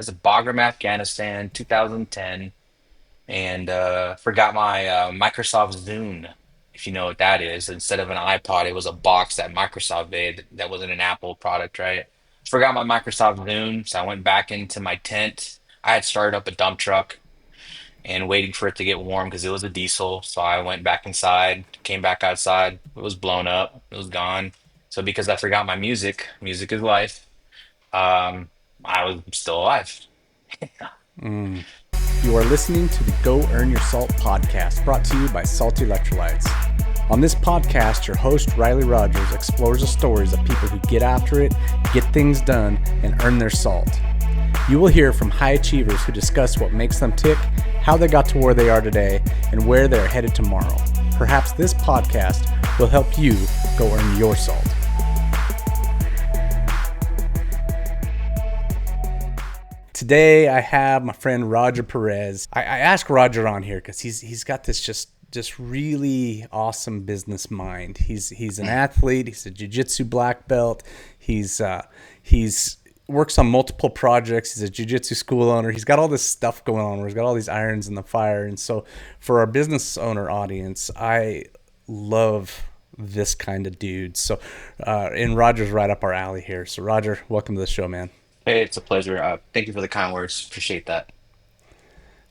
was in Bagram, Afghanistan, 2010, and forgot my Microsoft Zune, if you know what that is. Instead of an iPod, it was a box that Microsoft made that wasn't an Apple product, right? Forgot my Microsoft Zune, so I went back into my tent. I had started up a dump truck and waiting for it to get warm because it was a diesel. So I went back inside, came back outside. It was blown up. It was gone. So because I forgot my music, music is life. Um, I was still alive. You are listening to the Go Earn Your Salt podcast, brought to you by Salty Electrolytes. On this podcast, your host, Riley Rogers, explores the stories of people who get after it, get things done, and earn their salt. You will hear from high achievers who discuss what makes them tick, how they got to where they are today, and where they're headed tomorrow. Perhaps this podcast will help you go earn your salt. Today I have my friend Roger Perez. I asked Roger on here because he's got this just really awesome business mind. He's an athlete. He's a jiu-jitsu black belt. He's works on multiple projects. He's a jiu-jitsu school owner. He's got all this stuff going on where he's got all these irons in the fire. And so for our business owner audience, I love this kind of dude. So and Roger's right up our alley here. So Roger, welcome to the show, man. Hey, it's a pleasure. Thank you for the kind words. Appreciate that.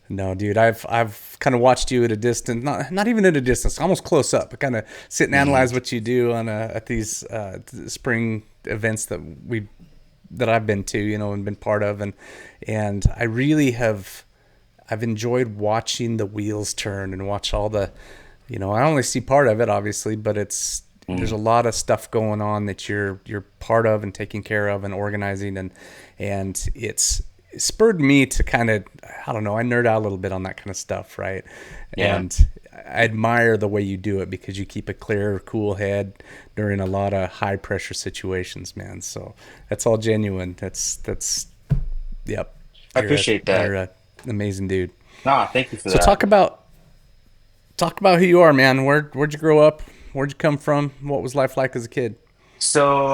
No, dude, I've kind of watched you at a distance, not even at a distance, almost close up. I kind of sit and Hmm. analyze what you do on at these spring events that I've been to, and been part of, and I really I've enjoyed watching the wheels turn and watch all the, I only see part of it obviously, but there's a lot of stuff going on that you're part of and taking care of and organizing, and it spurred me to kind of, I don't know, I nerd out a little bit on that kind of stuff, right? Yeah, And I admire the way you do it because you keep a clear, cool head during a lot of high pressure situations, man. So that's all genuine. Yep. I You're a, appreciate you're that. a amazing dude. Nah, thank you for So that. talk about who you are, man. Where'd you grow up? Where'd you come from? What was life like as a kid? So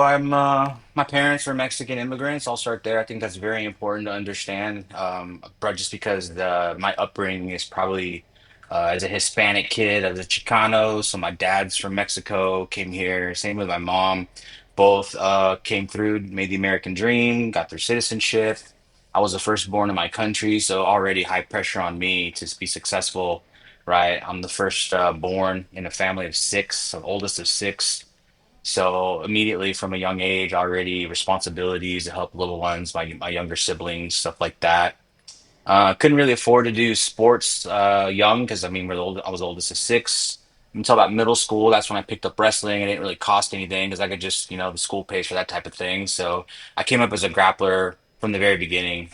my parents are Mexican immigrants. I'll start there. I think that's very important to understand. But just because my upbringing is probably as a Hispanic kid, as a Chicano. So my dad's from Mexico, came here. Same with my mom. Both came through, made the American dream, got their citizenship. I was the firstborn in my country, so already high pressure on me to be successful, right? I'm the first born in a family of six, so oldest of six. So immediately from a young age, already responsibilities to help little ones, my younger siblings, stuff like that. Couldn't really afford to do sports young because I mean I was oldest of six. Until about middle school, that's when I picked up wrestling. It didn't really cost anything because I could just, the school pays for that type of thing. So I came up as a grappler from the very beginning.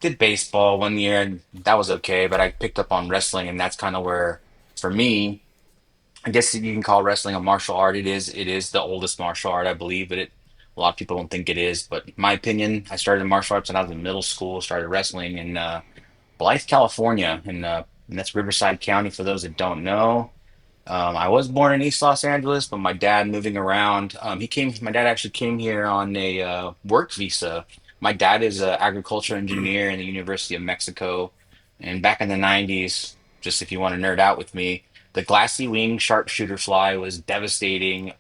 Did baseball one year and that was okay, but I picked up on wrestling and that's kind of where, for me, I guess you can call wrestling a martial art. It is the oldest martial art, I believe, but a lot of people don't think it is. But in my opinion, I started martial arts when I was in middle school, started wrestling in Blythe, California, and that's Riverside County for those that don't know. I was born in East Los Angeles, but my dad moving around, my dad actually came here on a work visa. My dad is an agriculture engineer in the University of Mexico. And back in the 90s, just if you want to nerd out with me, the glassy wing sharpshooter fly was devastating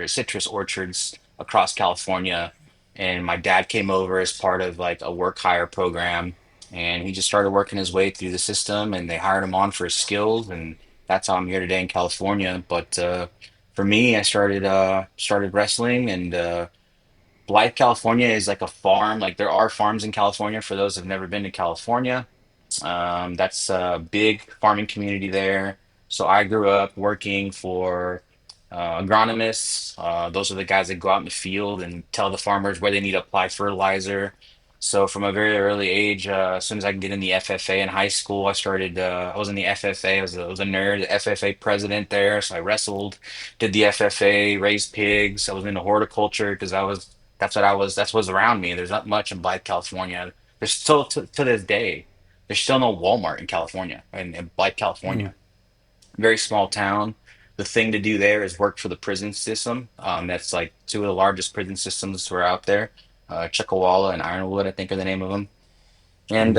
citrus orchards across California. And my dad came over as part of like a work hire program. And he just started working his way through the system and they hired him on for his skills. And that's how I'm here today in California. But for me, I started wrestling, and Blythe, California is like a farm. Like there are farms in California for those who've never been to California. That's a big farming community there. So I grew up working for agronomists. Those are the guys that go out in the field and tell the farmers where they need to apply fertilizer. So from a very early age, as soon as I can get in the FFA in high school, I started. I was in the FFA. I was a nerd, the FFA president there. So I wrestled, did the FFA, raised pigs. I was into horticulture because I was. That's what I was. That's what's around me. There's not much in Blythe, California. There's still to this day. There's still no Walmart in California, in Blythe, Mm. California. Very small town. The thing to do there is work for the prison system. That's like two of the largest prison systems that are out there. Chickalala and Ironwood, I think, are the name of them. And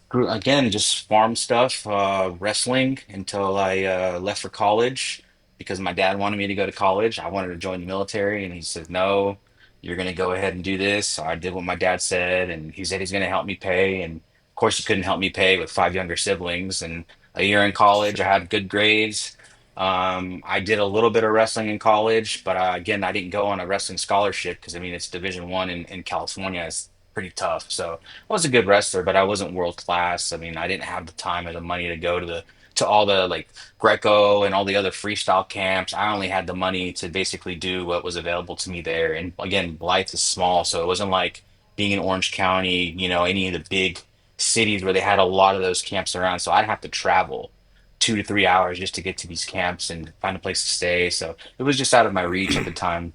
grew again, just farm stuff, wrestling until I left for college because my dad wanted me to go to college. I wanted to join the military, and he said, "No, you're going to go ahead and do this." So I did what my dad said, and he said he's going to help me pay. And of course, he couldn't help me pay with five younger siblings. And a year in college, I had good grades. I did a little bit of wrestling in college, but again, I didn't go on a wrestling scholarship because I mean it's Division 1 in California. It's pretty tough. So I was a good wrestler, but I wasn't world class. I mean, I didn't have the time or the money to go to all the like Greco and all the other freestyle camps. I only had the money to basically do what was available to me there. And again, Blythe is small, so it wasn't like being in Orange County, any of the big cities where they had a lot of those camps around. So I'd have to travel 2 to 3 hours just to get to these camps and find a place to stay. So it was just out of my reach at the time.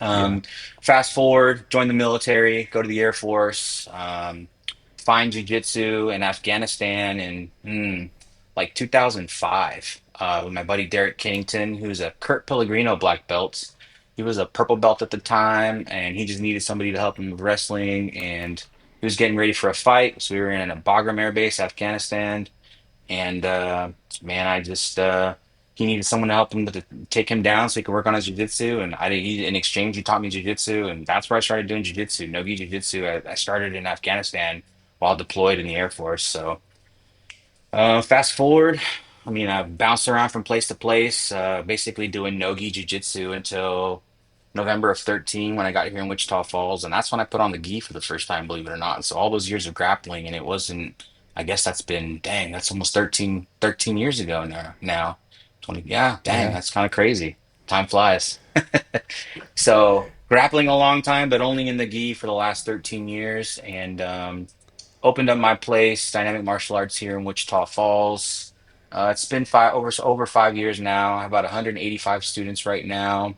Yeah. Um, Fast forward, join the military, go to the Air Force, find jujitsu in Afghanistan in like 2005 with my buddy Derek Kennington, who's a Kurt Pellegrino black belt. He was a purple belt at the time, and he just needed somebody to help him with wrestling. And he was getting ready for a fight, so we were in a Bagram Air Base, Afghanistan. And man, I just he needed someone to help him to take him down so he could work on his jiu-jitsu. And in exchange, he taught me jiu-jitsu, and that's where I started doing jiu-jitsu, no-gi jiu-jitsu. I started in Afghanistan while deployed in the Air Force. So fast forward, I mean, I bounced around from place to place, basically doing no-gi jiu-jitsu until November of 13 when I got here in Wichita Falls. And that's when I put on the gi for the first time, believe it or not. And so all those years of grappling, and it wasn't, I guess that's been, dang, that's almost 13 years ago now. 20, yeah, dang, Yeah. that's kind of crazy. Time flies. So grappling a long time, but only in the gi for the last 13 years. And opened up my place, Dynamic Martial Arts here in Wichita Falls. It's been over 5 years now. I have about 185 students right now.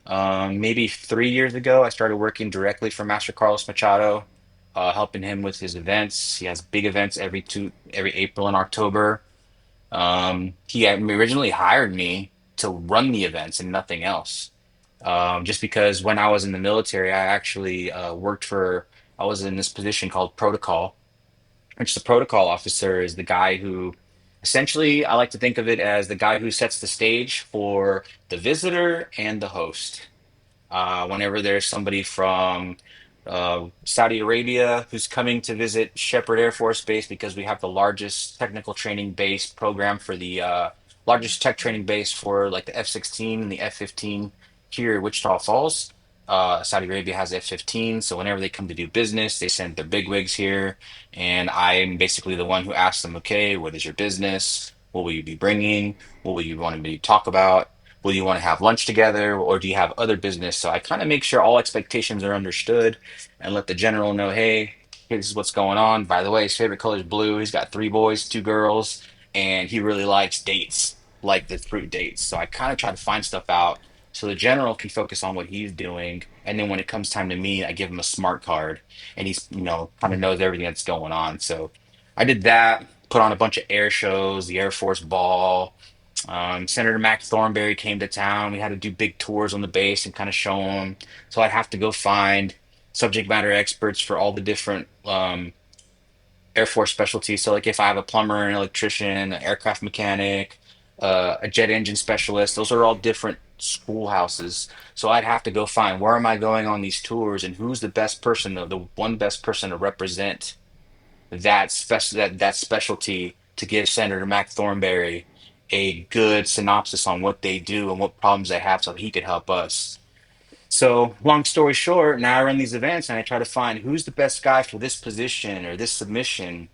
Maybe 3 years ago, I started working directly for Master Carlos Machado, helping him with his events. He has big events every April and October. He had originally hired me to run the events and nothing else. Just because when I was in the military, I actually I was in this position called protocol, which the protocol officer is the guy who essentially I like to think of it as the guy who sets the stage for the visitor and the host. Whenever there's somebody from Saudi Arabia who's coming to visit Shepherd Air Force Base because we have the largest technical training base program for the largest tech training base for like the F-16 and the F-15 here at Wichita Falls. Saudi Arabia has F-15, so whenever they come to do business, they send their bigwigs here, and I'm basically the one who asks them, okay, what is your business? What will you be bringing? What will you want me to talk about? Will you want to have lunch together, or do you have other business? So I kind of make sure all expectations are understood and let the general know, hey, this is what's going on. By the way, his favorite color is blue. He's got three boys, two girls, and he really likes dates, like the fruit dates. So I kind of try to find stuff out so the general can focus on what he's doing. And then when it comes time to me, I give him a smart card and he's, kind of knows everything that's going on. So I did that, put on a bunch of air shows, the Air Force Ball. Senator Mac Thornberry came to town. We had to do big tours on the base and kind of show them. So I'd have to go find subject matter experts for all the different Air Force specialties. So, like, if I have a plumber, an electrician, an aircraft mechanic, a jet engine specialist, those are all different schoolhouses. So I'd have to go find where am I going on these tours and who's the best person, the one best person to represent that specialty to give Senator Mac Thornberry a good synopsis on what they do and what problems they have so he could help us. So, long story short, now I run these events and I try to find who's the best guy for this position or this submission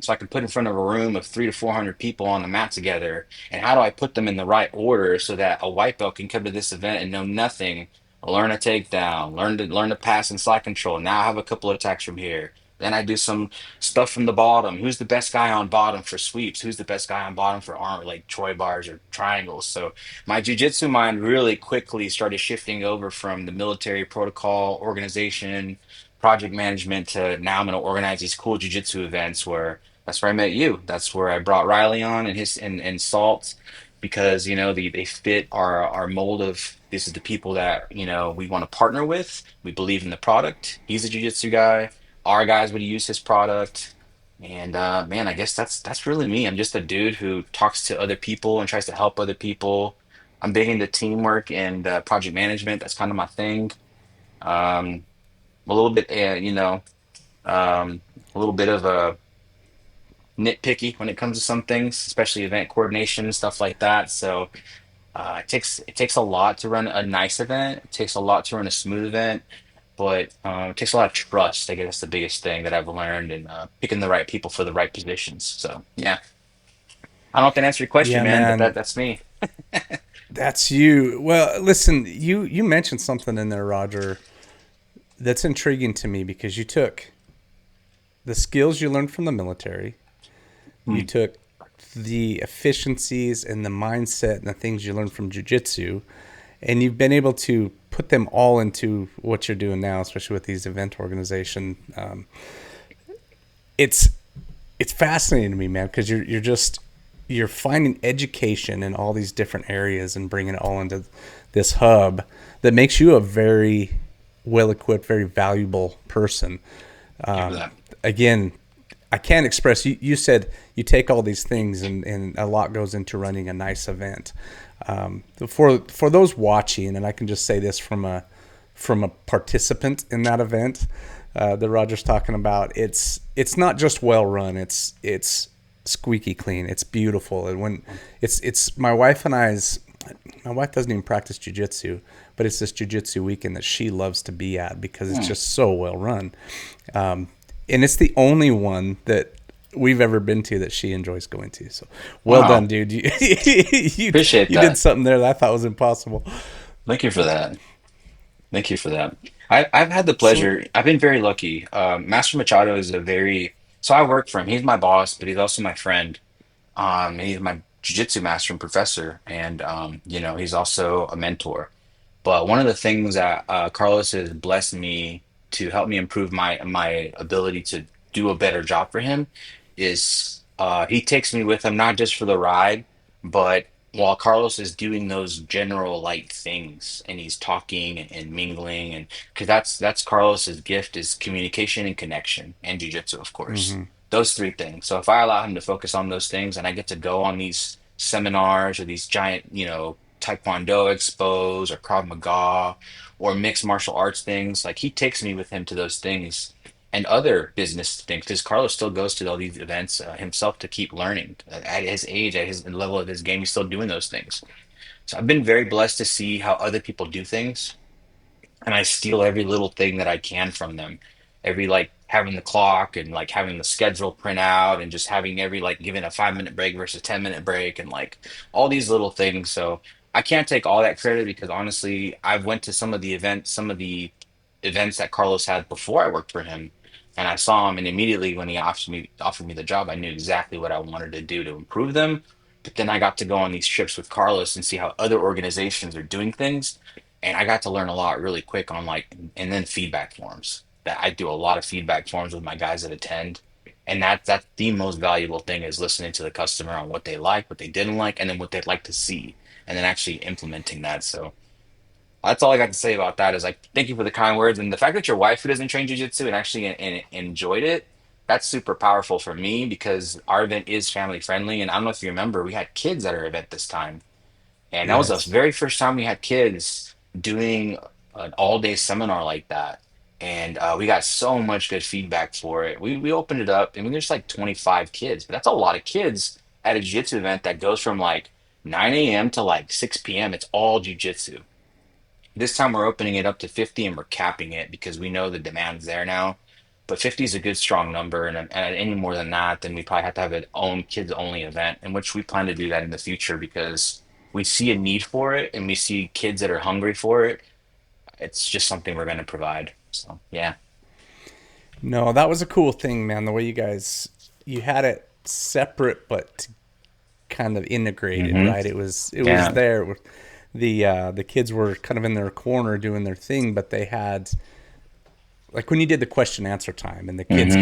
so I can put in front of a room of 300 to 400 people on the mat together. And how do I put them in the right order so that a white belt can come to this event and know nothing, learn a takedown, learn to pass and slide control. Now I have a couple of attacks from here. Then I do some stuff from the bottom. Who's the best guy on bottom for sweeps? Who's the best guy on bottom for arm, like Troy bars or triangles? So my jujitsu mind really quickly started shifting over from the military protocol organization, project management to now I'm going to organize these cool jujitsu events where that's where I met you. That's where I brought Riley on and Salt because they fit our mold of this is the people that we want to partner with. We believe in the product. He's a jiu-jitsu guy. our guys would use his product. And man, I guess that's really me. I'm just a dude who talks to other people and tries to help other people. I'm big into teamwork and project management. That's kind of my thing. Um, a little bit, a little bit of a nitpicky when it comes to some things, especially event coordination and stuff like that. So it takes a lot to run a nice event. It takes a lot to run a smooth event, but it takes a lot of trust. I guess that's the biggest thing that I've learned in picking the right people for the right positions. So yeah, I don't know if that answered your question, Yeah, man, but man, that's me. that's you. Well, listen, you mentioned something in there, Roger, that's intriguing to me because you took the skills you learned from the military, you Hmm. took the efficiencies and the mindset and the things you learned from jujitsu, and you've been able to put them all into what you're doing now, especially with these event organization. It's it's fascinating to me, man, because you're finding education in all these different areas and bringing it all into this hub that makes you a very well equipped, very valuable person. Thank you for that. Again, I can't express. You said you take all these things and a lot goes into running a nice event. For those watching, and I can just say this from a participant in that event that Roger's talking about. It's not just well run. It's squeaky clean. It's beautiful. And when it's my wife and I's. My wife doesn't even practice jujitsu, but it's this jujitsu weekend that she loves to be at because it's Hmm. just so well run. And it's the only one that we've ever been to that she enjoys going to. So well done, Wow, dude. You appreciate did that. something there that I thought was impossible. Thank you for that. Thank you for that. I've had the So pleasure. I've been very lucky. Master Machado is a very so I work for him. He's my boss, but he's also my friend. And he's my jiu-jitsu master and professor, and he's also a mentor. But one of the things that Carlos has blessed me to help me improve my ability to do a better job for him is he takes me with him not just for the ride, but while Carlos is doing those general light things and he's talking and mingling and because that's Carlos's gift is communication and connection and jiu-jitsu, of course. Those three things. So if I allow him to focus on those things and I get to go on these seminars or these giant, Taekwondo expos or Krav Maga or mixed martial arts things. Like he takes me with him to those things and other business things because Carlos still goes to all these events himself to keep learning. At his age, at his level of his game, he's still doing those things. So I've been very blessed to see how other people do things and I steal every little thing that I can from them. Every like having the clock and like having the schedule print out and just having every like giving a 5 minute break versus 10 minute break and like all these little things. So I can't take all that credit because honestly, I went to some of the events that Carlos had before I worked for him. And I saw him and immediately when he offered me the job, I knew exactly what I wanted to do to improve them. But then I got to go on these trips with Carlos and see how other organizations are doing things and I got to learn a lot really quick on like and then feedback forms. That I do a lot of feedback forms with my guys that attend. And that's the most valuable thing is listening to the customer on what they like, what they didn't like, and then what they'd like to see, and then actually implementing that. So that's all I got to say about that is like thank you for the kind words and the fact that your wife who doesn't train jiu-jitsu and actually enjoyed it. That's super powerful for me because our event is family friendly. And I don't know if you remember, we had kids at our event this time. And that was the yes, very first time we had kids doing an all-day seminar like that. And we got so much good feedback for it. We opened it up. I mean, there's like 25 kids, but that's a lot of kids at a jiu-jitsu event that goes from like 9 a.m. to like 6 p.m. It's all jiu-jitsu. This time we're opening it up to 50 and we're capping it because we know the demand's there now. But 50 is a good strong number, and any more than that, then we probably have to have an own kids only event, in which we plan to do that in the future because we see a need for it and we see kids that are hungry for it. It's just something we're going to provide. So yeah. no, that was a cool thing, man. The way you had it separate but kind of integrated, Hmm. right? It was Yeah. there. The kids were kind of in their corner doing their thing, but they had like when you did the question answer time and the kids Hmm.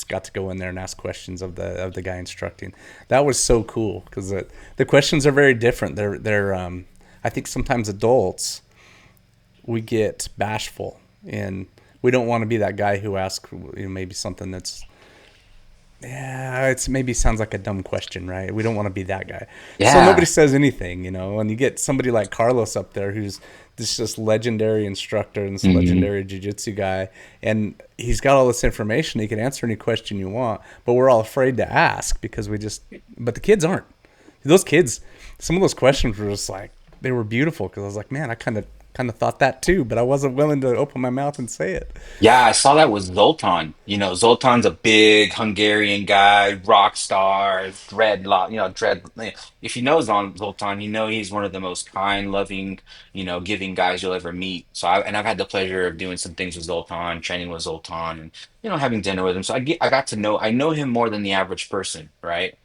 got to go in there and ask questions of the guy instructing. That was so cool because the questions are very different. I think sometimes adults we get bashful in we don't want to be that guy who asks, maybe something that's, yeah, it's maybe sounds like a dumb question, right? We don't want to be that guy. So nobody Yeah. says anything, and you get somebody like Carlos up there who's this just legendary instructor and this Hmm. legendary jiu-jitsu guy, and he's got all this information. He can answer any question you want, but we're all afraid to ask because but the kids aren't. Those kids, some of those questions were just like, they were beautiful because I was like, man, I kind of thought that too, but I wasn't willing to open my mouth and say it. Yeah, I saw that with Zoltan. Zoltan's a big Hungarian guy, rock star, dreadlock, dread. If you know Zoltan, he's one of the most kind, loving, giving guys you'll ever meet. I've had the pleasure of doing some things with Zoltan, training with Zoltan, and having dinner with him. I got to I know him more than the average person, right?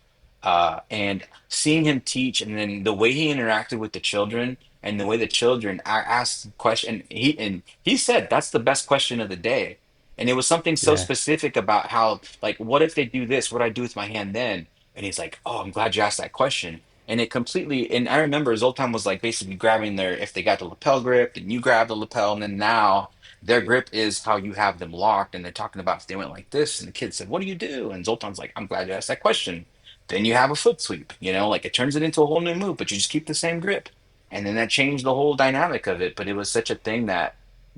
And seeing him teach, and then the way he interacted with the children, and the way the children asked the question, he said that's the best question of the day, and it was something so Yeah, specific about how, like, what if they do this? What do I do with my hand then? And he's like, oh, I'm glad you asked that question. And it completely, and I remember Zoltan was like basically grabbing if they got the lapel grip, then you grab the lapel, and then now their grip is how you have them locked. And they're talking about if they went like this, and the kid said, what do you do? And Zoltan's like, I'm glad you asked that question. Then you have a foot sweep, like it turns it into a whole new move, but you just keep the same grip. And then that changed the whole dynamic of it. But it was such a thing a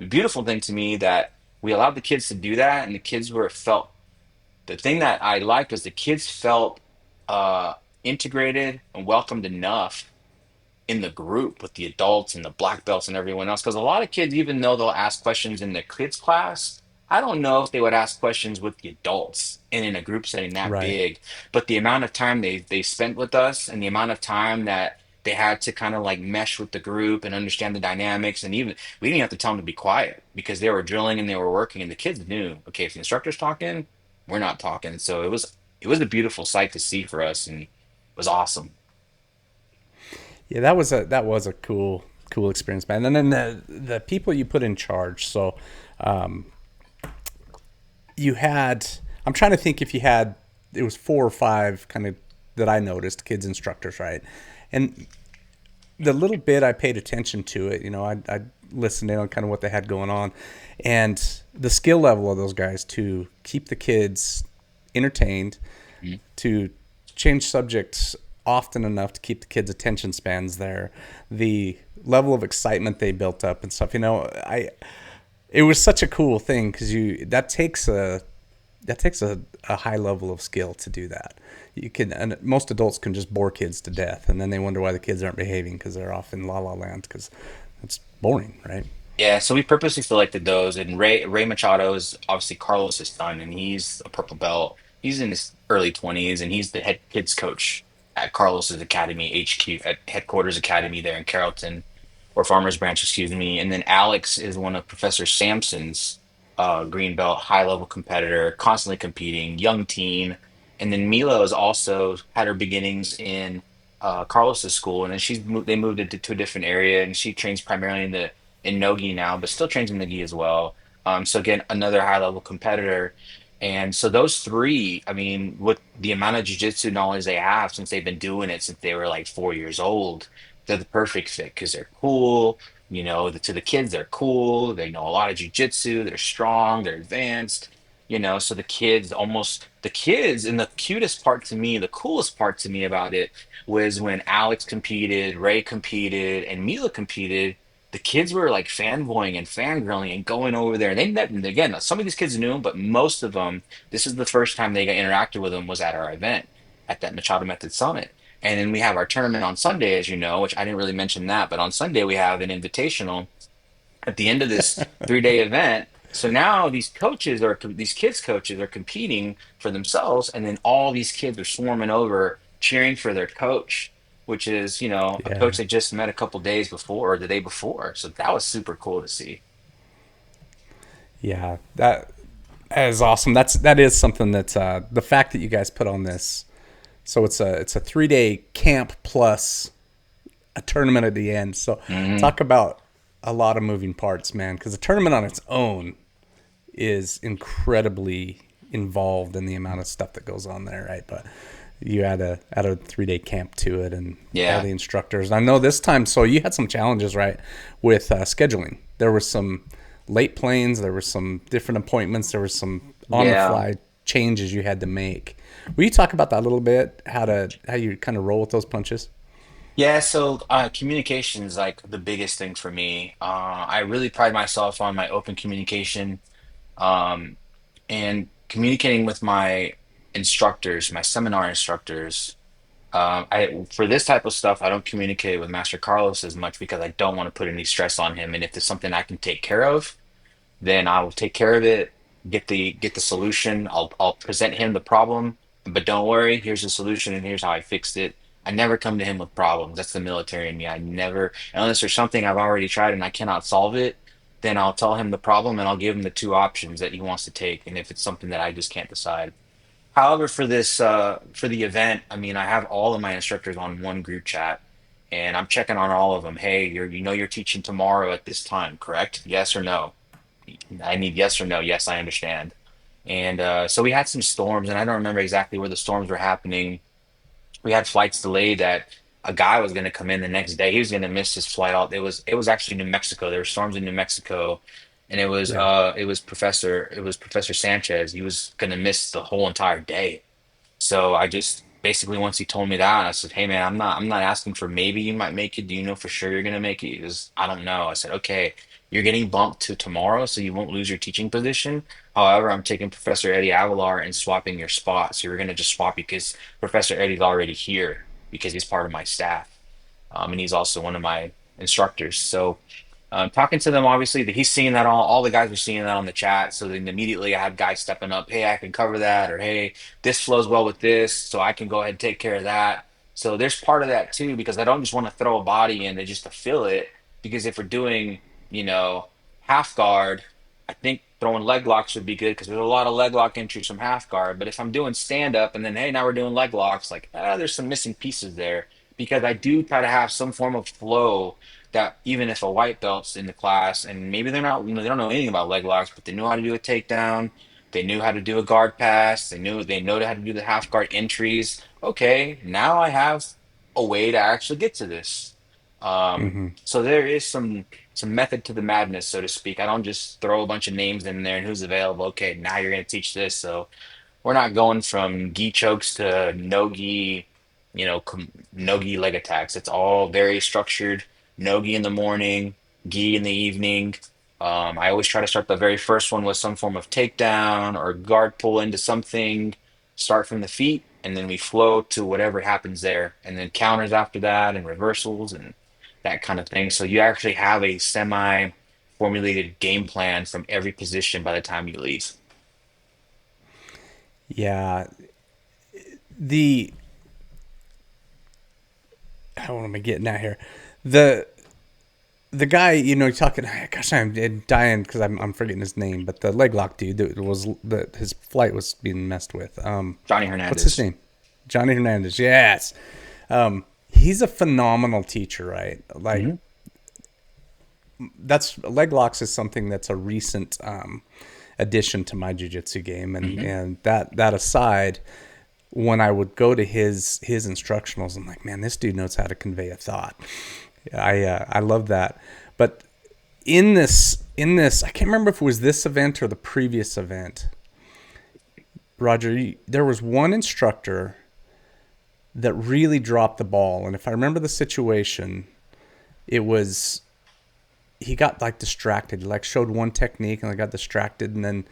beautiful thing to me that we allowed the kids to do that. And the kids the thing that I liked was the kids felt uh, integrated and welcomed enough in the group with the adults and the black belts and everyone else. Because a lot of kids, even though they'll ask questions in the kids class, I don't know if they would ask questions with the adults and in a group setting that right. big. But the amount of time they spent with us, and the amount of time that they had to kind of like mesh with the group and understand the dynamics, and even we didn't have to tell them to be quiet because they were drilling and they were working, and the kids knew, okay, if the instructor's talking, we're not talking. So it was a beautiful sight to see for us, and it was awesome. Yeah, that was a cool experience, man. And then the people you put in charge. So you had, I'm trying to think if you had, it was four or five kind of that I noticed, kids instructors, right? And the little bit I paid attention to it, I listened in on kind of what they had going on, and the skill level of those guys to keep the kids entertained, Mhm. to change subjects often enough to keep the kids' attention spans there, the level of excitement they built up and stuff. It was such a cool thing because that takes a high level of skill to do that. And most adults can just bore kids to death, and then they wonder why the kids aren't behaving because they're off in la la land because it's boring, right? Yeah, so we purposely selected those, and Ray Machado is obviously Carlos's son, and he's a purple belt. He's in his early 20s, and he's the head kids coach at Carlos's Academy HQ at headquarters academy there in Carrollton, or Farmers Branch, excuse me. And then Alex is one of Professor Sampson's green belt high level competitor, constantly competing, young teen. And then Mila has also had her beginnings in Carlos's school, and then they moved it to a different area, and she trains primarily in Nogi now, but still trains in the gi as well. So again, another high level competitor. And so those three, I mean, with the amount of jujitsu knowledge they have since they've been doing it since they were like 4 years old, they're the perfect fit because they're cool. To the kids, they're cool. They know a lot of jujitsu. They're strong. They're advanced. So the kids, and the cutest part to me, the coolest part to me about it was when Alex competed, Ray competed, and Mila competed. The kids were like fanboying and fangirling and going over there. And again, some of these kids knew him, but most of them, this is the first time they got interacted with him was at our event at that Machado Method Summit. And then we have our tournament on Sunday, as you know, which I didn't really mention that, but on Sunday we have an invitational at the end of this 3-day event. So now these kids coaches are competing for themselves, and then all these kids are swarming over cheering for their coach, which is, a Yeah, coach they just met a couple days before or the day before. So that was super cool to see. yeah, that is awesome. That is something that the fact that you guys put on this. So it's a 3-day camp plus a tournament at the end. So Hmm. talk about a lot of moving parts, man. Because the tournament on its own is incredibly involved in the amount of stuff that goes on there, right? But you add a 3-day camp to it, and all Yeah. the instructors. And I know this time, so you had some challenges, right, with scheduling. There was some late planes. There were some different appointments. There was some on the Yeah. fly changes you had to make. Will you talk about that a little bit? How you kind of roll with those punches? Yeah, so communication is like the biggest thing for me. I really pride myself on my open communication, um, and communicating with my instructors, my seminar instructors. I for this type of stuff, I don't communicate with Master Carlos as much because I don't want to put any stress on him. And if it's something I can take care of, then I will take care of it, get the solution. I'll present him the problem, but don't worry, here's the solution and here's how I fixed it. I never come to him with problems. That's the military in me. I never, unless there's something I've already tried and I cannot solve it, then I'll tell him the problem and I'll give him the two options that he wants to take. And if it's something that I just can't decide. However, for this for the event, I mean, I have all of my instructors on one group chat and I'm checking on all of them. Hey, you're teaching tomorrow at this time, correct? Yes or no? I need yes or no. Yes, I understand. And so we had some storms, and I don't remember exactly where the storms were happening. We had flights delayed that a guy was going to come in the next day. He was going to miss his flight out. It was actually New Mexico. There were storms in New Mexico, and Yeah. it was Professor Sanchez. He was going to miss the whole entire day. So I just basically once he told me that, I said, "Hey man, I'm not asking for maybe you might make it. Do you know for sure you're gonna make it?" He goes, "I don't know." I said, "Okay, you're getting bumped to tomorrow, so you won't lose your teaching position. However, I'm taking Professor Eddie Avalar and swapping your spot. So you're gonna just swap because Professor Eddie's already here because he's part of my staff, and he's also one of my instructors. So." Talking to them, obviously, that he's seeing that all the guys are seeing that on the chat. So then immediately I have guys stepping up, hey, I can cover that, or hey, this flows well with this, so I can go ahead and take care of that. So there's part of that too, because I don't just want to throw a body in just to fill it. Because if we're doing, you know, half guard, I think throwing leg locks would be good because there's a lot of leg lock entries from half guard. But if I'm doing stand up and then hey, now we're doing leg locks, like there's some missing pieces there because I do try to have some form of flow that even if a white belt's in the class and maybe they're not, they don't know anything about leg locks, but they know how to do a takedown, they knew how to do a guard pass, they know how to do the half guard entries. Okay, now I have a way to actually get to this. So there is some method to the madness, so to speak. I don't just throw a bunch of names in there and who's available. Okay, now you're going to teach this. So we're not going from gi chokes to no gi, no gi leg attacks. It's all very structured. No gi in the morning, gi in the evening. I always try to start the very first one with some form of takedown or guard pull into something. Start from the feet, and then we flow to whatever happens there, and then counters after that, and reversals and that kind of thing. So you actually have a semi formulated game plan from every position by the time you leave. Yeah. The How am I getting at here? The the guy, you're talking. Gosh, I'm dying because I'm forgetting his name. But the leg lock dude that was his flight was being messed with. Johnny What's his Hernandez. name? Johnny Hernandez. Yes. He's a phenomenal teacher, right? Like Hmm. that's leg locks is something that's a recent addition to my jiu-jitsu game, and Hmm. that aside, when I would go to his instructionals, I'm like, man, this dude knows how to convey a thought. I love that. But in this, I can't remember if it was this event or the previous event. Roger, there was one instructor that really dropped the ball, and if I remember the situation, it was he got like distracted. He like showed one technique and I got distracted, and then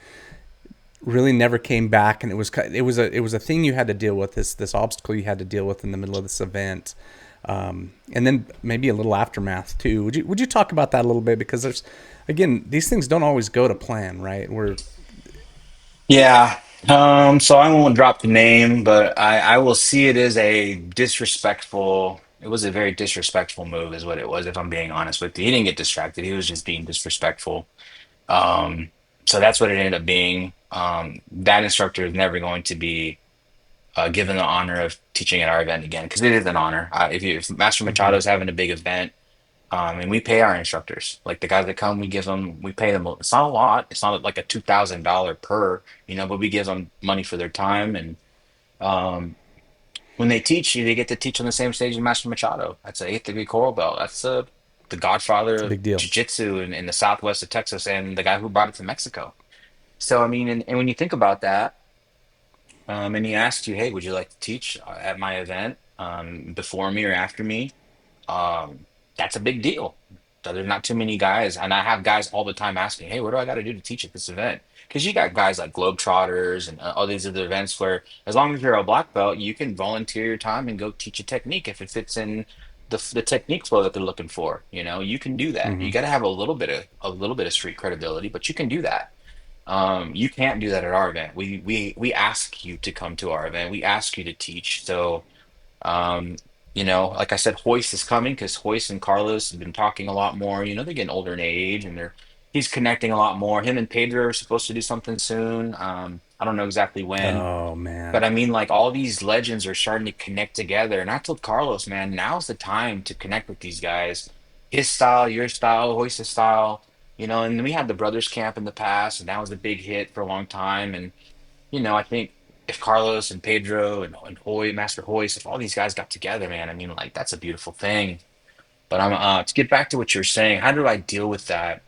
really never came back. And it was a thing you had to deal with, this obstacle you had to deal with in the middle of this event. And then maybe a little aftermath too. Would you talk about that a little bit, because there's, again, these things don't always go to plan, right? Yeah. So I won't drop the name, but I will see it as a disrespectful. It was a very disrespectful move, is what it was, if I'm being honest with you. He didn't get distracted. He was just being disrespectful. Um, so that's what it ended up being. That instructor is never going to be given the honor of teaching at our event again because it is an honor. If Master Machado Mm-hmm. is having a big event, and we pay our instructors. Like the guys that come, we pay them. It's not a lot. It's not like a $2,000 per, but we give them money for their time. And um, when they teach you, they get to teach on the same stage as Master Machado. That's an eighth degree coral belt. the godfather It's a of big deal. jiu-jitsu in the southwest of Texas and the guy who brought it to Mexico. So I mean, and when you think about that, and he asked you, hey, would you like to teach at my event before me or after me? That's a big deal. So there's not too many guys, and I have guys all the time asking, "Hey, what do I got to do to teach at this event?" Because you got guys like Globetrotters and all these other events where, as long as you're a black belt, you can volunteer your time and go teach a technique if it fits in the technique flow that they're looking for. You know, you can do that. You Hmm. got to have a little bit of street credibility, but you can do that. You can't do that at our event. We ask you to come to our event. We ask you to teach. So. Um, like I said, Hoist is coming because Hoist and Carlos have been talking a lot more. They're getting older in age and he's connecting a lot more. Him and Pedro are supposed to do something soon. I don't know exactly when, Oh but man. I mean, like all these legends are starting to connect together. And I told Carlos, man, now's the time to connect with these guys. His style, your style, Hoist's style, and we had the brothers camp in the past, and that was a big hit for a long time. And I think if Carlos and Pedro and Hoy, Master Hoyce, if all these guys got together, man, I mean, like that's a beautiful thing. But I'm to get back to what you're saying, how do I deal with that?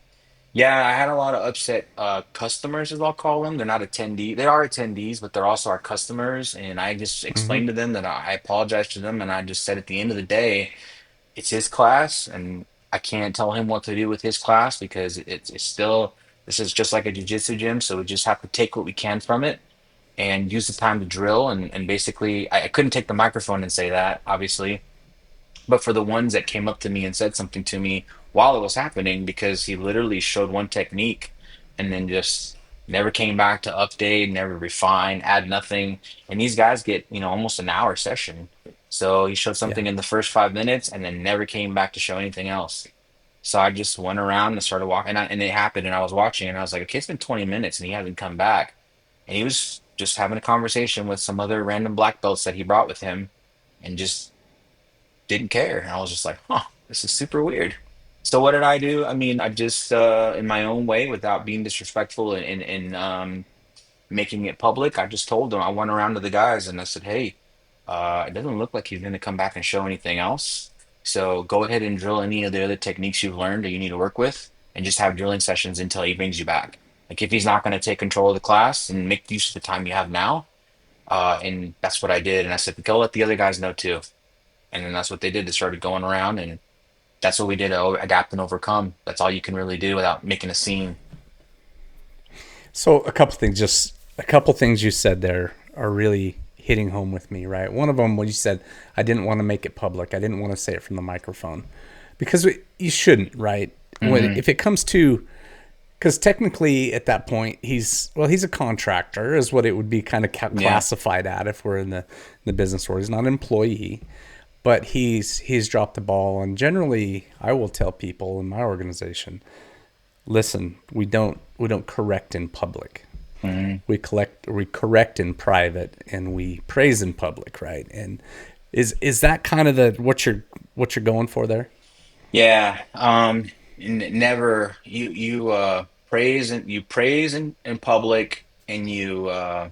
Yeah, I had a lot of upset customers, as I'll call them. They're not attendee. They are attendees, but they're also our customers. And I just Hmm. explained to them that I apologize to them, and I just said at the end of the day, it's his class, and I can't tell him what to do with his class because it's still this is just like a jiu-jitsu gym, so we just have to take what we can from it and use the time to drill. And basically, I couldn't take the microphone and say that, obviously, but for the ones that came up to me and said something to me while it was happening, because he literally showed one technique and then just never came back to update, never refine, add nothing. And these guys get, almost an hour session. So he showed Yeah. something in the first 5 minutes and then never came back to show anything else. So I just went around and started walking, and it happened, and I was watching, and I was like, okay, it's been 20 minutes, and he hasn't come back. And he was just having a conversation with some other random black belts that he brought with him, and just didn't care. And I was just like, huh, this is super weird. So what did I do? I mean, I just, in my own way, without being disrespectful and making it public, I just told them. I went around to the guys and I said, hey, it doesn't look like he's going to come back and show anything else. So go ahead and drill any of the other techniques you've learned or you need to work with, and just have drilling sessions until he brings you back. Like if he's not going to take control of the class, and make use of the time you have now. And that's what I did. And I said, go let the other guys know too. And then that's what they did. They started going around, and that's what we did. Adapt and overcome. That's all you can really do without making a scene. So a couple things you said there are really hitting home with me, right? One of them, when you said, I didn't want to make it public. I didn't want to say it from the microphone because you shouldn't, right? Hmm. If it comes to, because technically at that point he's a contractor is what it would be kind of Yeah. classified at if we're in the business world. He's not an employee, but he's dropped the ball. And generally, I will tell people in my organization, listen, we don't correct in public. Hmm. We correct in private, and we praise in public, right? And is that kind of the what you're going for there? Yeah. Never you praise in public, and you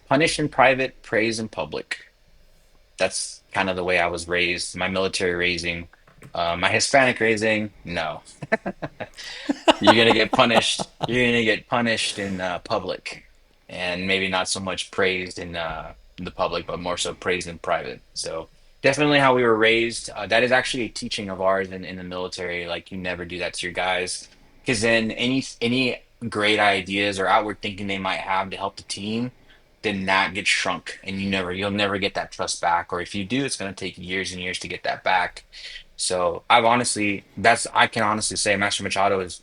punish in private, praise in public. That's kind of the way I was raised. My military raising, my Hispanic raising, no. You're gonna get punished. You're gonna get punished in public, and maybe not so much praised in the public, but more so praised in private. So definitely how we were raised. That is actually a teaching of ours in the military. Like you never do that to your guys, because then any great ideas or outward thinking they might have to help the team, then that gets shrunk, and you'll never get that trust back. Or if you do, it's gonna take years and years to get that back. So I can honestly say Master Machado has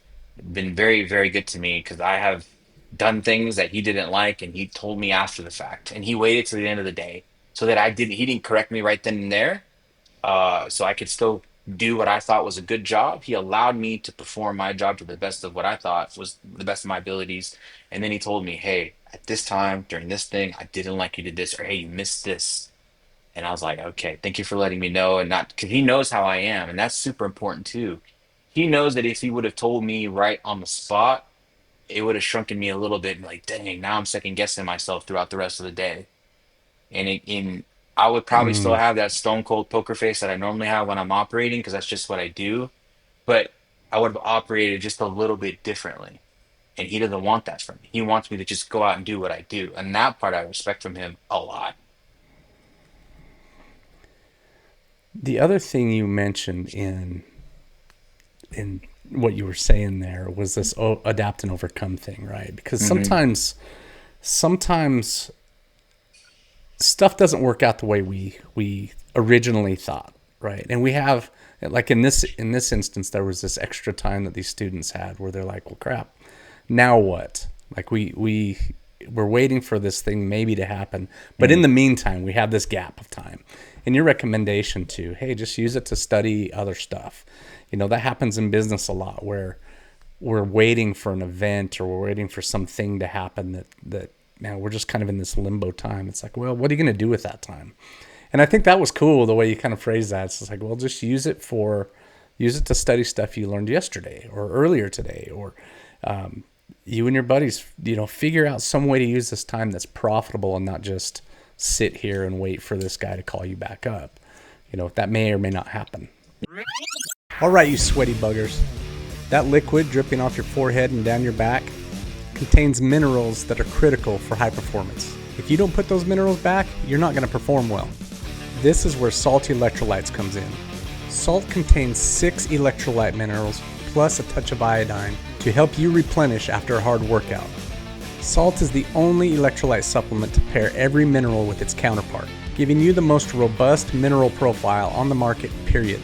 been very, very good to me because I have done things that he didn't like, and he told me after the fact, and he waited till the end of the day so that he didn't correct me right then and there, so I could still do what I thought was a good job. He allowed me to perform my job to the best of what I thought was the best of my abilities, and then he told me, hey, at this time during this thing, I didn't like you did this, or hey, you missed this. And I was like, okay, thank you for letting me know. And not because he knows how I am. And that's super important too. He knows that if he would have told me right on the spot, it would have shrunken me a little bit. And like, dang, now I'm second guessing myself throughout the rest of the day. And I would probably still have that stone cold poker face that I normally have when I'm operating because that's just what I do. But I would have operated just a little bit differently. And he doesn't want that from me. He wants me to just go out and do what I do. And that part I respect from him a lot. The other thing you mentioned in what you were saying there was this adapt and overcome thing, right? Because Hmm. sometimes stuff doesn't work out the way we originally thought, right? And we have, like, in this instance, there was this extra time that these students had where they're like, well, crap, now what? Like, we're waiting for this thing maybe to happen, but in Hmm. the meantime we have this gap of time. And your recommendation to, hey, just use it to study other stuff, that happens in business a lot, where we're waiting for an event, or we're waiting for something to happen that man, we're just kind of in this limbo time. It's like, well, what are you going to do with that time? And I think that was cool the way you kind of phrased that. It's just like, well, just use it to study stuff you learned yesterday or earlier today, or you and your buddies, figure out some way to use this time that's profitable and not just sit here and wait for this guy to call you back up. That may or may not happen. All right, you sweaty buggers. That liquid dripping off your forehead and down your back contains minerals that are critical for high performance. If you don't put those minerals back, you're not going to perform well. This is where Salt Electrolytes comes in. Salt contains 6 electrolyte minerals plus a touch of iodine to help you replenish after a hard workout. Salt is the only electrolyte supplement to pair every mineral with its counterpart, giving you the most robust mineral profile on the market, period.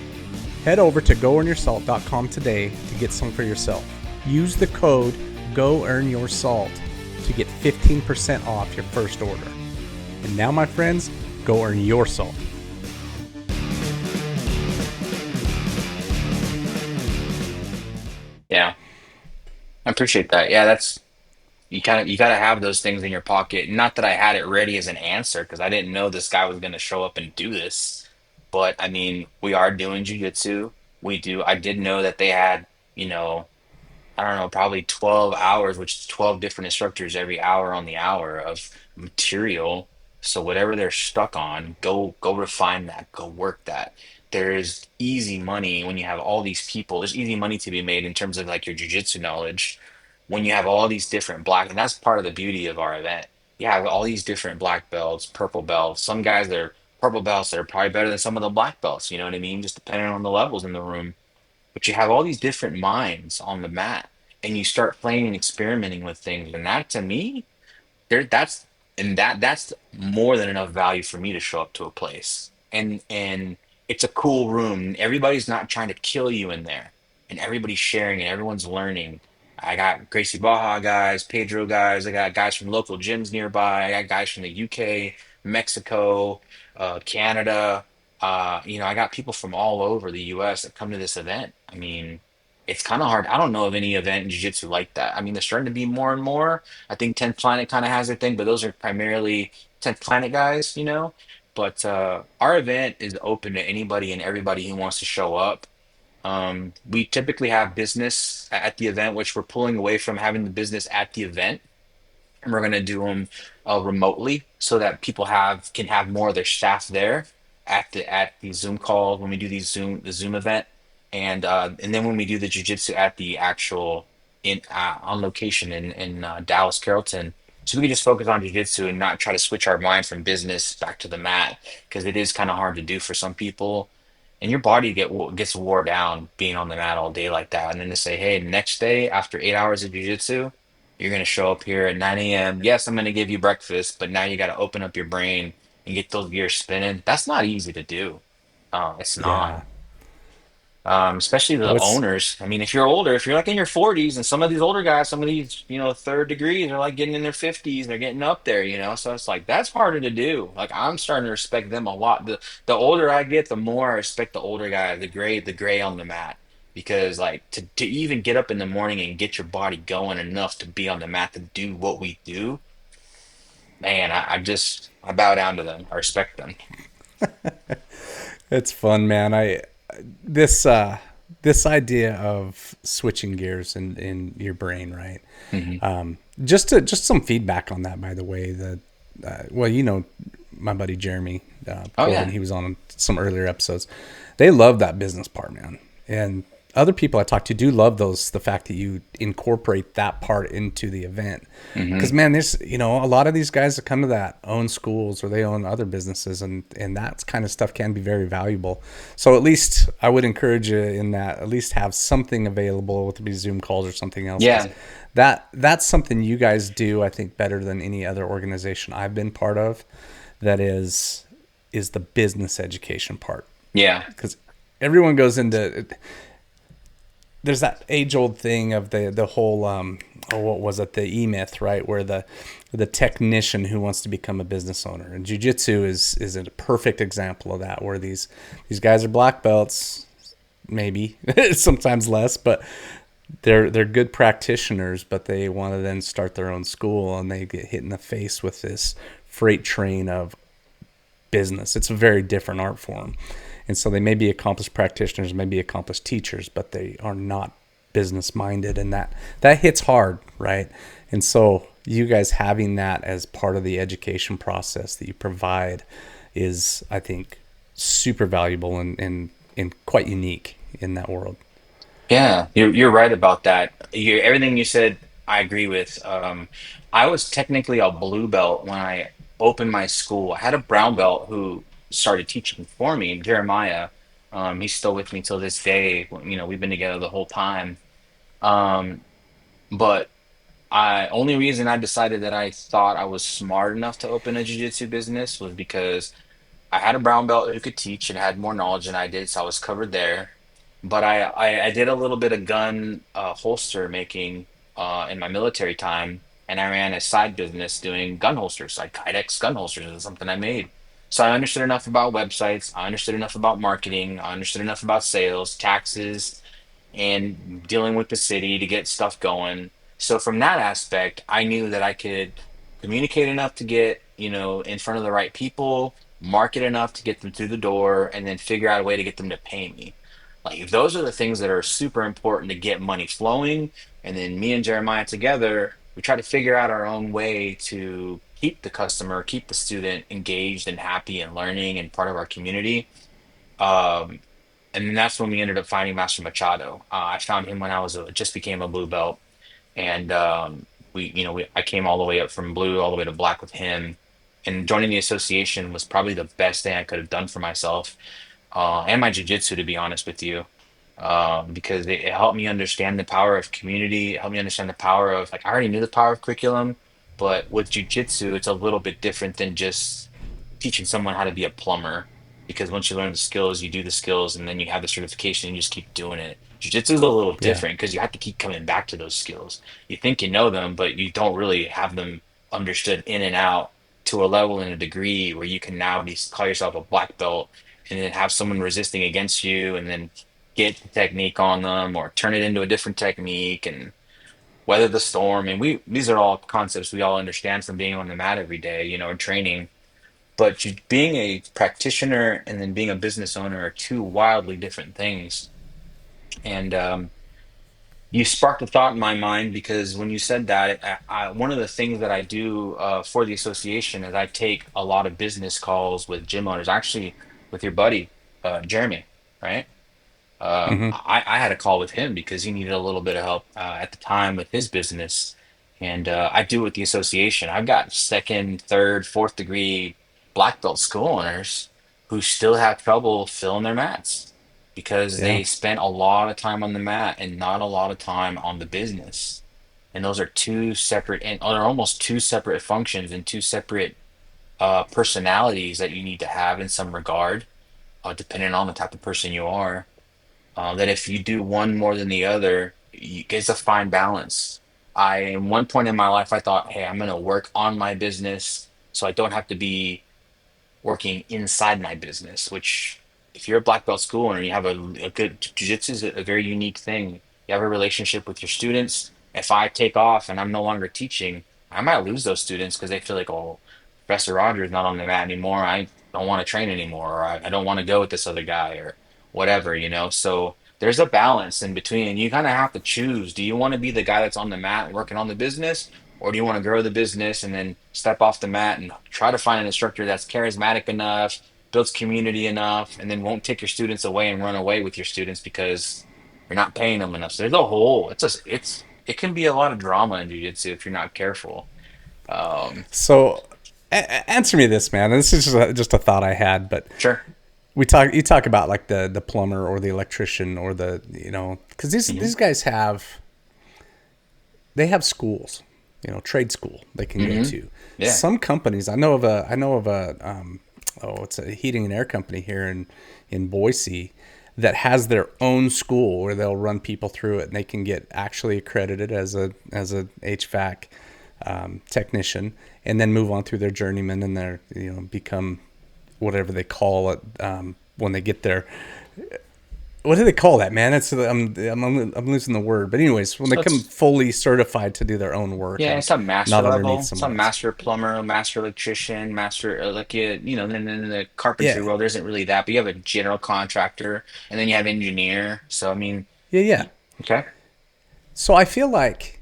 Head over to goearnyoursalt.com today to get some for yourself. Use the code GOEARNYOURSALT to get 15% off your first order. And now, my friends, go earn your salt. Yeah, I appreciate that. Yeah, that's you gotta have those things in your pocket. Not that I had it ready as an answer because I didn't know this guy was gonna show up and do this. But I mean, we are doing jujitsu. We do. I did know that they had, you know, I don't know, probably 12 hours, which is 12 different instructors every hour on the hour of material. So whatever they're stuck on, go refine that, go work that. There's easy money when you have all these people. There's easy money to be made in terms of like your jujitsu knowledge when you have all these different black, and that's part of the beauty of our event. You have all these different black belts, purple belts. Some guys that are purple belts that are probably better than some of the black belts, you know what I mean? Just depending on the levels in the room. But you have all these different minds on the mat, and you start playing and experimenting with things. And that to me, there that's more than enough value for me to show up to a place. And it's a cool room. Everybody's not trying to kill you in there. And everybody's sharing and everyone's learning. I got Gracie Baja guys, Pedro guys, I got guys from local gyms nearby, I got guys from the UK, Mexico, Canada. I got people from all over the US that come to this event. I mean, it's kind of hard. I don't know of any event in jiu-jitsu like that. I mean, there's starting to be more and more. I think 10th Planet kind of has their thing, but those are primarily 10th Planet guys, you know? But our event is open to anybody and everybody who wants to show up. We typically have business at the event, which we're pulling away from having the business at the event, and we're going to do them remotely so that people have can have more of their staff there at the Zoom call when we do the Zoom event, and then when we do the jujitsu at the actual in on location in Dallas Carrollton, so we can just focus on jujitsu and not try to switch our mind from business back to the mat because it is kind of hard to do for some people. And your body gets wore down being on the mat all day like that, and then to say, hey, next day after 8 hours of jujitsu. You're going to show up here at 9 a.m. Yes, I'm going to give you breakfast, but now you got to open up your brain and get those gears spinning. That's not easy to do. It's not. Yeah. Especially the Oh, it's owners. I mean, if you're older, if you're like in your 40s, and some of these older guys, some of these, third degrees are like getting in their 50s, they're getting up there, So it's like that's harder to do. Like I'm starting to respect them a lot. The older I get, the more I respect the older guy, the gray on the mat. Because like to even get up in the morning and get your body going enough to be on the mat to do what we do, man, I bow down to them. I respect them. it's fun, man. This this idea of switching gears in your brain, right? Hmm. Just some feedback on that, by the way. That well, my buddy Jeremy Oh Corbin. yeah. He was on some earlier episodes. They love that business part, man. And other people I talk to do love the fact that you incorporate that part into the event. Because Hmm. man, there's a lot of these guys that come to that own schools or they own other businesses, and that kind of stuff can be very valuable. So at least I would encourage you in that at least have something available, with be Zoom calls or something else, because Yeah. that's something you guys do I think better than any other organization I've been part of. That is the business education part, Yeah. because everyone goes into there's that age old thing of the whole oh, what was it, the e-myth, right, where the technician who wants to become a business owner, and jiu-jitsu is a perfect example of that, where these guys are black belts, maybe sometimes less, but they're good practitioners, but they want to then start their own school, and they get hit in the face with this freight train of business. It's a very different art form. And so they may be accomplished practitioners, may be accomplished teachers, but they are not business minded. And that hits hard, right? And so you guys having that as part of the education process that you provide is, I think, super valuable and quite unique in that world. Yeah, you're right about that. Everything you said, I agree with. I was technically a blue belt when I opened my school. I had a brown belt who started teaching for me, Jeremiah. He's still with me till this day. We've been together the whole time. Um, but I only reason I decided that I thought I was smart enough to open a jiu-jitsu business was because I had a brown belt who could teach and had more knowledge than I did, so I was covered there. But I did a little bit of gun holster making in my military time, and I ran a side business doing gun holsters, like Kydex gun holsters is something I made. So I understood enough about websites, I understood enough about marketing, I understood enough about sales, taxes, and dealing with the city to get stuff going. So from that aspect, I knew that I could communicate enough to get, in front of the right people, market enough to get them through the door, and then figure out a way to get them to pay me. Like those are the things that are super important to get money flowing. And then me and Jeremiah together, we try to figure out our own way to keep the customer, keep the student engaged and happy and learning and part of our community. Um, and then that's when we ended up finding Master Machado. I found him when just became a blue belt, and I came all the way up from blue all the way to black with him. And joining the association was probably the best thing I could have done for myself and my jujitsu, to be honest with you, because it helped me understand the power of community. It helped me understand the power of like I already knew the power of curriculum, but with jujitsu, it's a little bit different than just teaching someone how to be a plumber. Because once you learn the skills, you do the skills, and then you have the certification, and you just keep doing it. Jiu-jitsu is a little Yeah. different because you have to keep coming back to those skills. You think you know them, but you don't really have them understood in and out to a level and a degree where you can now call yourself a black belt and then have someone resisting against you and then get the technique on them or turn it into a different technique and weather the storm. And these are all concepts we all understand from being on the mat every day, and training. But being a practitioner and then being a business owner are two wildly different things. And you sparked a thought in my mind because when you said that, one of the things that I do for the association is I take a lot of business calls with gym owners, actually with your buddy, Jeremy, right? Hmm. I had a call with him because he needed a little bit of help at the time with his business. And I do with the association. I've got second, third, fourth degree black belt school owners who still have trouble filling their mats because Yeah. they spent a lot of time on the mat and not a lot of time on the business. And those are two separate and are almost two separate functions and two separate personalities that you need to have in some regard, depending on the type of person you are, that if you do one more than the other, it's a fine balance. In one point in my life, I thought, hey, I'm going to work on my business so I don't have to be working inside my business, which if you're a black belt school owner, you have a good jiu-jitsu is a very unique thing. You have a relationship with your students. If I take off and I'm no longer teaching, I might lose those students because they feel like, oh, Professor Roger is not on the mat anymore. I don't want to train anymore, or I don't want to go with this other guy, or whatever. So there's a balance in between, and you kind of have to choose. Do you want to be the guy that's on the mat working on the business, Or do you want to grow the business and then step off the mat and try to find an instructor that's charismatic enough, builds community enough, and then won't take your students away and run away with your students because you're not paying them enough. So there's a whole, it can be a lot of drama in jiu-jitsu if you're not careful. Um, So, answer me this, man. This is just a thought I had, but sure. you talk about like the plumber or the electrician or the, because Hmm. these guys they have schools, trade school they can go Hmm. to. Yeah. Some companies, I know of a it's a heating and air company here in Boise that has their own school where they'll run people through it and they can get actually accredited as a HVAC technician, and then move on through their journeyman and their, become whatever they call it, when they get their, what do they call that, man? It's I'm losing the word, but anyways, when they So come it's fully certified to do their own work Yeah, and it's a master not underneath level. someone Some else. master plumber, master electrician, master like then in the carpentry Yeah, world, there isn't really that, but you have a general contractor, and then you have engineer. So I mean, yeah. okay, So I feel like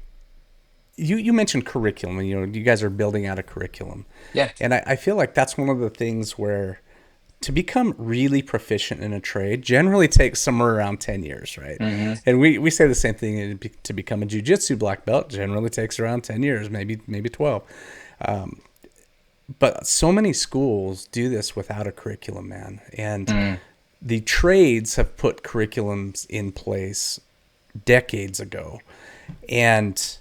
you mentioned curriculum. You guys are building out a curriculum, yeah, and I feel like that's one of the things where to become really proficient in a trade generally takes somewhere around 10 years, right? hmm, And we say the same thing, to become a jiu-jitsu black belt generally takes around 10 years, maybe 12. But so many schools do this without a curriculum, man. And mm, the trades have put curriculums in place decades ago. And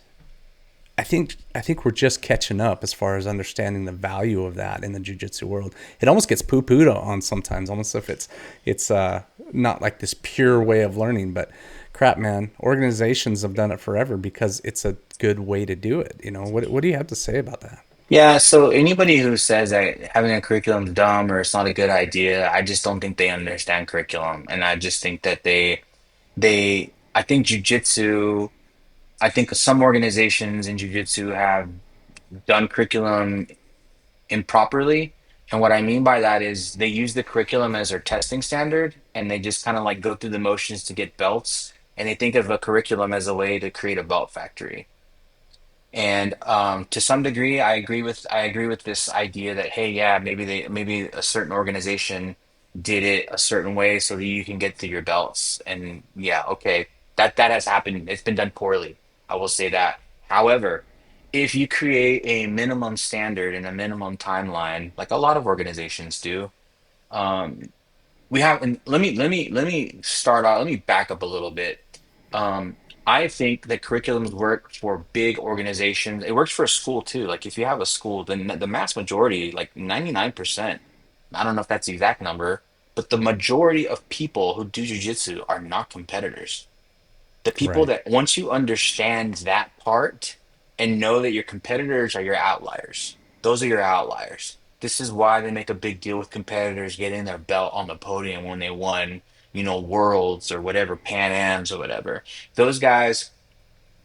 I think we're just catching up as far as understanding the value of that in the jiu-jitsu world. It almost gets poo-pooed on sometimes, almost if it's not like this pure way of learning. But crap, man, organizations have done it forever because it's a good way to do it. What do you have to say about that? yeah. So anybody who says that having a curriculum is dumb or it's not a good idea, I just don't think they understand curriculum, and I just think that I think jujitsu. I think some organizations in jujitsu have done curriculum improperly. And what I mean by that is they use the curriculum as their testing standard and they just kind of like go through the motions to get belts. And they think of a curriculum as a way to create a belt factory. And to some degree, I agree with this idea that hey, yeah, maybe a certain organization did it a certain way so that you can get to your belts. And yeah, okay, that has happened. It's been done poorly. I will say that. However, if you create a minimum standard and a minimum timeline, like a lot of organizations do, um, we have, and let me start out, let me back up a little bit. Um, I think that curriculums work for big organizations. It works for a school too. Like if you have a school, then the mass majority, like 99%, I don't know if that's the exact number, but the majority of people who do jujitsu are not competitors. The people Right. that once you understand that part and know that your competitors are your outliers, those are your outliers. This is why they make a big deal with competitors getting their belt on the podium when they won, worlds or whatever, Pan Ams or whatever. Those guys,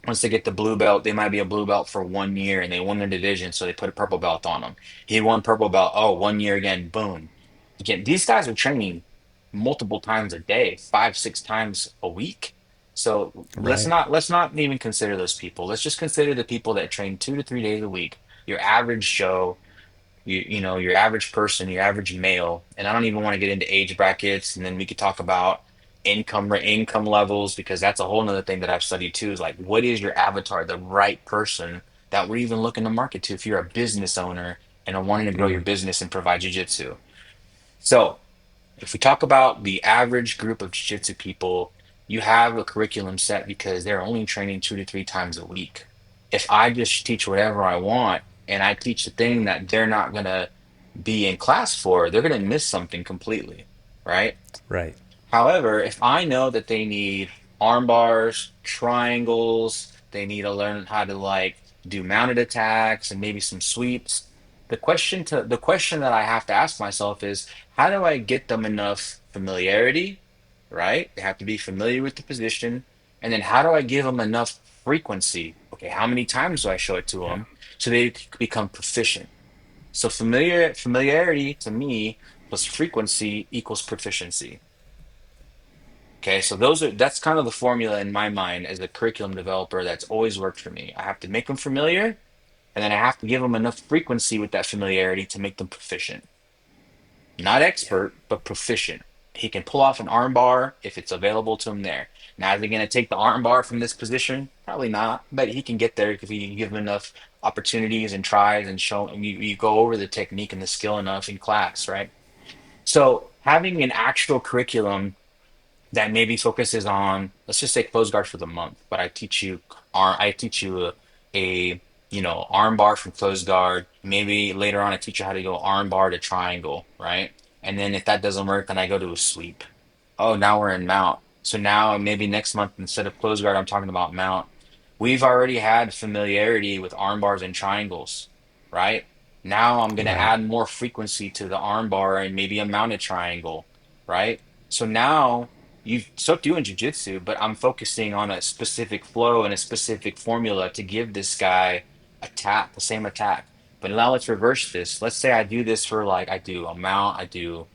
once they get the blue belt, they might be a blue belt for 1 year and they won their division, so they put a purple belt on them. He won purple belt. Oh, 1 year again, boom. Again, these guys are training multiple times a day, 5, 6 times a week. So Right. let's not even consider those people. Let's just consider the people that train 2 to 3 days a week. Your average Joe, your average person, your average male, and I don't even want to get into age brackets, and then we could talk about income levels because that's a whole nother thing that I've studied too, is like what is your avatar, the right person that we're even looking to market to if you're a business owner and are wanting to grow your Mm. business and provide jujitsu. So if we talk about the average group of jiu-jitsu people, you have a curriculum set because they're only training 2 to 3 times a week. If I just teach whatever I want and I teach the thing that they're not gonna be in class for, they're gonna miss something completely, right? Right. However, if I know that they need arm bars, triangles, they need to learn how to like do mounted attacks and maybe some sweeps. The question that I have to ask myself is how do I get them enough familiarity, right? They have to be familiar with the position. And then how do I give them enough frequency? Okay, how many times do I show it to Yeah. them so they become proficient? So familiarity to me plus frequency equals proficiency. Okay, so that's kind of the formula in my mind as a curriculum developer that's always worked for me. I have to make them familiar, And then I have to give them enough frequency with that familiarity to make them proficient. Not Yeah. expert, but proficient. He can pull off an arm bar if it's available to him there. Now, is he going to take the arm bar from this position? Probably not, but he can get there if you give him enough opportunities and tries and show him you go over the technique and the skill enough in class, right? So having an actual curriculum that maybe focuses on, let's just say close guard for the month, but I teach you a arm bar from close guard. Maybe later on I teach you how to go arm bar to triangle, right? And then if that doesn't work, then I go to a sweep. Oh, now we're in mount. So now maybe next month instead of close guard, I'm talking about mount. We've already had familiarity with arm bars and triangles, right? Now I'm going to Right. add more frequency to the arm bar and maybe a mounted triangle, right? So now you still doing jujitsu, but I'm focusing on a specific flow and a specific formula to give this guy attack, the same attack. But now let's reverse this. Let's say I do this for like I do a mount, I do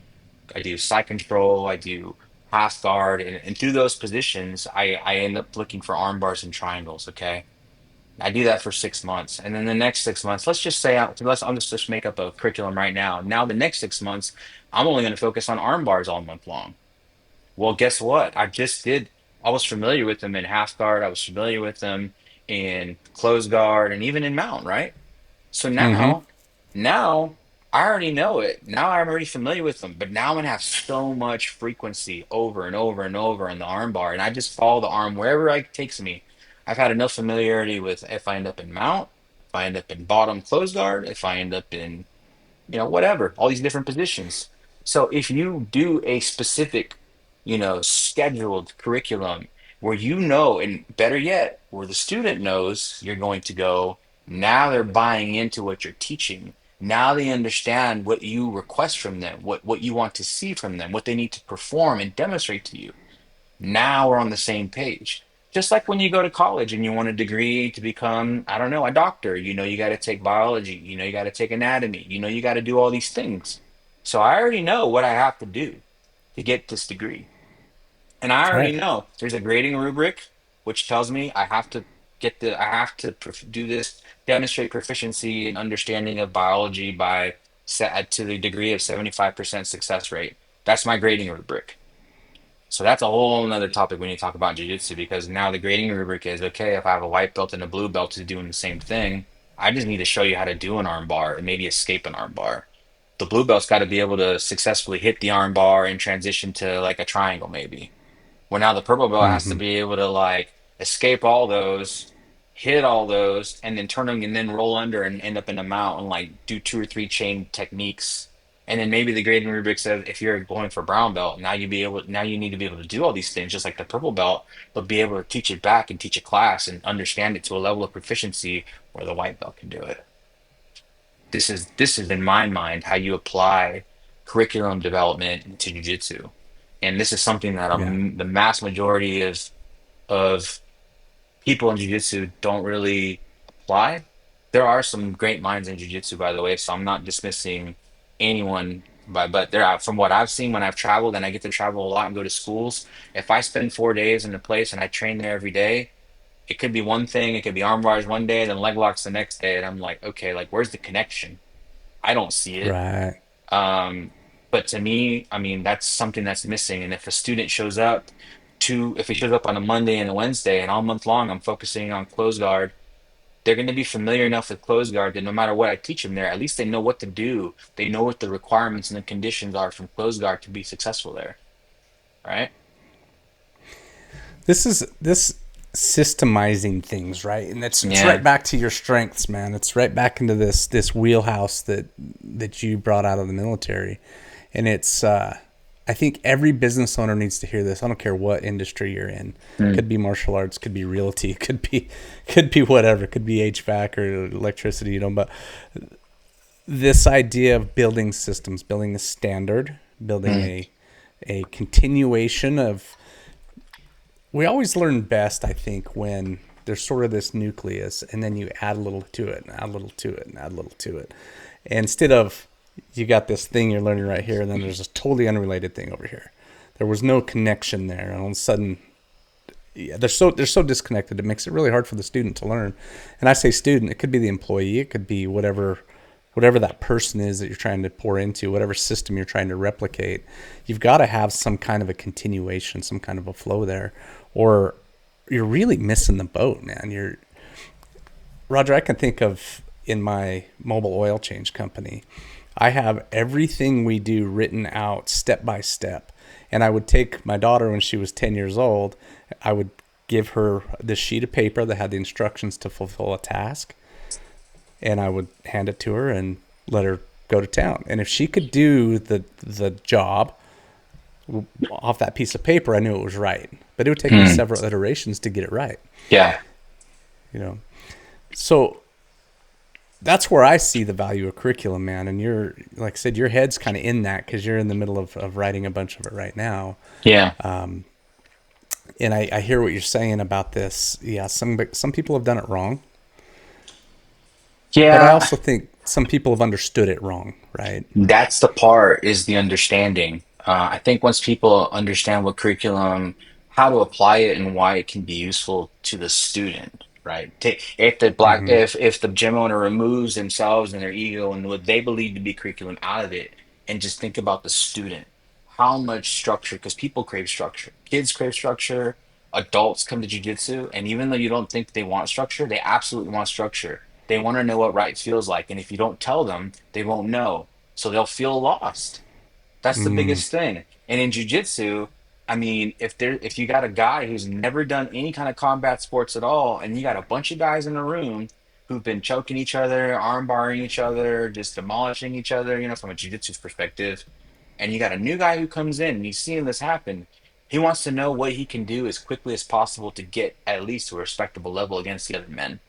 side control, I do half guard, and through those positions, I end up looking for arm bars and triangles. Okay, I do that for 6 months, and then the next 6 months, let's just say I'm just make up a curriculum right now. Now the next 6 months, I'm only going to focus on arm bars all month long. Well, guess what? I just did. I was familiar with them in half guard. I was familiar with them in close guard, and even in mount, right? So Mm-hmm. now I already know it. Now I'm already familiar with them, but now I'm gonna have so much frequency over and over and over in the arm bar, and I just follow the arm wherever it takes me. I've had enough familiarity with if I end up in mount, if I end up in bottom close guard, if I end up in whatever, all these different positions. So if you do a specific, scheduled curriculum where and better yet, where the student knows you're going to go, now they're buying into what you're teaching. Now they understand what you request from them, what you want to see from them, what they need to perform and demonstrate to you. Now we're on the same page. Just like when you go to college and you want a degree to become, I don't know, a doctor, you got to take biology, you got to take anatomy, you got to do all these things. So I already know what I have to do to get this degree. And I That's already right. know there's a grading rubric which tells me I have to do this, demonstrate proficiency and understanding of biology by set to the degree of 75% success rate. That's my grading rubric. So that's a whole nother topic when you talk about jiu-jitsu because now the grading rubric is okay, if I have a white belt and a blue belt who's doing the same thing, I just need to show you how to do an arm bar and maybe escape an arm bar. The blue belt's got to be able to successfully hit the arm bar and transition to like a triangle maybe. Well, now the purple belt has to Mm-hmm. be able to like escape all those, hit all those, and then turn them and then roll under and end up in a mount and like do two or three chain techniques. And then maybe the grading rubric says if you're going for brown belt, now you need to be able to do all these things just like the purple belt, but be able to teach it back and teach a class and understand it to a level of proficiency where the white belt can do it. This is in my mind how you apply curriculum development to jiu-jitsu. And this is something that Yeah. the mass majority of people in jiu-jitsu don't really apply. There are some great minds in jiu-jitsu, by the way, so I'm not dismissing anyone, but there are, from what I've seen when I've traveled and I get to travel a lot and go to schools, if I spend 4 days in a place and I train there every day, it could be one thing, it could be arm bars one day, then leg locks the next day, and I'm like, okay, like where's the connection? I don't see it. Right. Um, but to me, I mean, that's something that's missing. And if a student shows up if he shows up on a Monday and a Wednesday, and all month long I'm focusing on close guard, they're going to be familiar enough with close guard that no matter what I teach them there, at least they know what to do. They know what the requirements and the conditions are from close guard to be successful there, right? This systemizing things, right? And it's right Yeah. back to your strengths, man. It's right back into this wheelhouse that you brought out of the military. And it's I think every business owner needs to hear this. I don't care what industry you're in. Mm, Could be martial arts, could be realty, could be whatever, could be HVAC or electricity, but this idea of building systems, building a standard, building mm, a continuation of, we always learn best, I think, when there's sort of this nucleus and then you add a little to it and add a little to it and add a little to it. And instead of you got this thing you're learning right here and then there's a totally unrelated thing over here. There was no connection there. And all of a sudden yeah, they're so disconnected. It makes it really hard for the student to learn. And I say student, it could be the employee, it could be whatever that person is that you're trying to pour into, whatever system you're trying to replicate. You've got to have some kind of a continuation, some kind of a flow there, or you're really missing the boat, man. You're Roger. I can think of in my mobile oil change company, I have everything we do written out step by step. And I would take my daughter when she was 10 years old, I would give her this sheet of paper that had the instructions to fulfill a task, and I would hand it to her and let her go to town. And if she could do the job off that piece of paper, I knew it was right. But it would take me Hmm. several iterations to get it right, Yeah. you know. So that's where I see the value of curriculum, man. And you're, like I said, your head's kind of in that because you're in the middle of writing a bunch of it right now. Yeah. And I hear what you're saying about this. Yeah, some people have done it wrong, but I Yeah. also think some people have understood it wrong, right? That's the part is the understanding. I think once people understand what curriculum, how to apply it, and why it can be useful to the student, right? Mm-hmm. If the gym owner removes themselves and their ego and what they believe to be curriculum out of it, and just think about the student, how much structure? Because people crave structure, kids crave structure, adults come to jujitsu, and even though you don't think they want structure, they absolutely want structure. They want to know what right feels like, and if you don't tell them, they won't know, so they'll feel lost. That's the Mm. biggest thing. And in jujitsu, I mean, if you got a guy who's never done any kind of combat sports at all, and you got a bunch of guys in a room who've been choking each other, arm barring each other, just demolishing each other, from a jujitsu perspective, and you got a new guy who comes in and he's seeing this happen. He wants to know what he can do as quickly as possible to get at least to a respectable level against the other men,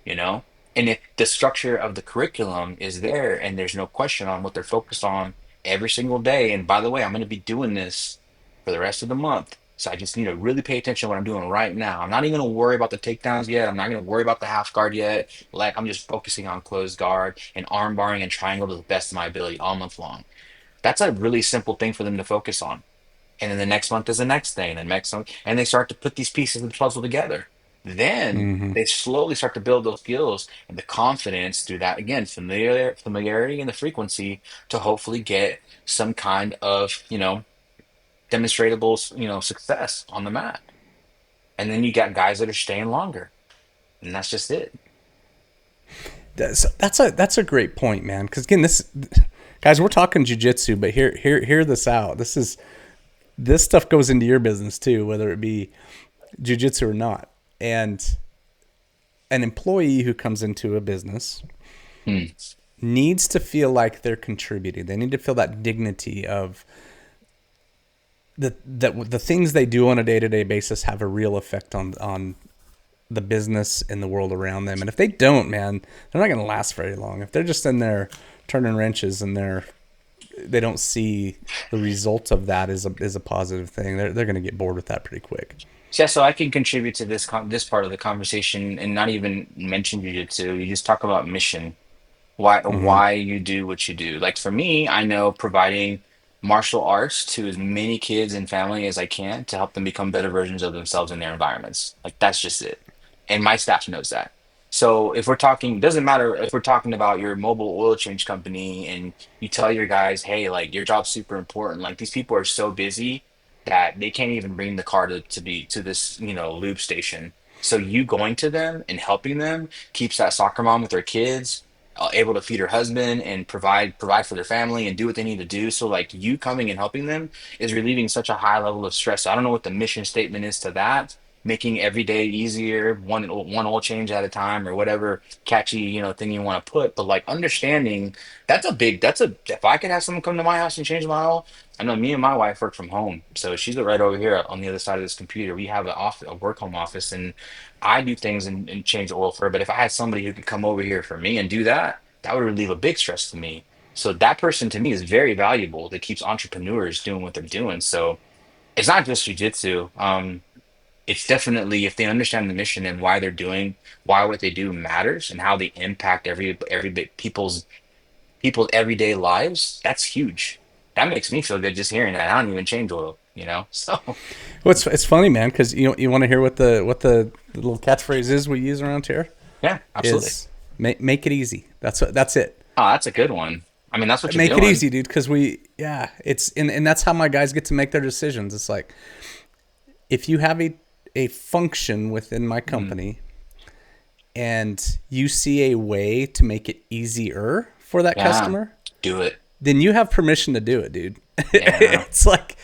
you know? And if the structure of the curriculum is there and there's no question on what they're focused on every single day, and by the way, I'm going to be doing this for the rest of the month. So I just need to really pay attention to what I'm doing right now. I'm not even going to worry about the takedowns yet. I'm not going to worry about the half guard yet. Like I'm just focusing on closed guard and arm barring and triangle to the best of my ability all month long. That's a really simple thing for them to focus on. And then the next month is the next thing, and the next month, and they start to put these pieces of the puzzle together. Then Mm-hmm. they slowly start to build those skills and the confidence through that again, familiarity and the frequency to hopefully get some kind of, demonstratable, success on the mat. And then you got guys that are staying longer, and that's just it. That's a great point, man. Because again, this guys, we're talking jujitsu, but hear this out. This stuff goes into your business too, whether it be jujitsu or not. And an employee who comes into a business Hmm. needs to feel like they're contributing. They need to feel that dignity of the things they do on a day to day basis have a real effect on the business and the world around them. And if they don't, man, they're not going to last very long. If they're just in there turning wrenches and they don't see the result of that as a positive thing, they're going to get bored with that pretty quick. Yeah, so I can contribute to this part of the conversation and not even mention jujitsu. You just talk about mission, Mm-hmm. why you do what you do. Like for me, I know providing martial arts to as many kids and family as I can to help them become better versions of themselves in their environments. Like that's just it. And my staff knows that. So if we're talking, doesn't matter if we're talking about your mobile oil change company and you tell your guys, hey, like your job's super important. Like these people are so busy that they can't even bring the car to this, lube station. So you going to them and helping them keeps that soccer mom with their kids able to feed her husband and provide for their family and do what they need to do. So like you coming and helping them is relieving such a high level of stress. So I don't know what the mission statement is to that. Making every day easier, one oil change at a time, or whatever catchy thing you want to put. But like understanding that's a if I could have someone come to my house and change my oil. I know me and my wife work from home, so she's right over here on the other side of this computer. We have a work home office, and I do things and change oil for her. But if I had somebody who could come over here for me and do that, that would relieve a big stress to me. So that person to me is very valuable that keeps entrepreneurs doing what they're doing. So it's not just jujitsu. It's definitely if they understand the mission and why they're doing why what they do matters and how they impact people's everyday lives. That's huge. That makes me feel good just hearing that. I don't even change oil. So Well, it's funny, man, because you want to hear what the little catchphrase is we use around here yeah, absolutely. is make it easy. That's it. Oh, that's a good one. I mean, that's what you're Make it doing. easy, dude. Because it's and that's how my guys get to make their decisions. It's like if you have a function within my Mm, company and you see a way to make it easier for that yeah, customer, do it. then you have permission to do it, dude. Yeah. It's like,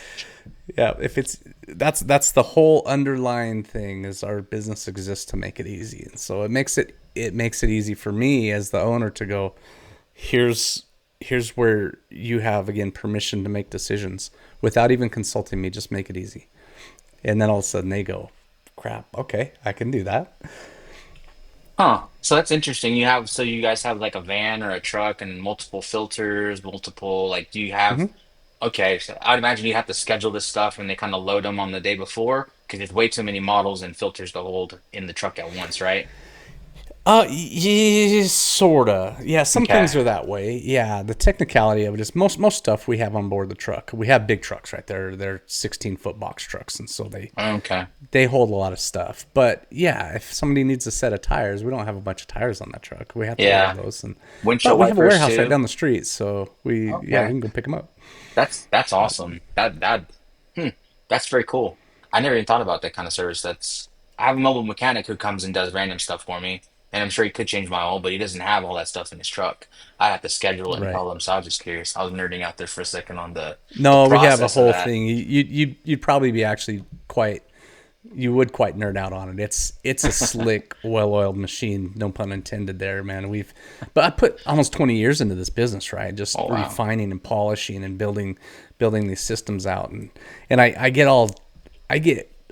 yeah, if it's that's the whole underlying thing is our business exists to make it easy, and so it makes it easy for me as the owner to go, here's where you have again permission to make decisions without even consulting me. Just make it easy, and then all of a sudden they go, crap, okay, I can do that. Huh. So that's interesting. So you guys have like a van or a truck and multiple filters, multiple, like, do you have, okay, so I'd imagine you have to schedule this stuff and they kind of load them on the day before because there's way too many models and filters to hold in the truck at once, right? Yeah, sorta. Yeah, some Okay. things are that way. Yeah, the technicality of it is most stuff we have on board the truck. We have big trucks, right? They're 16-foot box trucks, and so Okay. they hold a lot of stuff. But yeah, if somebody needs a set of tires, we don't have a bunch of tires on that truck. We have to order Yeah. those, but Windshield we have a wipers warehouse right too. down the street, so we Okay. can go pick them up. That's awesome. Hmm, that's very cool. I never even thought about that kind of service. I have a mobile mechanic who comes and does random stuff for me, and I'm sure he could change my oil, but he doesn't have all that stuff in his truck. I have to schedule it and Right. call him. So I was just curious. I was nerding out there for a second on the No, we have a process of whole that. thing. You'd probably be actually quite you would quite nerd out on it. It's a slick, well-oiled machine. No pun intended there, man. But I put almost 20 years into this business, right? Just Oh wow. refining and polishing and building these systems out, and I get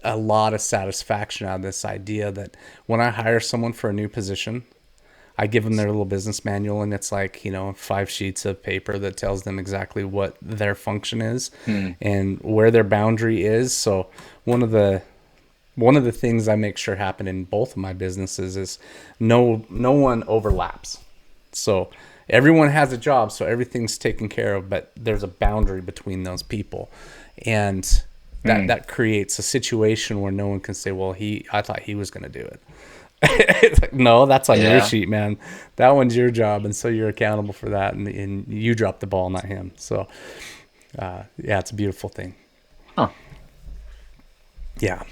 a lot of satisfaction out of this idea that when I hire someone for a new position, I give them their little business manual, and it's like 5 sheets of paper that tells them exactly what their function is Hmm. and where their boundary is. So one of the one of the things I make sure happen in both of my businesses is no one overlaps. So everyone has a job, so everything's taken care of, but there's a boundary between those people. And that Hmm. that creates a situation where no one can say, "Well, he I thought he was going to do it." It's like, no, that's on your Yeah. sheet, man. That one's your job, and so you're accountable for that, and you dropped the ball, not him. So, yeah, it's a beautiful thing. Huh. Yeah.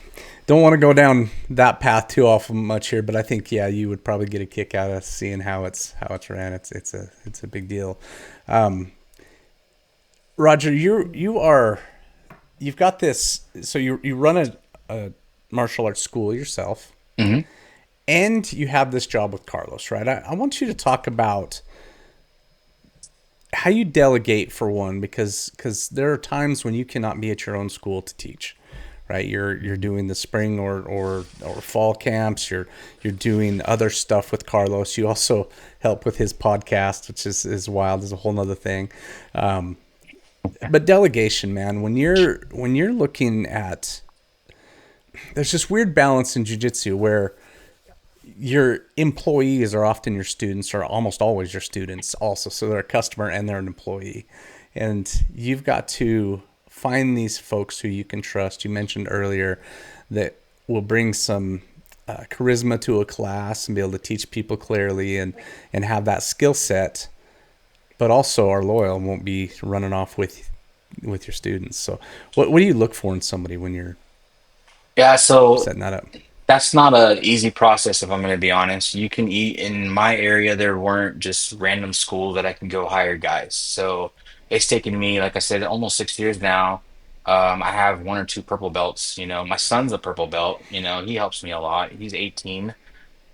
Don't want to go down that path too often much here, but I think yeah, you would probably get a kick out of seeing how it's ran. It's a big deal. Um, Roger, you've got this. So you run a martial arts school yourself, Hmm. and you have this job with Carlos, right? I want you to talk about how you delegate for one, because there are times when you cannot be at your own school to teach, right? You're doing the spring or fall camps. You're doing other stuff with Carlos. You also help with his podcast, which is wild, is a whole nother thing. Um, but delegation, man, when you're looking at, there's this weird balance in jujitsu where your employees are often your students, or almost always your students also, so they're a customer and they're an employee, and you've got to find these folks who you can trust. You mentioned earlier that will bring some charisma to a class and be able to teach people clearly and have that skill set, but also are loyal and won't be running off with your students. So what do you look for in somebody when you're Yeah. So setting that up? that's not a easy process, if I'm going to be honest. You can eat in my area, there weren't just random schools that I can go hire guys. So it's taken me, like I said, almost 6 years now. I have one or two purple belts. My son's a purple belt. He helps me a lot. He's 18.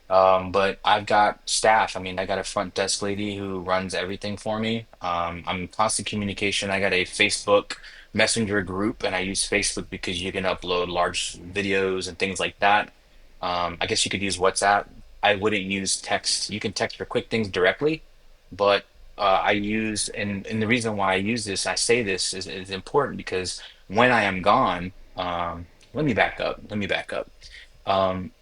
But I've got staff. I mean, I got a front desk lady who runs everything for me. I'm in constant communication. I got a Facebook Messenger group, and I use Facebook because you can upload large videos and things like that. I guess you could use WhatsApp. I wouldn't use text. You can text for quick things directly, but and the reason why I use this, I say this is important because when I am gone, let me back up. Let me back up.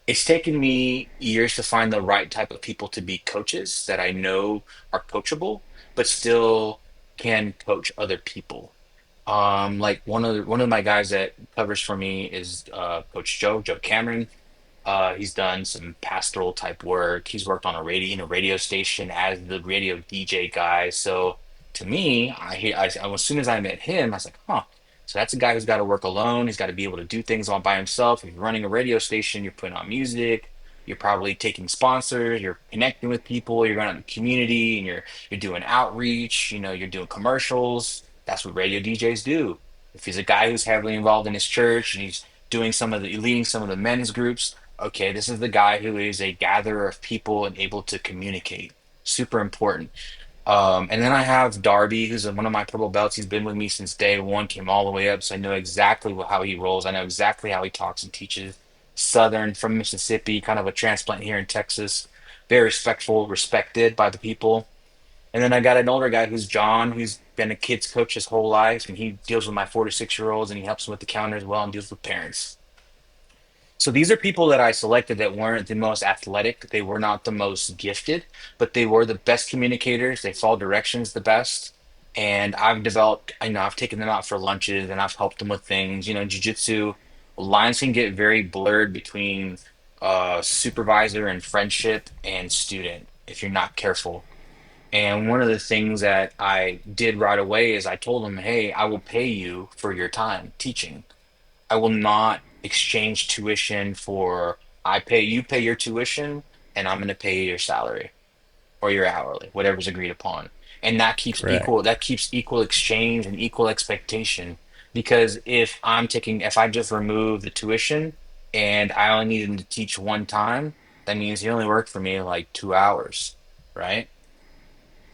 It's taken me years to find the right type of people to be coaches that I know are coachable, but still can coach other people. Like one of my guys that covers for me is Coach Joe Cameron. He's done some pastoral type work. He's worked on a radio in a radio station as the radio DJ guy. So to me, as soon as I met him, I was like, huh. So that's a guy who's got to work alone. He's got to be able to do things all by himself. If you're running a radio station, you're putting on music. You're probably taking sponsors. You're connecting with people. You're going out in the community, and you're doing outreach. You know, you're doing commercials. That's what radio DJs do. If he's a guy who's heavily involved in his church and he's doing some of the leading some of the men's groups, okay, this is the guy who is a gatherer of people and able to communicate. Super important. And then I have Darby, who's one of my purple belts. He's been with me since day one, came all the way up, so I know exactly how he rolls. I know exactly how he talks and teaches. Southern from Mississippi, kind of a transplant here in Texas. Very respectful, respected by the people. And then I got an older guy who's John, who's been a kids coach his whole life, and he deals with my 4 to 6 year olds, and he helps them with the counter as well, and deals with parents. So these are people that I selected that weren't the most athletic. They were not the most gifted, but they were the best communicators. They follow directions the best. And I've developed, I know I've taken them out for lunches and I've helped them with things. You know, in jiu-jitsu, lines can get very blurred between supervisor and friendship and student if you're not careful. And one of the things that I did right away is I told them, hey, I will pay you for your time teaching. I will not exchange tuition for you pay your tuition and I'm going to pay you your salary or your hourly, whatever's agreed upon. And Correct. that keeps equal exchange and equal expectation. Because if I just remove the tuition and I only need him to teach one time, that means he only worked for me like 2 hours, right?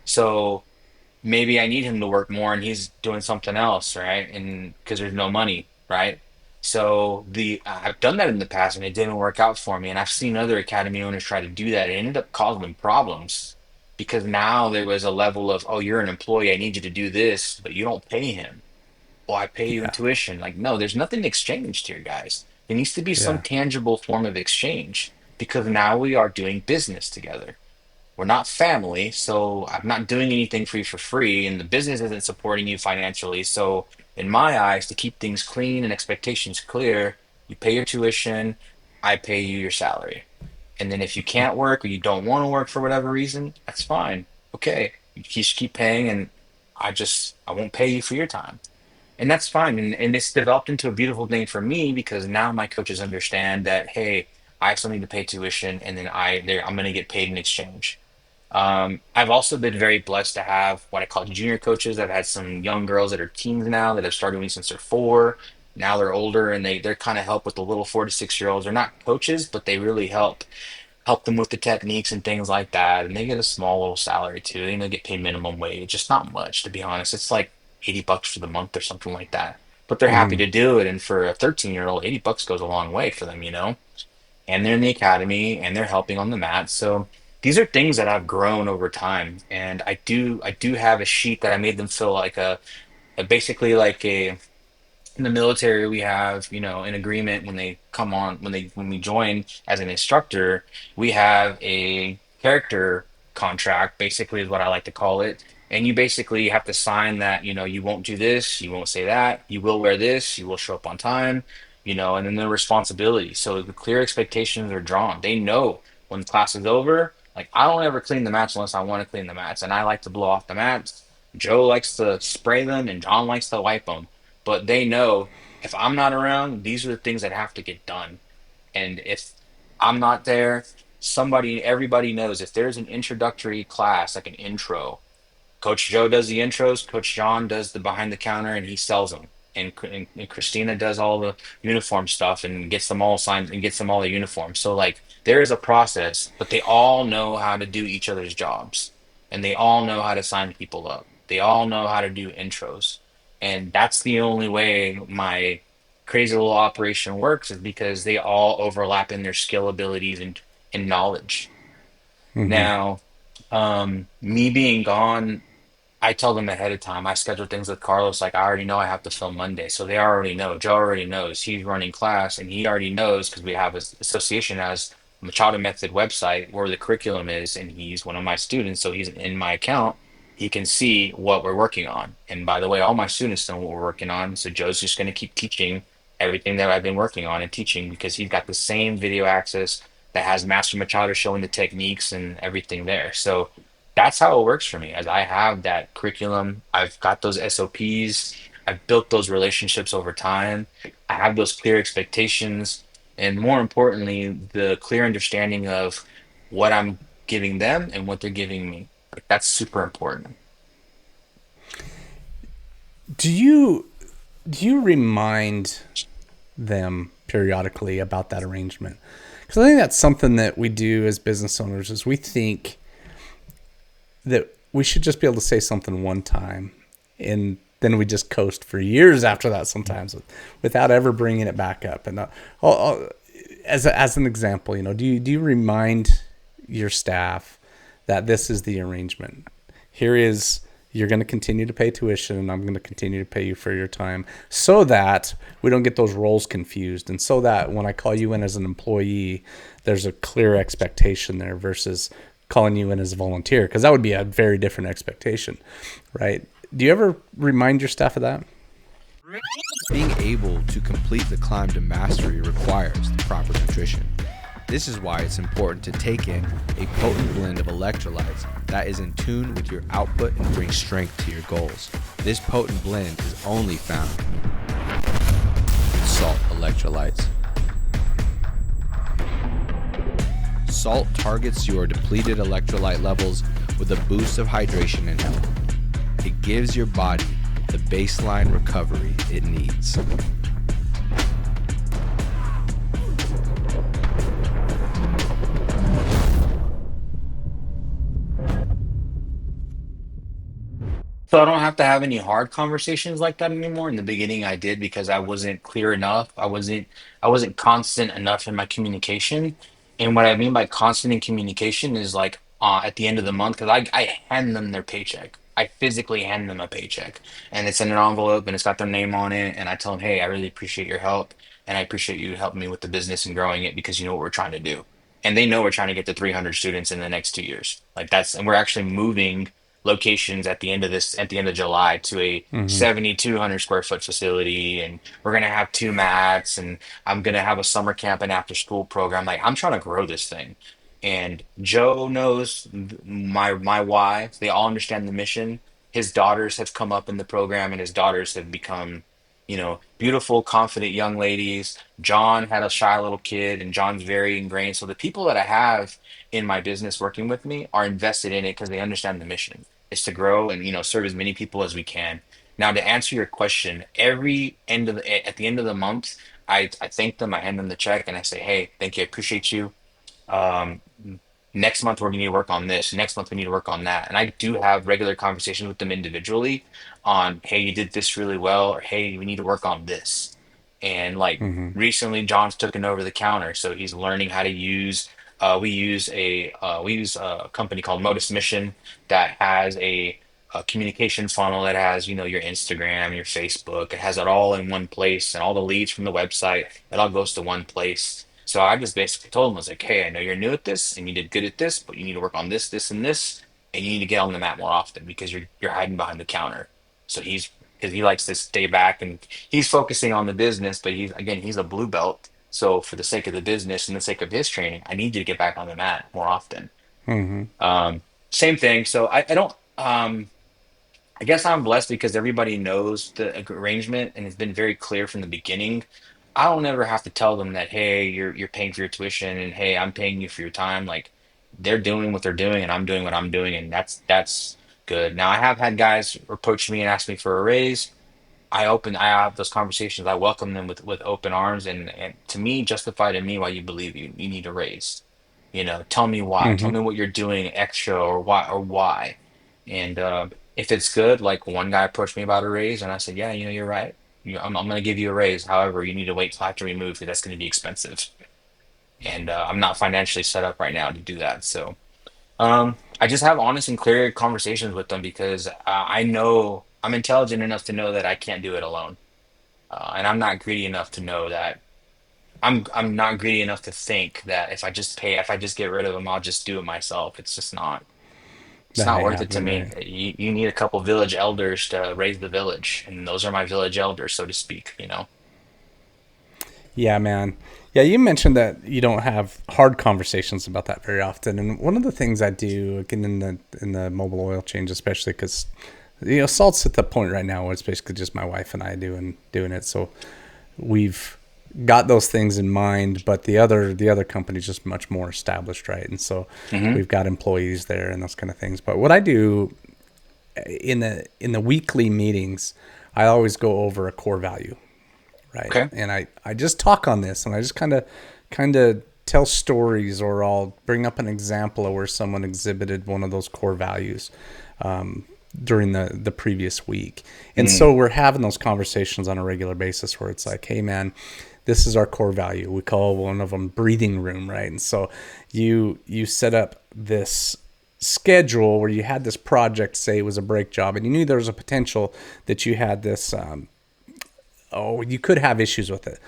So maybe I need him to work more and he's doing something else, right? And because there's no money, right? So I've done that in the past and it didn't work out for me. And I've seen other academy owners try to do that. It ended up causing them problems because now there was a level of, oh, you're an employee, I need you to do this, but you don't pay him. Well, I pay you in Yeah. tuition. Like, no, there's nothing exchanged here, guys. There needs to be some Yeah. tangible form of exchange because now we are doing business together. We're not family, so I'm not doing anything for you for free, and the business isn't supporting you financially. So, in my eyes, to keep things clean and expectations clear, you pay your tuition, I pay you your salary. And then if you can't work or you don't want to work for whatever reason, that's fine. Okay, you just keep paying, and I won't pay you for your time. And that's fine. And it's developed into a beautiful thing for me because now my coaches understand that, hey, I still need to pay tuition, and then I'm going to get paid in exchange. I've also been very blessed to have what I call junior coaches. I've had some young girls that are teens now that have started with me since they're 4. Now they're older and they're kind of help with the little 4 to 6 year olds. They're not coaches, but they really help them with the techniques and things like that. And they get a small little salary too. They get paid minimum wage, just not much to be honest. It's like $80 for the month or something like that. But they're happy Hmm. to do it. And for a 13-year-old, $80 goes a long way for them, you know? And they're in the academy and they're helping on the mat. So these are things that I've grown over time. And I do have a sheet that I made them fill like basically like a in the military we have, you know, an agreement when they come on when we join as an instructor, we have a character contract, basically is what I like to call it. And you basically have to sign that, you know, you won't do this, you won't say that, you will wear this, you will show up on time, you know, and then the responsibility. So the clear expectations are drawn. They know when class is over, like I don't ever clean the mats unless I want to clean the mats. And I like to blow off the mats. Joe likes to spray them and John likes to wipe them, but they know if I'm not around, these are the things that have to get done. And if I'm not there, everybody knows if there's an introductory class, like an intro, Coach Joe does the intros, Coach John does the behind the counter, and he sells them. And Christina does all the uniform stuff and gets them all signed and gets them all the uniforms. So like there is a process, but they all know how to do each other's jobs, and they all know how to sign people up. They all know how to do intros, and that's the only way my crazy little operation works is because they all overlap in their skill abilities and knowledge. Hmm. Now, me being gone, I tell them ahead of time. I schedule things with Carlos. Like I already know I have to film Monday, so they already know. Joe already knows. He's running class, and he already knows because we have this association as Machado Method website where the curriculum is, and he's one of my students, so he's in my account. he can see what we're working on. And by the way, all my students know what we're working on. So Joe's just going to keep teaching everything that I've been working on and teaching because he's got the same video access that has Master Machado showing the techniques and everything there. So that's how it works for me, as I have that curriculum. I've got those SOPs. I've built those relationships over time. I have those clear expectations, and more importantly, the clear understanding of what I'm giving them and what they're giving me. Like that's super important. Do you remind them periodically about that arrangement? Because I think that's something that we do as business owners is we think that we should just be able to say something one time and then we just coast for years after that sometimes without ever bringing it back up. And as an example, do you remind your staff that this is the arrangement? Here is, you're going to continue to pay tuition and I'm going to continue to pay you for your time so that we don't get those roles confused. And so that when I call you in as an employee, there's a clear expectation there versus calling you in as a volunteer, because that would be a very different expectation, right? Do you ever remind your staff of that? Being able to complete the climb to mastery requires the proper nutrition. This is why it's important to take in a potent blend of electrolytes that is in tune with your output and brings strength to your goals. This potent blend is only found in salt electrolytes. Salt targets your depleted electrolyte levels with a boost of hydration and health. It gives your body the baseline recovery it needs. So I don't have to have any hard conversations like that anymore. In the beginning, I did because I wasn't clear enough. I wasn't constant enough in my communication. And what I mean by constant in communication is like at the end of the month, because I hand them their paycheck. I physically hand them a paycheck, and it's in an envelope, and it's got their name on it. And I tell them, hey, I really appreciate your help, and I appreciate you helping me with the business and growing it because you know what we're trying to do. And they know we're trying to get to 300 students in the next 2 years. Like that's, and we're actually moving locations at the end of July to a Mm-hmm. 7,200 square foot facility. And we're going to have two mats and I'm going to have a summer camp and after school program. Like I'm trying to grow this thing. And Joe knows my why. They all understand the mission. His daughters have come up in the program and his daughters have become, beautiful, confident young ladies. John had a shy little kid and John's very ingrained. So the people that I have in my business working with me are invested in it because they understand the mission is to grow and serve as many people as we can. Now, to answer your question, at the end of the month, I thank them, I hand them the check, and I say, hey, thank you, I appreciate you. Um, Next month we're going to need to work on this. Next month we need to work on that. And I do have regular conversations with them individually on, hey, you did this really well, or hey, we need to work on this. And like Mm-hmm. recently, John's taken over the counter, so he's learning how to use. We use a company called Modus Mission that has a communication funnel that has your Instagram, your Facebook. It has it all in one place, and all the leads from the website. It all goes to one place. So I just basically told him, I was like, hey, I know you're new at this and you did good at this, but you need to work on this, this, and this, and you need to get on the mat more often because you're hiding behind the counter. So he's because he likes to stay back and he's focusing on the business, but he's a blue belt. So for the sake of the business and the sake of his training, I need you to get back on the mat more often. Mm-hmm. Same thing. So I don't I guess I'm blessed because everybody knows the arrangement and it's been very clear from the beginning. I don't ever have to tell them that, hey, you're paying for your tuition and hey, I'm paying you for your time. Like they're doing what they're doing and I'm doing what I'm doing, and that's good. Now I have had guys approach me and ask me for a raise. I have those conversations. I welcome them with open arms, and to me, justify to me why you believe you need a raise. Tell me why. Tell Mm-hmm. me what you're doing extra or why. And if it's good, like one guy approached me about a raise, and I said, yeah, you're right. I'm going to give you a raise. However, you need to wait till after we move because that's going to be expensive, and I'm not financially set up right now to do that. So. I just have honest and clear conversations with them because I know I'm intelligent enough to know that I can't do it alone, and I'm not greedy enough to know that I'm not greedy enough to think that if I just get rid of them, I'll just do it myself. It's just not. It's that not I worth it have to it me. right. You need a couple village elders to raise the village, and those are my village elders, so to speak, you know? Yeah, man. Yeah, you mentioned that you don't have hard conversations about that very often, and one of the things I do again in the mobile oil change, especially because salt's at the point right now where it's basically just my wife and I doing it. So we've got those things in mind, but the other company's just much more established, right? And so Hmm. we've got employees there and those kind of things. But what I do in the weekly meetings, I always go over a core value, right? Okay. And I just talk on this, and I just kind of tell stories, or I'll bring up an example of where someone exhibited one of those core values during the previous week. And so Mm. we're having those conversations on a regular basis where it's like, hey man, this is our core value. We call one of them breathing room, right? And so you set up this schedule where you had this project, say it was a brake job, and you knew there was a potential that you had this you could have issues with it.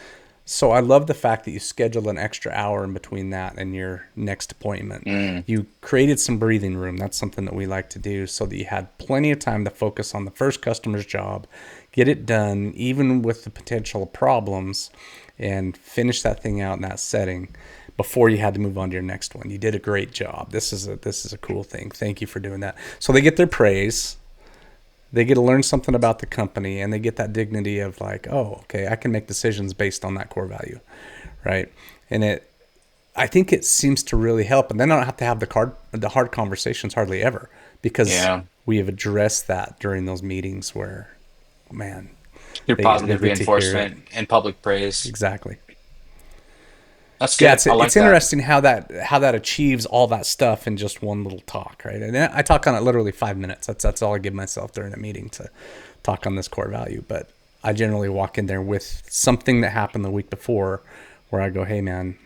So I love the fact that you scheduled an extra hour in between that and your next appointment. Mm. You created some breathing room. That's something that we like to do so that you had plenty of time to focus on the first customer's job, get it done, even with the potential problems, and finish that thing out in that setting before you had to move on to your next one. You did a great job. This is a cool thing. Thank you for doing that. So they get their praise, they get to learn something about the company, and they get that dignity of like, oh, okay, I can make decisions based on that core value, right? And I think it seems to really help, and then I don't have to have the hard conversations hardly ever because Yeah. we have addressed that during those meetings where, man, Your they positive get to hear it. reinforcement and public praise. Exactly. That's Yeah, good. it's I it's like that. interesting how that achieves all that stuff in just one little talk, right? And I talk on it literally 5 minutes. That's all I give myself during a meeting to talk on this core value. But I generally walk in there with something that happened the week before, where I go, "Hey, man,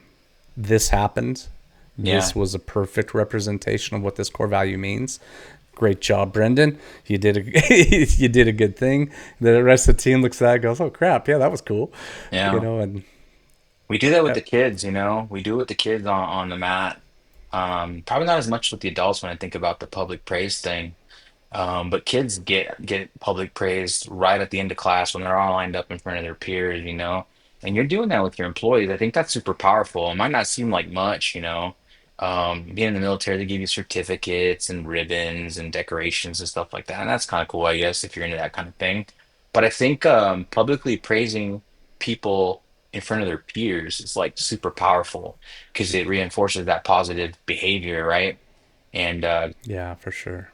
this happened. Yeah. This was a perfect representation of what this core value means. Great job, Brendan. You did you did a good thing." The rest of the team looks at that and goes, "Oh crap, yeah, that was cool," Yeah. and We do that with uh, the kids, you know. We do it with the kids on the mat. Probably not as much with the adults when I think about the public praise thing. But kids get public praise right at the end of class when they're all lined up in front of their peers, you know. And you're doing that with your employees. I think that's super powerful. It might not seem like much, you know. Being in the military, they give you certificates and ribbons and decorations and stuff like that. And that's kind of cool, I guess, if you're into that kind of thing. But I think publicly praising people in front of their peers is like super powerful because it reinforces that positive behavior, right? And yeah, for sure.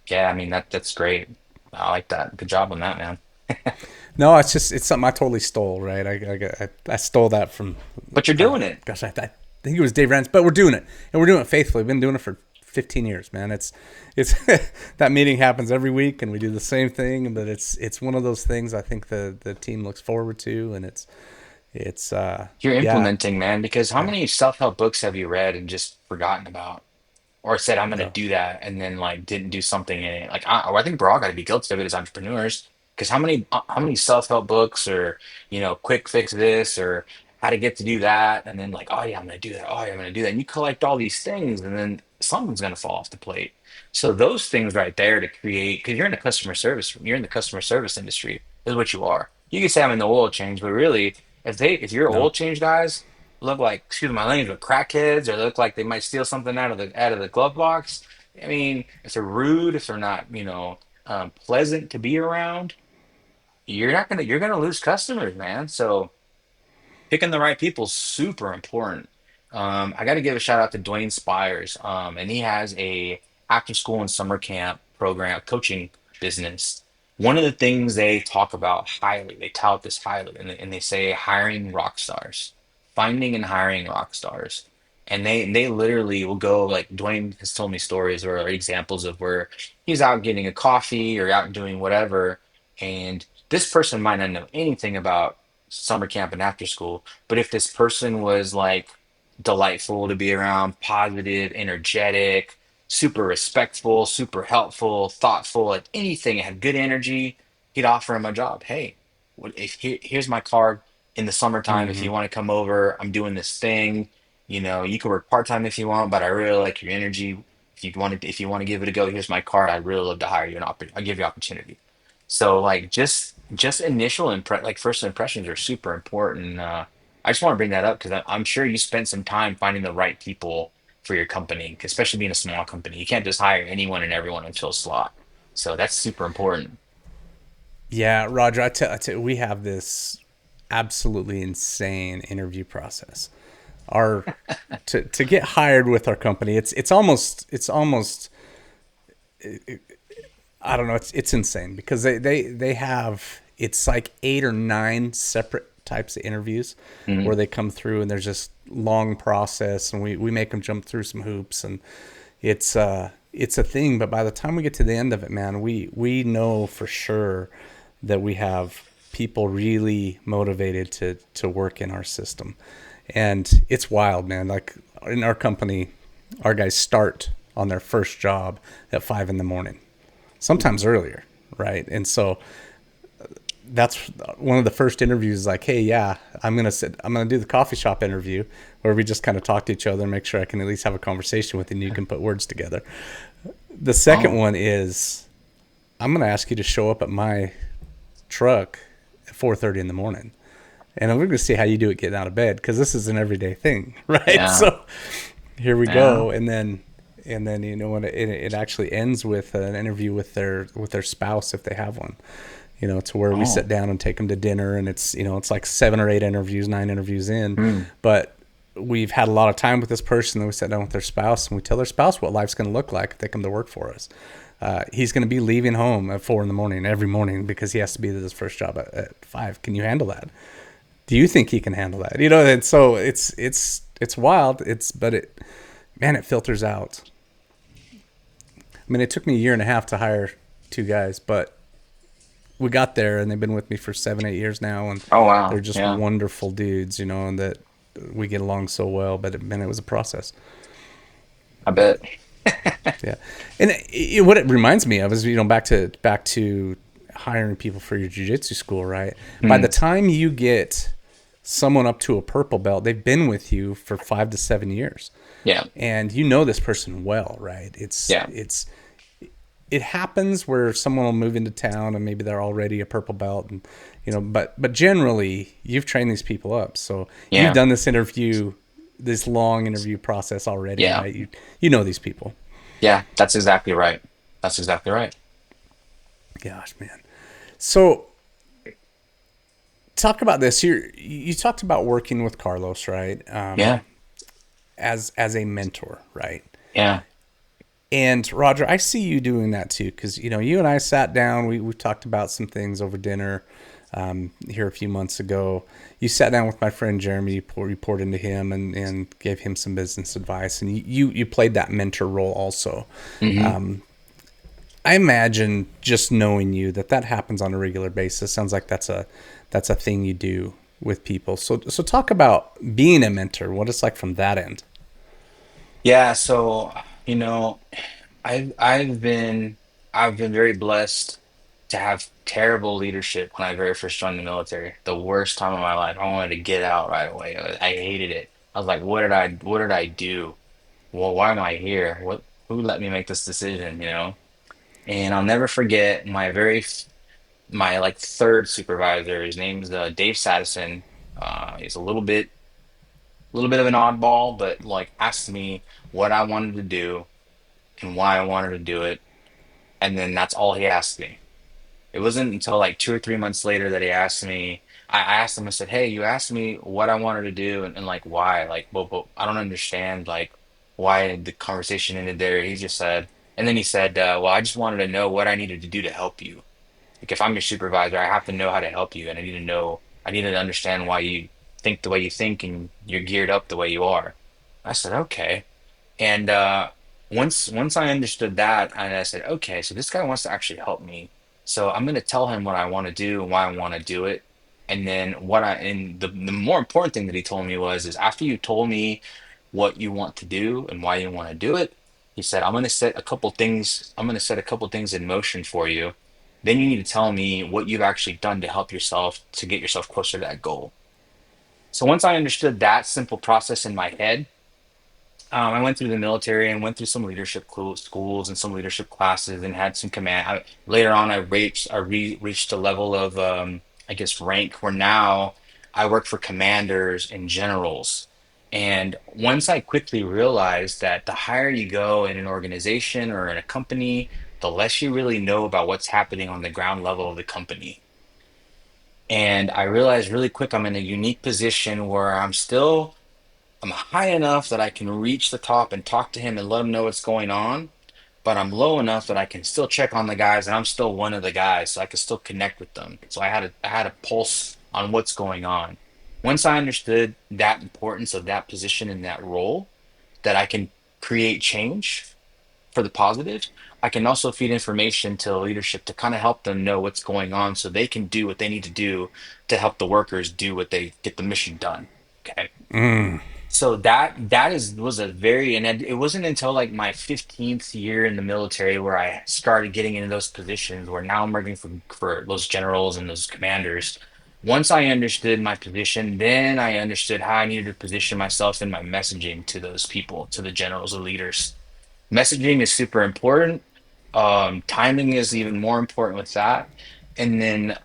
yeah, I mean that's great. I like that. Good job on that, man. No, it's something I totally stole, right? I stole that from, But you're doing it. gosh, I think it was Dave Rance, but we're doing it, and we're doing it faithfully. We've been doing it for 15 years, man. It's that meeting happens every week, and we do the same thing. But it's one of those things I think the team looks forward to, and it's You're yeah, implementing, man, because how yeah, many self-help books have you read and just forgotten about? Or said I'm gonna no, do that and then like didn't do something in it. Like I think we're all gotta be guilty of it as entrepreneurs. Because how many self-help books or quick fix this or how to get to do that and then like oh yeah I'm gonna do that oh yeah I'm gonna do that and you collect all these things and then something's gonna fall off the plate. So those things right there to create because you're in the customer service industry is what you are. You can say I'm in the oil change, but really if your oil no, change guys look like, excuse my language, but crackheads, or look like they might steal something out of the glove box. I mean, if they're rude, if they're not, pleasant to be around, you're gonna lose customers, man. So picking the right people is super important. I got to give a shout out to Dwayne Spires, and he has a after school and summer camp program coaching business. One of the things they talk about highly, they tout this highly, and they say hiring rock stars, finding and hiring rock stars. And they literally will go like Dwayne has told me stories or examples of where he's out getting a coffee or out doing whatever, and this person might not know anything about summer camp and after school, but if this person was like delightful to be around, positive, energetic, super respectful, super helpful, thoughtful, like anything, had good energy, he'd offer him a job. Hey, here's my card in the summertime if mm-hmm. you want to come over. I'm doing this thing. You can work part time if you want, but I really like your energy. If if you want to give it a go, here's my card. I'd really love to hire you and I'll give you opportunity. So like just initial like first impressions are super important. I just want to bring that up because I'm sure you spent some time finding the right people for your company, especially being a small company. You can't just hire anyone and everyone and fill a slot. So that's super important. Yeah, Roger, I tell you, we have this absolutely insane interview process. Our to get hired with our company, it's almost I don't know, it's insane because they have it's like 8 or 9 separate types of interviews Hmm. where they come through and there's just long process and we make them jump through some hoops and it's a thing. But by the time we get to the end of it, man, we know for sure that we have people really motivated to work in our system. And it's wild, man. Like in our company, our guys start on their first job at 5 in the morning, sometimes earlier, right? And so that's one of the first interviews. Like, hey, yeah, I'm gonna do the coffee shop interview where we just kind of talk to each other and make sure I can at least have a conversation with you and you can put words together. The second Oh, one is I'm gonna ask you to show up at my truck at 4:30 in the morning, and we're gonna see how you do it getting out of bed because this is an everyday thing, right? yeah, So here we yeah. go, and then when it actually ends with an interview with their spouse if they have one, to where we sit Oh, down and take them to dinner, and it's like 7 or 8 interviews, 9 interviews in, hmm. but we've had a lot of time with this person. Then we sit down with their spouse and we tell their spouse what life's going to look like if they come to work for us. He's going to be leaving home at 4 in the morning every morning because he has to be at his first job at 5. Can you handle that? Do you think he can handle that? And so it's wild. Man, it filters out. I mean, it took me a year and a half to hire 2 guys, but we got there and they've been with me for 7, 8 years now, and Oh they're wow, just yeah, wonderful dudes, and that we get along so well. But man, it was a process. I bet. Yeah, and what it reminds me of is back to hiring people for your jiu-jitsu school, right? By Hmm. the time you get someone up to a purple belt, they've been with you for 5 to 7 years, Yeah, and you know this person well, right? yeah, It happens where someone will move into town and maybe they're already a purple belt, and but generally you've trained these people up, so you've yeah, done this long interview process already, yeah, right? You know these people. yeah. That's exactly right. That's exactly right. Gosh, man. So talk about this. You talked about working with Carlos, right? Yeah, As a mentor, right? yeah. And Roger, I see you doing that too, because you and I sat down. We talked about some things over dinner here a few months ago. You sat down with my friend Jeremy. You poured into him and gave him some business advice, and you played that mentor role also. Hmm. I imagine just knowing you that happens on a regular basis. Sounds like that's a thing you do with people. So talk about being a mentor. What it's like from that end. Yeah. So you know, I've been very blessed to have terrible leadership when I very first joined the military. The worst time of my life. I wanted to get out right away. I hated it. I was like, what did I do? Well, why am I here? Who let me make this decision, you know? And I'll never forget my like third supervisor. His name's Dave Sadison. He's a little bit of an oddball, but like asked me what I wanted to do and why I wanted to do it, and then that's all he asked me. It wasn't until like 2 or 3 months later that he asked me. I asked him. I said, "Hey, you asked me what I wanted to do and like why. Like, but I don't understand like why the conversation ended there." He just said, and then he said, "Well, I just wanted to know what I needed to do to help you. Like, if I'm your supervisor, I have to know how to help you, and I need to understand why you think the way you think and you're geared up the way you are." I said, "Okay." And once I understood that, and I said, okay, so this guy wants to actually help me. So I'm going to tell him what I want to do and why I want to do it. And then and the more important thing that he told me is after you told me what you want to do and why you want to do it, he said, I'm going to set a couple things in motion for you. Then you need to tell me what you've actually done to help yourself to get yourself closer to that goal. So once I understood that simple process in my head, I went through the military and went through some schools and some leadership classes and had some command. Later on, reached a level of, I guess, rank where now I work for commanders and generals. And once I quickly realized that the higher you go in an organization or in a company, the less you really know about what's happening on the ground level of the company. And I realized really quick I'm in a unique position where I'm high enough that I can reach the top and talk to him and let him know what's going on, but I'm low enough that I can still check on the guys and I'm still one of the guys, so I can still connect with them. So I had a pulse on what's going on. Once I understood that importance of that position and that role, that I can create change for the positive, I can also feed information to leadership to kind of help them know what's going on so they can do what they need to do to help the workers do what they get the mission done. Okay. So that is was a very and it wasn't until like my 15th year in the military where I started getting into those positions where now I'm working for those generals and those commanders. Once I understood my position, then I understood how I needed to position myself in my messaging to those people, to the generals and leaders. Messaging is super important. Timing is even more important with that. And then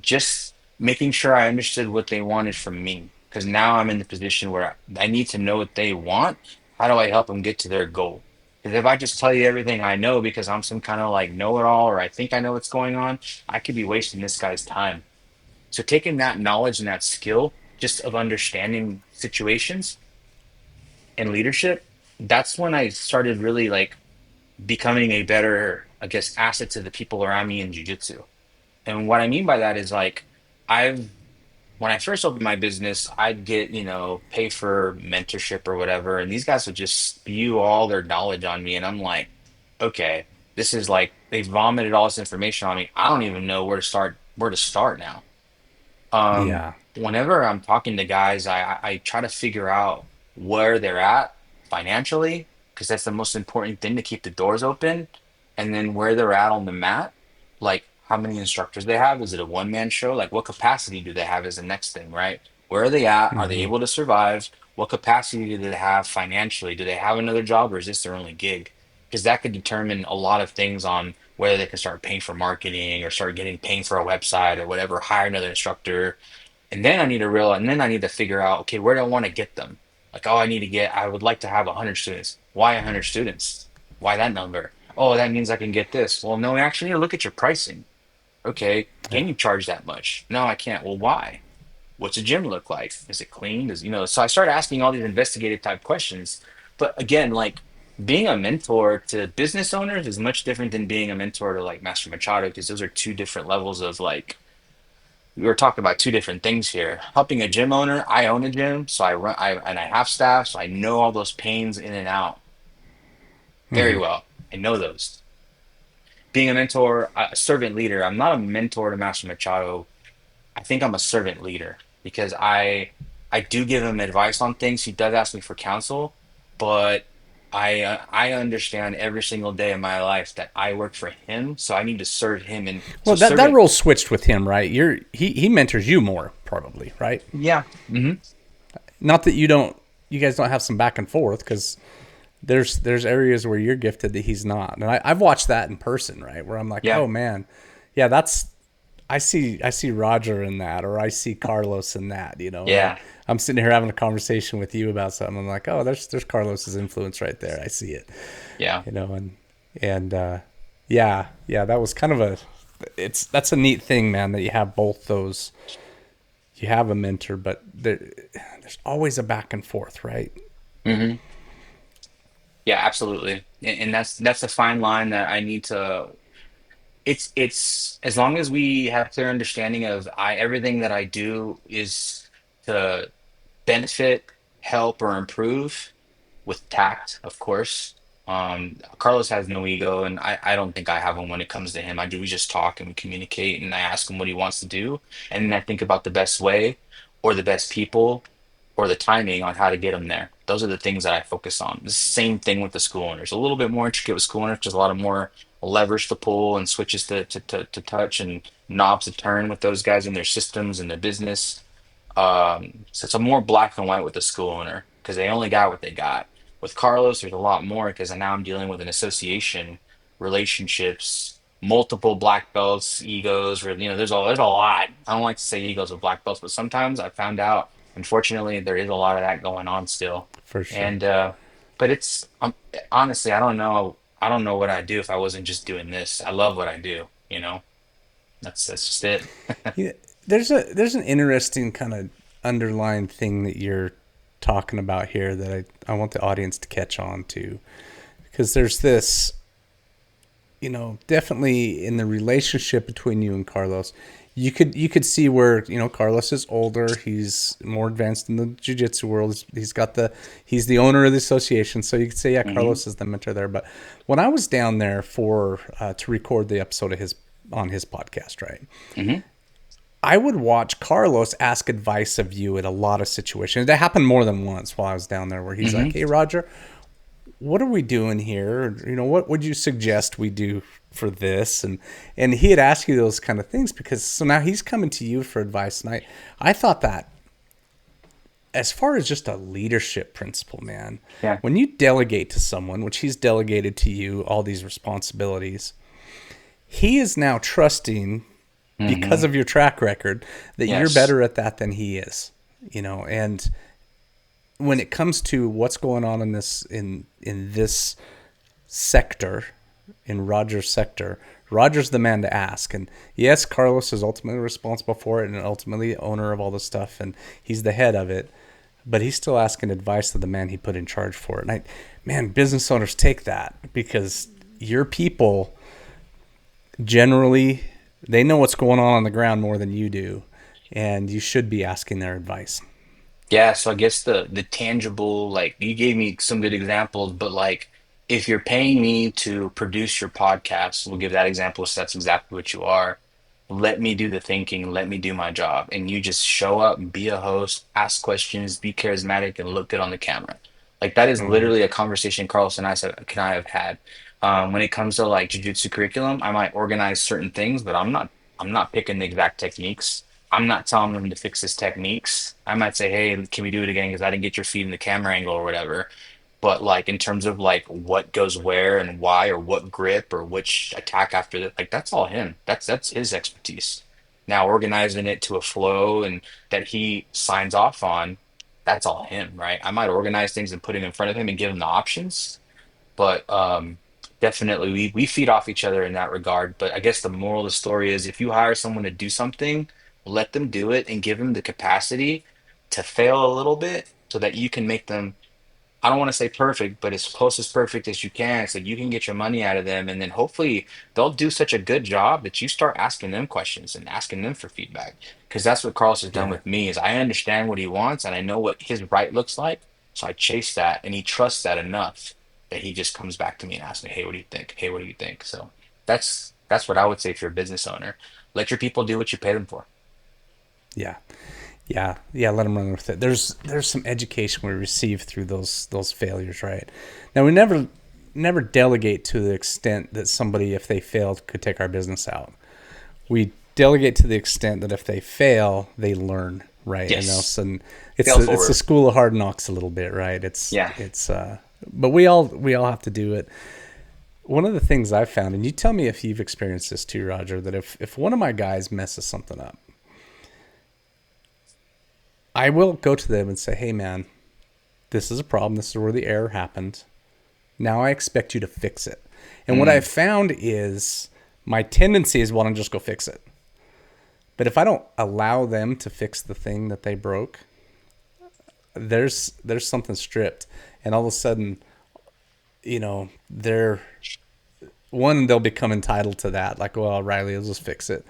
just making sure I understood what they wanted from me. Because now I'm in the position where I need to know what they want. How do I help them get to their goal? Because if I just tell you everything I know because I'm some kind of like know-it-all or I think I know what's going on, I could be wasting this guy's time. So taking that knowledge and that skill just of understanding situations and leadership, that's when I started really like becoming a better, I guess, asset to the people around me in jujitsu. And what I mean by that is like I've when I first opened my business, I'd get, pay for mentorship or whatever, and these guys would just spew all their knowledge on me, and I'm like, okay, this is like they vomited all this information on me. I don't even know where to start now. Yeah. Whenever I'm talking to guys, I try to figure out where they're at financially, because that's the most important thing to keep the doors open, and then where they're at on the mat, like how many instructors they have. Is it a one-man show? Like what capacity do they have is the next thing, right? Where are they at? Are they Hmm. able to survive? What capacity do they have financially? Do they have another job or is this their only gig? Because that could determine a lot of things on whether they can start paying for marketing or start getting paying for a website or whatever, hire another instructor. And then I need to figure out, okay, where do I want to get them? Like, oh, I would like to have 100 students. Why 100 students? Why that number? Oh, that means I can get this. Well, no, actually, need to look at your pricing. Okay, Yeah. can you charge that much? No, I can't. Well, why? What's a gym look like? Is it clean? So I started asking all these investigative type questions. But again, like being a mentor to business owners is much different than being a mentor to like Master Machado, because those are two different levels of like we were talking about two different things here. Helping a gym owner, I own a gym, so I have staff, so I know all those pains in and out very Hmm. well. I know those. Being a mentor, a servant leader, I'm not a mentor to Master Machado. I think I'm a servant leader because I do give him advice on things. He does ask me for counsel, but I understand every single day of my life that I work for him, so I need to serve him. And so Well, that servant, role switched with him, right? He mentors you more, probably, right? yeah. Not that you guys don't have some back and forth, because there's areas where you're gifted that he's not, and I've watched that in person, right? Where I'm like, Yeah. oh man, yeah, that's I see Roger in that, or I see Carlos in that, or Yeah. I'm sitting here having a conversation with you about something. I'm like, oh, there's Carlos's influence right there. I see it, Yeah. and yeah, that was kind of that's a neat thing, man, that you have both those. You have a mentor, but there's always a back and forth, right? hmm Yeah, absolutely. And that's a fine line that I need to it's as long as we have clear understanding of I everything that I do is to benefit, help, or improve with tact, of course. Carlos has no ego, and I don't think I have one when it comes to him. We just talk and we communicate, and I ask him what he wants to do, and then I think about the best way, or the best people, or the timing on how to get him there. Those are the things that I focus on. The same thing with the school owners. A little bit more intricate with school owners, just a lot of more levers to pull and switches to touch and knobs to turn with those guys and their systems and their business. So it's a more black and white with the school owner because they only got what they got. With Carlos, there's a lot more because now I'm dealing with an association, relationships, multiple black belts, egos, or there's a lot. I don't like to say egos with black belts, but sometimes I found out, unfortunately, there is a lot of that going on still. For sure. And but it's honestly, I don't know what I'd do if I wasn't just doing this. I love what I do, you know. That's just it. Yeah, there's an interesting kind of underlying thing that you're talking about here that I want the audience to catch on to, because there's this, definitely in the relationship between you and Carlos, you could see where, Carlos is older, he's more advanced in the jiu-jitsu world. He's the owner of the association, so you could say, yeah, Hmm. Carlos is the mentor there. But when I was down there for to record the episode of his on his podcast, right, Hmm. I would watch Carlos ask advice of you in a lot of situations. That happened more than once while I was down there, where he's like, Hmm. "Hey, Roger, what are we doing here? What would you suggest we do for this?" And he had asked you those kind of things, because so now he's coming to you for advice. And I thought that, as far as just a leadership principle, man, Yeah. when you delegate to someone, which he's delegated to you all these responsibilities, he is now trusting, because Hmm. of your track record, that you're Yes. better at that than he is. And when it comes to what's going on in this sector, in Roger's sector, Roger's the man to ask. And yes, Carlos is ultimately responsible for it and ultimately owner of all the stuff, and he's the head of it. But he's still asking advice of the man he put in charge for it. And man, business owners take that, because your people generally, they know what's going on the ground more than you do, and you should be asking their advice. Yeah, so I guess the tangible, like you gave me some good examples, but like if you're paying me to produce your podcast, we'll give that example, so that's exactly what you are. Let me do the thinking, let me do my job. And you just show up, be a host, ask questions, be charismatic, and look good on the camera. Like that is Mm-hmm. literally a conversation Carlos and I said, can I have had? When it comes to like jujitsu curriculum, I might organize certain things, but I'm not picking the exact techniques. I'm not telling them to fix his techniques. I might say, hey, can we do it again? Because I didn't get your feet in the camera angle or whatever. But like in terms of like what goes where and why, or what grip or which attack after that, like that's all him. That's his expertise. Now organizing it to a flow and that he signs off on, that's all him, right? I might organize things and put it in front of him and give him the options, but definitely we feed off each other in that regard. But I guess the moral of the story is if you hire someone to do something, let them do it and give them the capacity to fail a little bit so that you can make them, I don't want to say perfect, but as close as perfect as you can, so you can get your money out of them. And then hopefully they'll do such a good job that you start asking them questions and asking them for feedback. Because that's what Carlos has done Yeah. with me is I understand what he wants and I know what his right looks like. So I chase that and he trusts that enough that he just comes back to me and asks me, hey, what do you think? Hey, what do you think? So that's what I would say if you're a business owner. Let your people do what you pay them for. Yeah. Yeah. Yeah. Let them run with it. There's some education we receive through those failures, right? Now, we never delegate to the extent that somebody, if they failed, could take our business out. We delegate to the extent that if they fail, they learn, right? And Yes. else, and it's the Fail forward. school of hard knocks a little bit, right? Yeah. But we all have to do it. One of the things I've found, and you tell me if you've experienced this too, Roger, that if one of my guys messes something up, I will go to them and say, "Hey, man, this is a problem. This is where the error happened. Now I expect you to fix it." And what I've Mm, found is my tendency is, well, to just go fix it. But if I don't allow them to fix the thing that they broke, there's something stripped, and all of a sudden, they'll become entitled to that. Like, well, Riley will just fix it,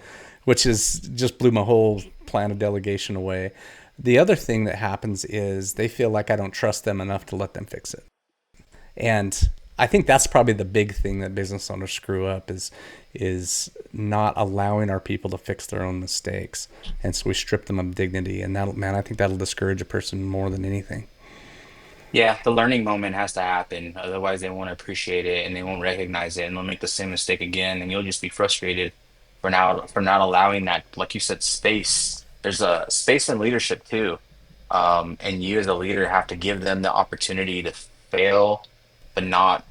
which is just blew my whole plan of delegation away. The other thing that happens is they feel like I don't trust them enough to let them fix it. And I think that's probably the big thing that business owners screw up is not allowing our people to fix their own mistakes. And so we strip them of dignity. And that'll, man, I think that'll discourage a person more than anything. yeah, the learning moment has to happen. Otherwise, they won't appreciate it and they won't recognize it, and they'll make the same mistake again. And you'll just be frustrated for not allowing that, like you said, space. There's a space in leadership too, and you as a leader have to give them the opportunity to fail, but not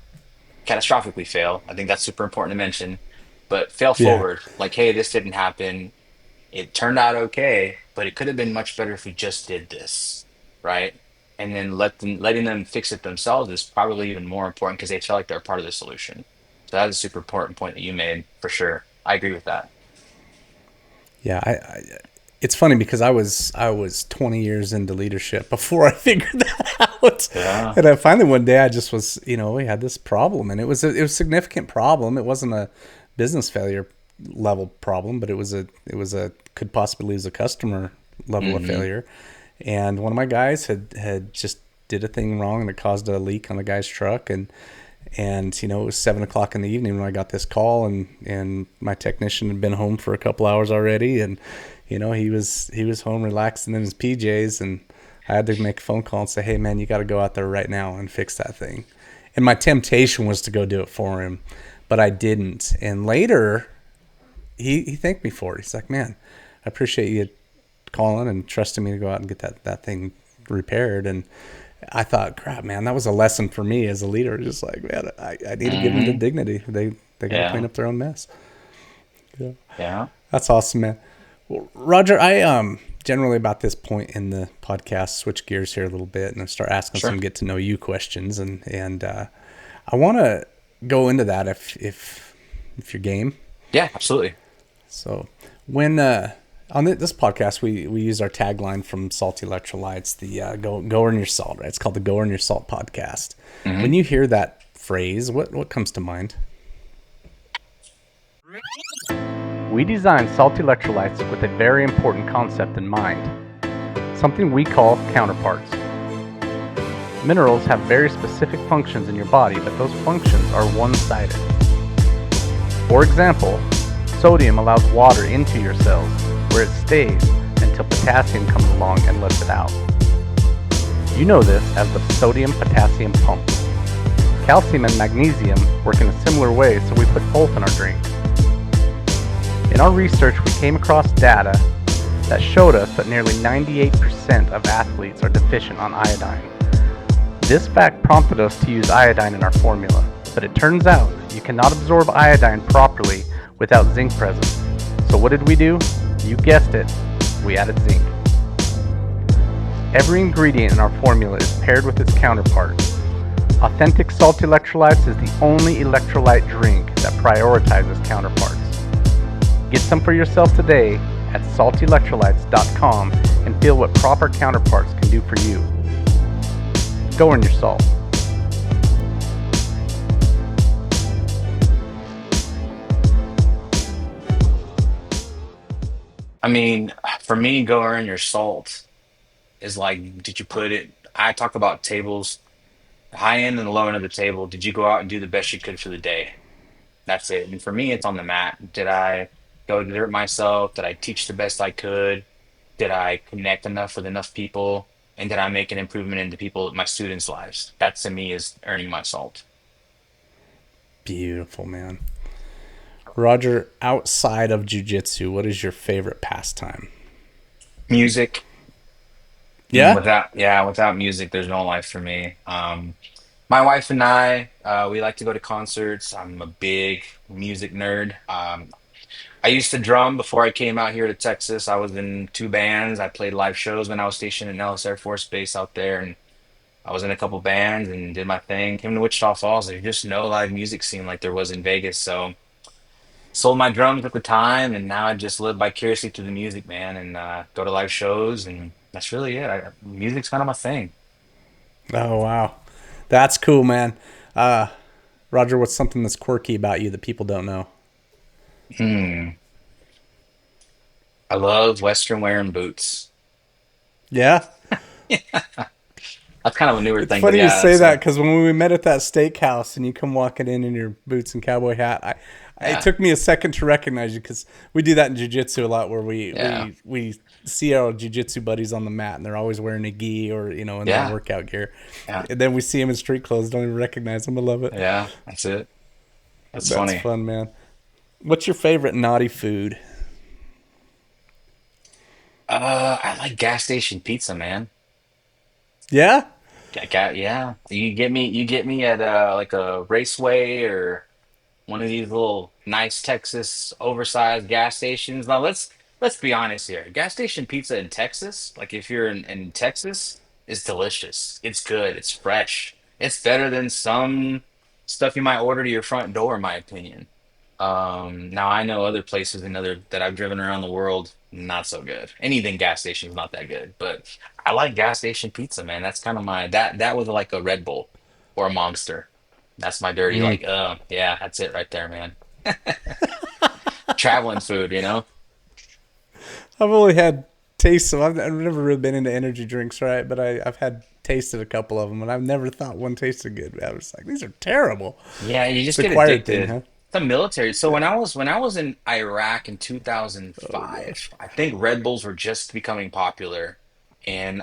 catastrophically fail. I think that's super important to mention. But fail Yeah. forward, like, hey, this didn't happen. It turned out okay, but it could have been much better if we just did this, right? And then letting them fix it themselves is probably even more important because they feel like they're part of the solution. So that is a super important point that you made for sure. I agree with that. Yeah, it's funny because I was 20 years into leadership before I figured that out. Yeah. And I finally one day I just was, we had this problem, and it was a significant problem. It wasn't a business failure level problem, but it was a could possibly lose a customer level of Hmm. failure. And one of my guys had just did a thing wrong, and it caused a leak on the guy's truck. And it was 7 o'clock in the evening when I got this call, and my technician had been home for a couple hours already, and he was home relaxing in his PJs, and I had to make a phone call and say, hey man, you got to go out there right now and fix that thing. And my temptation was to go do it for him, but I didn't. And later, he thanked me for it. He's like, man, I appreciate you calling and trusting me to go out and get that thing repaired. And I thought, crap, man, that was a lesson for me as a leader. Just like, man, I need to give them the Hmm. dignity. They got to clean Yeah. up their own mess. Yeah. Yeah. That's awesome, man. Well, Roger, I generally about this point in the podcast switch gears here a little bit and start asking Sure. some get to know you questions, and I want to go into that if you're game. Yeah, absolutely. So when on this podcast we use our tagline from Salty Electrolytes, the go earn your salt, right? It's called the Go Earn Your Salt podcast. When Hmm. you hear that phrase, what comes to mind? We designed Salty Electrolytes with a very important concept in mind, something we call counterparts. Minerals have very specific functions in your body, but those functions are one-sided. For example, sodium allows water into your cells, where it stays until potassium comes along and lets it out. You know this as the sodium-potassium pump. Calcium and magnesium work in a similar way, so we put both in our drink. In our research, we came across data that showed us that nearly 98% of athletes are deficient on iodine. This fact prompted us to use iodine in our formula, but it turns out you cannot absorb iodine properly without zinc present. So what did we do? You guessed it, we added zinc. Every ingredient in our formula is paired with its counterpart. Authentic Salty Electrolytes is the only electrolyte drink that prioritizes counterparts. Get some for yourself today at saltyelectrolytes.com and feel what proper counterparts can do for you. Go earn your salt. I mean, for me, go earn your salt is like, did you put it? I talk about tables, the high end and the low end of the table. Did you go out and do the best you could for the day? That's it. And for me, it's on the mat. Did I go do it myself? Did I teach the best I could? Did I connect enough with enough people? And did I make an improvement into my students' lives? That to me is earning my salt. Beautiful, man. Roger, outside of jiu-jitsu, what is your favorite pastime? Music. Yeah? Without music, there's no life for me. My wife and I, we like to go to concerts. I'm a big music nerd. I used to drum before I came out here to Texas. I was in two bands. I played live shows when I was stationed at Nellis Air Force Base out there, and I was in a couple bands and did my thing. Came to Wichita Falls. There's just no live music scene like there was in Vegas. So sold my drums at the time, and now I just live vicariously through the music, man, and go to live shows, and that's really it. Music's kind of my thing. Oh, wow. That's cool, man. Uh, Roger, what's something that's quirky about you that people don't know? Hmm. I love Western wearing boots. Yeah? That's kind of a newer It's thing, but funny you yeah, say that's that because when we met at that steakhouse and you come walking in your boots and cowboy hat, it yeah, took me a second to recognize you because we do that in jiu-jitsu a lot where we, yeah, we, we see our jiu-jitsu buddies on the mat and they're always wearing a gi or, in their yeah, workout gear. yeah, And then we see them in street clothes, don't even recognize them. I love it. yeah. That's it. That's That's funny. fun, man. What's your favorite naughty food? I like gas station pizza, man. Yeah? Yeah. You get me at like a Raceway or one of these little nice Texas oversized gas stations. Now let's be honest here. Gas station pizza in Texas, like if you're in Texas, is delicious. It's good. It's fresh. It's better than some stuff you might order to your front door, in my opinion. Now I know other places and other that I've driven around the world, not so good. Anything gas station is not that good, but I like gas station pizza, man. That's kind of my that was like a Red Bull or a Monster. That's my dirty Mm. like, yeah, that's it right there, man. Traveling food, you know? I've only had tastes of. I've never really been into energy drinks, right? But I've had tasted a couple of them, and I've never thought one tasted good. I was like, these are terrible. Yeah, you It's just an get acquired thing, addicted. huh? The military. So Yeah. when I was in Iraq in Oh gosh. 2005, I think Red Bulls were just becoming popular. And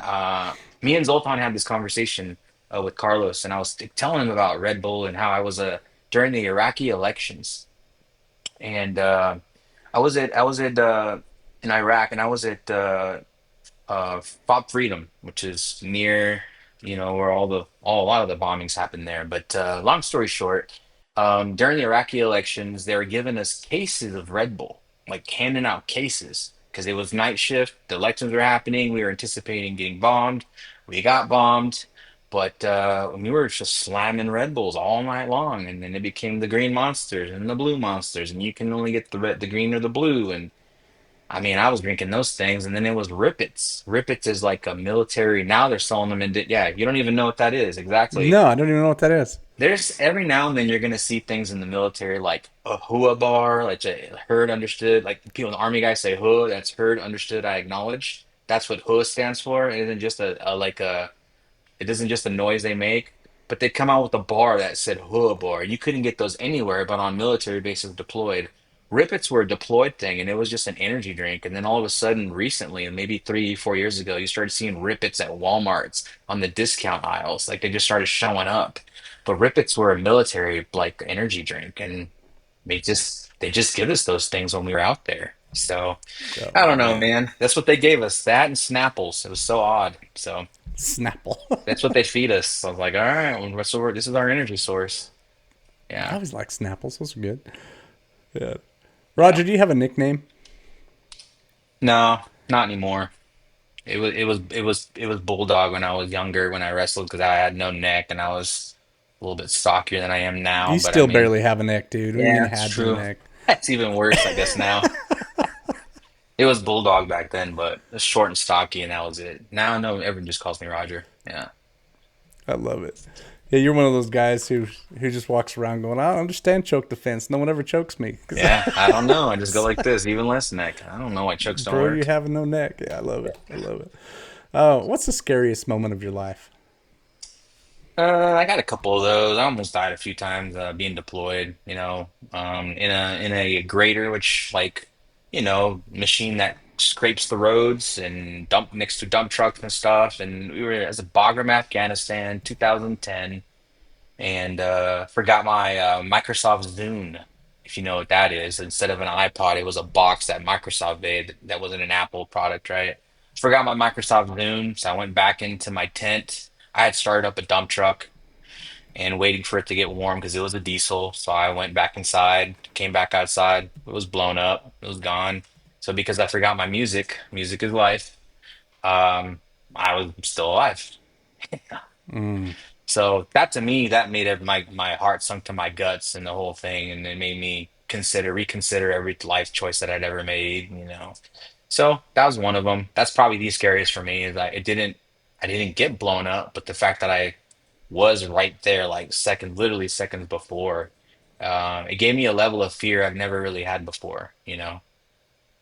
me and Zoltan had this conversation with Carlos, and I was telling him about Red Bull and how I was during the Iraqi elections. And I was at in Iraq, and I was at Fob Freedom, which is near, you know, where a lot of the bombings happened there. But long story short, during the Iraqi elections, they were giving us cases of Red Bull, like handing out cases because it was night shift. The elections were happening. We were anticipating getting bombed. We got bombed. But we were just slamming Red Bulls all night long, and then it became the green monsters and the blue monsters, and you can only get the red, the green, or the blue. And I mean, I was drinking those things, and then it was Rippets. Rippets is like a military. Now they're selling them in. Yeah, you don't even know what that is exactly. No, I don't even know what that is. There's every now and then you're gonna see things in the military like a HUA bar, like a heard understood. Like people in the army guys say HUA, that's heard understood. I acknowledge. That's what HUA stands for. It isn't just a like a it isn't just a noise they make, but they come out with a bar that said "Hua bar." You couldn't get those anywhere but on military bases deployed. Rippets were a deployed thing, and it was just an energy drink. And then all of a sudden, recently, and maybe 3, 4 years ago, you started seeing Rippets at Walmart's on the discount aisles. Like they just started showing up. But Rippets were a military like energy drink, and they just give us those things when we were out there. So I Oh don't know, man, man. That's what they gave us. That and Snapples. It was so odd. So. Snapple. That's what they feed us. So I was like, all right, well, this is our energy source. I Yeah. always like Snapples. Those are good. Yeah. Yeah. Roger, do you have a nickname? No, not anymore. It was Bulldog when I was younger when I wrestled because I had no neck and I was a little bit stockier than I am now. You But I still mean, barely have a neck, dude. What do you mean yeah, it's had no true. neck? That's even worse, I guess now. It was Bulldog back then, but it was short and stocky and that was it. Now no, everyone just calls me Roger. Yeah. I love it. Yeah, you're one of those guys who just walks around going, I don't understand choke defense. No one ever chokes me. 'Cause, Yeah, I don't know. I just go like this, even less neck. I don't know why chokes don't bro, you work. have no neck. Yeah, I love it. I love it. Oh, what's the scariest moment of your life? I got a couple of those. I almost died a few times being deployed, you know, in a grader, which like, you know, machine that scrapes the roads and dump next to dump trucks and stuff. And we were as a Bagram, Afghanistan, 2010, and forgot my Microsoft Zune, if you know what that is. Instead of an iPod, it was a box that Microsoft made that wasn't an Apple product, right? Forgot my Microsoft Zune, so I went back into my tent. I had started up a dump truck and waiting for it to get warm because it was a diesel. So I went back inside, came back outside. It was blown up. It was gone. So because I forgot my music, music is life. Um, I was still alive. Mm. So that to me, that made my heart sunk to my guts and the whole thing, and it made me reconsider every life choice that I'd ever made. You know, so that was one of them. That's probably the scariest for me is I didn't get blown up, but the fact that I was right there, like seconds, literally seconds before. It gave me a level of fear I've never really had before, you know?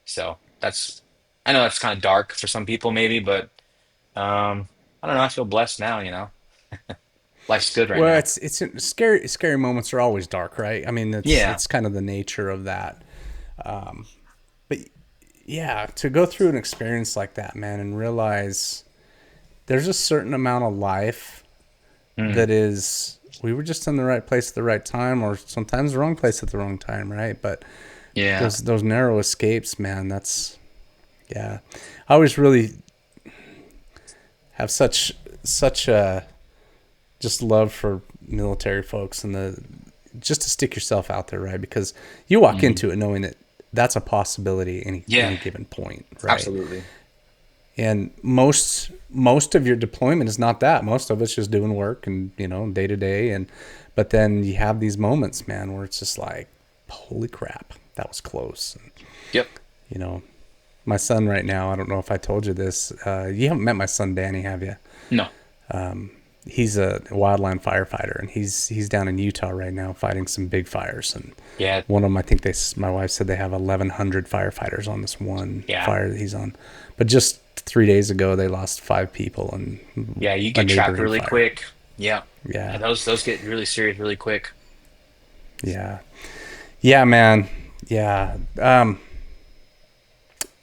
So I know that's kind of dark for some people maybe, but I don't know. I feel blessed now, you know? Life's good right Well, now. it's scary moments are always dark, right? I mean, Yeah. it's kind of the nature of that. But yeah, to go through an experience like that, man, and realize there's a certain amount of life Mm, that is we were just in the right place at the right time, or sometimes the wrong place at the wrong time, right? But yeah. those narrow escapes, man, that's yeah. I always really have such a just love for military folks and the just to stick yourself out there, right? Because you walk Mhm. into it knowing that that's a possibility any Yeah, given point, right? absolutely. And most of your deployment is not that. Most of it's just doing work and day to day. And but then you have these moments, man, where it's just like, holy crap, that was close. And, Yep. you know, my son right now, I don't know if I told you this. You haven't met my son Danny, have you? No. He's a wildland firefighter, and he's down in Utah right now fighting some big fires. And Yeah. one of them, I think my wife said they have 1,100 firefighters on this one Yeah. fire that he's on. But just 3 days ago, they lost 5 people in Yeah. You a get trapped neighboring really fire. quick. Yeah. Yeah. Yeah, Those get really serious really quick. yeah, yeah, man. Yeah.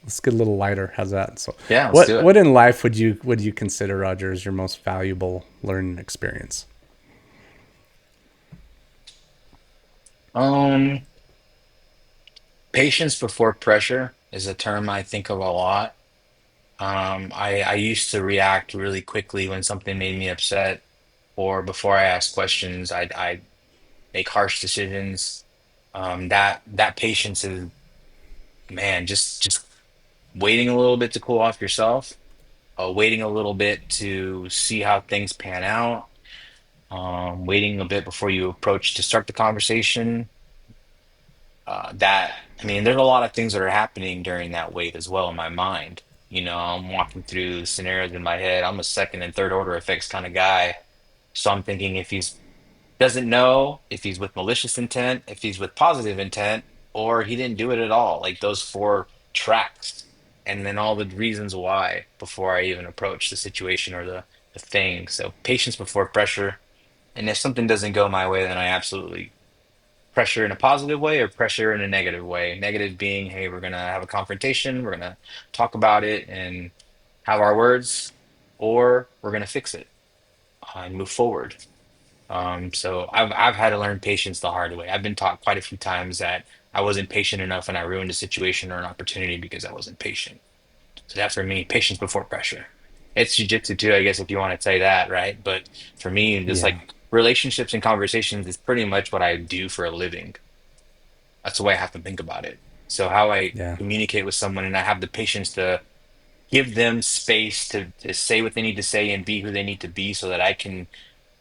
Let's get a little lighter. How's that? So, Yeah. Let's what do it. what in life would you consider, Roger, as your most valuable learning experience? Um, Patience before pressure is a term I think of a lot. I used to react really quickly when something made me upset, or before I ask questions, I make harsh decisions. That patience is, man, just waiting a little bit to cool off yourself, waiting a little bit to see how things pan out, waiting a bit before you approach to start the conversation. I mean, there's a lot of things that are happening during that wait as well in my mind. I'm walking through scenarios in my head. I'm a second and third order effects kind of guy. So I'm thinking if he's doesn't know, if he's with malicious intent, if he's with positive intent, or he didn't do it at all, like those four tracks, and then all the reasons why before I even approach the situation or the thing. So patience before pressure. And if something doesn't go my way, then I absolutely pressure in a positive way or pressure in a negative way. Negative being, hey, we're gonna have a confrontation, we're gonna talk about it and have our words, or we're gonna fix it and move forward. So I've had to learn patience the hard way. I've been taught quite a few times that I wasn't patient enough and I ruined a situation or an opportunity because I wasn't patient. So that for me, patience before pressure. It's jujitsu too, I guess, if you want to say that, right? But for me, just Yeah, like relationships and conversations is pretty much what I do for a living. That's the way I have to think about it. So how I yeah, communicate with someone and I have the patience to give them space to say what they need to say and be who they need to be so that I can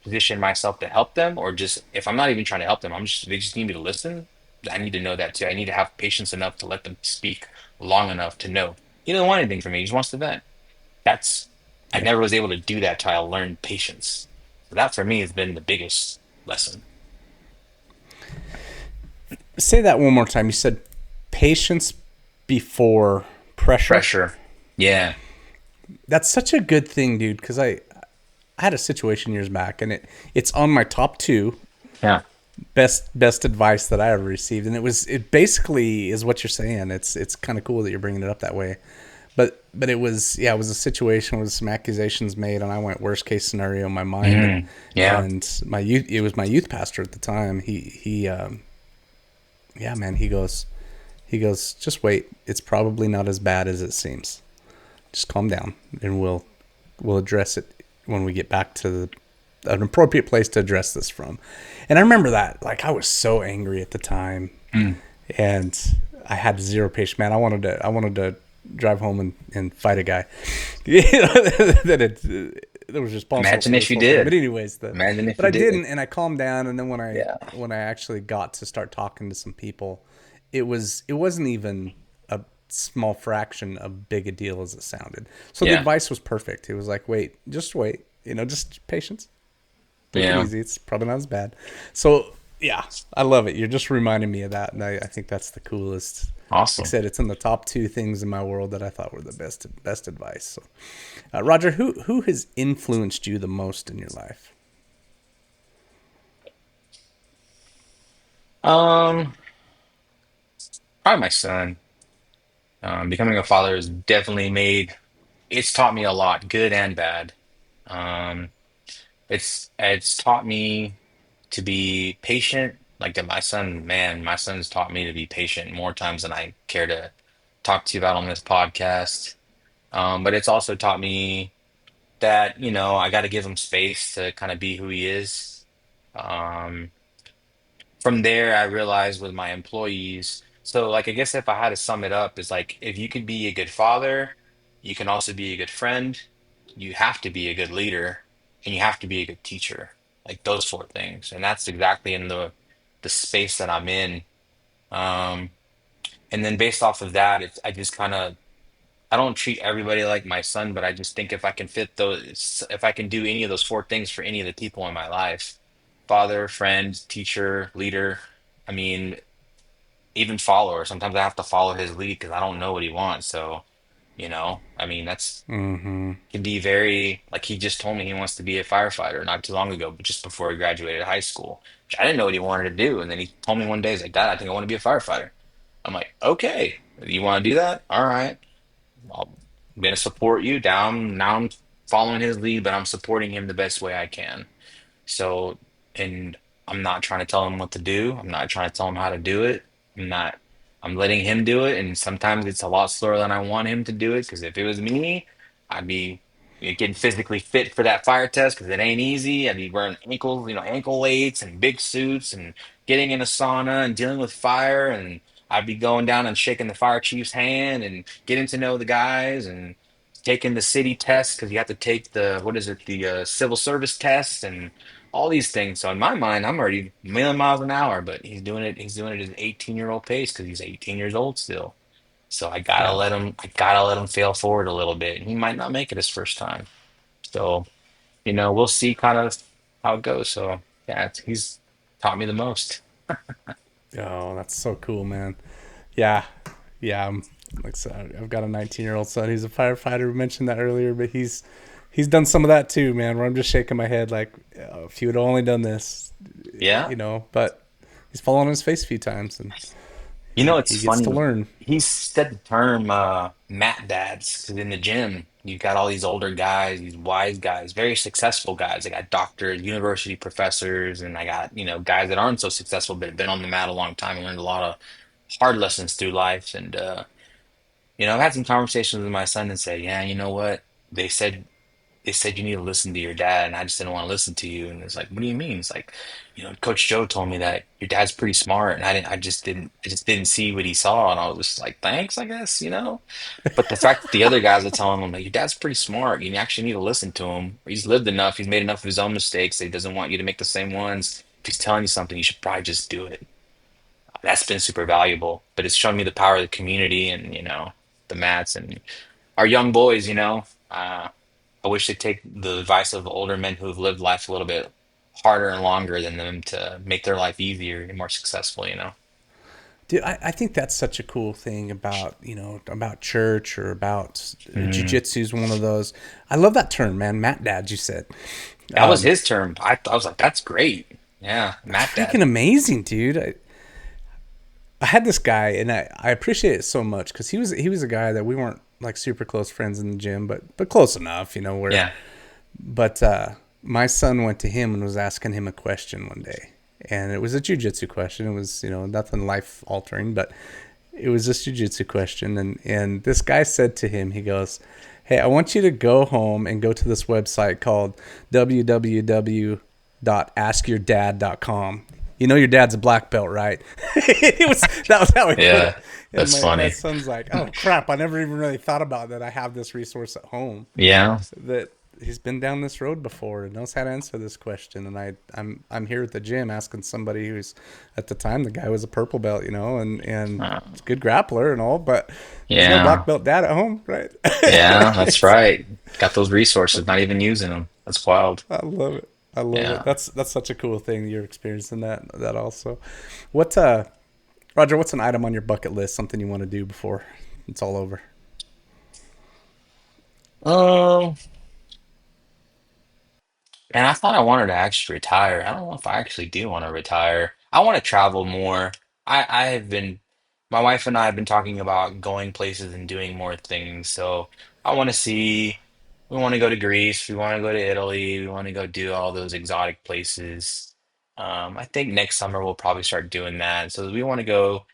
position myself to help them, or just if I'm not even trying to help them, they just need me to listen. I need to know that too. I need to have patience enough to let them speak long enough to know he doesn't want anything from me. He just wants to vent. That's I yeah. never was able to do that till I learned patience. So that for me has been the biggest lesson. Say that one more time. You said patience before pressure. Pressure. Yeah. That's such a good thing, dude. Because I had a situation years back, and it's on my top two Yeah. best advice that I ever received, and it basically is what you're saying. It's kind of cool that you're bringing it up that way, but it was a situation with some accusations made, and I went worst case scenario in my mind, Mm, yeah. and my youth it was my youth pastor at the time. Yeah, man, he goes just wait. It's probably not as bad as it seems. Just calm down, and we'll address it when we get back to an appropriate place to address this from. And I remember that, like, I was so angry at the time, Mm. and I had zero patience, man. I wanted to drive home and fight a guy. That was responsible Imagine for if this you whole thing. But did. anyways, Imagine if but you I did. didn't, and I calmed down. And then Yeah. when I actually got to start talking to some people, it wasn't even a small fraction of big a deal as it sounded. So the Yeah. advice was perfect. It was like, wait, just patience, take it Yeah. easy. It's probably not as bad. So yeah, I love it. You're just reminding me of that, and I think that's the coolest. Like I Awesome. said, it's in the top two things in my world that I thought were the best advice. So, Roger, who has influenced you the most in your life? Um, Probably my son. Becoming a father has definitely it's taught me a lot, good and bad. Um, it's taught me to be patient. Like that, my son, man, my son's taught me to be patient more times than I care to talk to you about on this podcast. But it's also taught me that, I got to give him space to kind of be who he is. Um, from there, I realized with my employees. So, like, I guess if I had to sum it up, is like if you could be a good father, you can also be a good friend, you have to be a good leader, and you have to be a good teacher. Like those four things. And that's exactly in the space that I'm in. Um, and then based off of that, I just kind of I don't treat everybody like my son, but I just think if I can fit those, if I can do any of those four things for any of the people in my life, father, friend, teacher, leader, I mean, even follower. Sometimes I have to follow his lead because I don't know what he wants. So, I mean, that's Mm-hmm. can be very, like he just told me he wants to be a firefighter not too long ago, but just before he graduated high school, which I didn't know what he wanted to do. And then he told me one day, he's like, Dad, I think I want to be a firefighter. I'm like, okay, you want to do that? All right. I'm gonna support you down. Now I'm following his lead, but I'm supporting him the best way I can. So, and I'm not trying to tell him what to do. I'm not trying to tell him how to do it. I'm not, I'm letting him do it. And sometimes it's a lot slower than I want him to do it. Because if it was me, I'd be getting physically fit for that fire test because it ain't easy. I'd be wearing ankle weights and big suits and getting in a sauna and dealing with fire. And I'd be going down and shaking the fire chief's hand and getting to know the guys and taking the city test because you have to take what is it, the civil service test and all these things. So in my mind, I'm already a million miles an hour, but he's doing it. He's doing it at an 18-year-old pace because he's 18 years old still. So I gotta Yeah. let him. I gotta let him fail forward a little bit. He might not make it his first time. So we'll see kind of how it goes. So yeah, he's taught me the most. Oh, that's so cool, man. Yeah. Yeah. Like I said, I've got a 19-year-old son. He's a firefighter. We mentioned that earlier, but he's done some of that too, man. Where I'm just shaking my head like, oh, if he would have only done this, Yeah. But he's fallen on his face a few times, and It's he gets to funny. learn. He said the term "mat dads" because in the gym you've got all these older guys, these wise guys, very successful guys. I got doctors, university professors, and I got guys that aren't so successful but have been on the mat a long time and learned a lot of hard lessons through life. And I've had some conversations with my son and say, yeah, you know what? They said they said you need to listen to your dad, and I just didn't want to listen to you. And it's like, what do you mean? It's like, Coach Joe told me that your dad's pretty smart, and I just didn't see what he saw, and I was just like, thanks, I guess. But the fact that the other guys are telling him like your dad's pretty smart, you actually need to listen to him. He's lived enough, he's made enough of his own mistakes. That he doesn't want you to make the same ones. If he's telling you something, you should probably just do it. That's been super valuable, but it's shown me the power of the community and the mats and our young boys. I wish they'd take the advice of older men who've lived life a little bit harder and longer than them to make their life easier and more successful. Dude, I think that's such a cool thing about about church or about Mm. jujitsu is one of those. I love that term, man. Mat dad, you said. That was his term. I was like, that's great. Yeah, It's Matt freaking Dad. amazing, dude. I had this guy, and I appreciate it so much because he was a guy that we weren't like super close friends in the gym, but close enough, where. Yeah. But my son went to him and was asking him a question one day, and it was a jujitsu question. It was nothing life altering, but it was this jujitsu question, and this guy said to him, he goes, "Hey, I want you to go home and go to this website called www.askyourdad.com. You know your dad's a black belt, right?" That was how he put it. Yeah, And that's my funny. son's like, "Oh crap! I never even really thought about that. I have this resource at home Yeah. that he's been down this road before and knows how to answer this question." And I'm here at the gym asking somebody who's at the time the guy was a purple belt, and Uh, it's a good grappler and all, but there's no black yeah. belt dad at home, right? Yeah, that's It's- right. Got those resources, not even using them. That's wild. I love it. I love it. Yeah. That's such a cool thing you're experiencing that also. What Roger, what's an item on your bucket list, something you want to do before it's all over? Um, and I thought I wanted to actually retire. I don't know if I actually do want to retire. I want to travel more. I have been, my wife and I have been talking about going places and doing more things. So I want to see, we want to go to Greece, we want to go to Italy, we want to go do all those exotic places. I think next summer we'll probably start doing that. So we want to go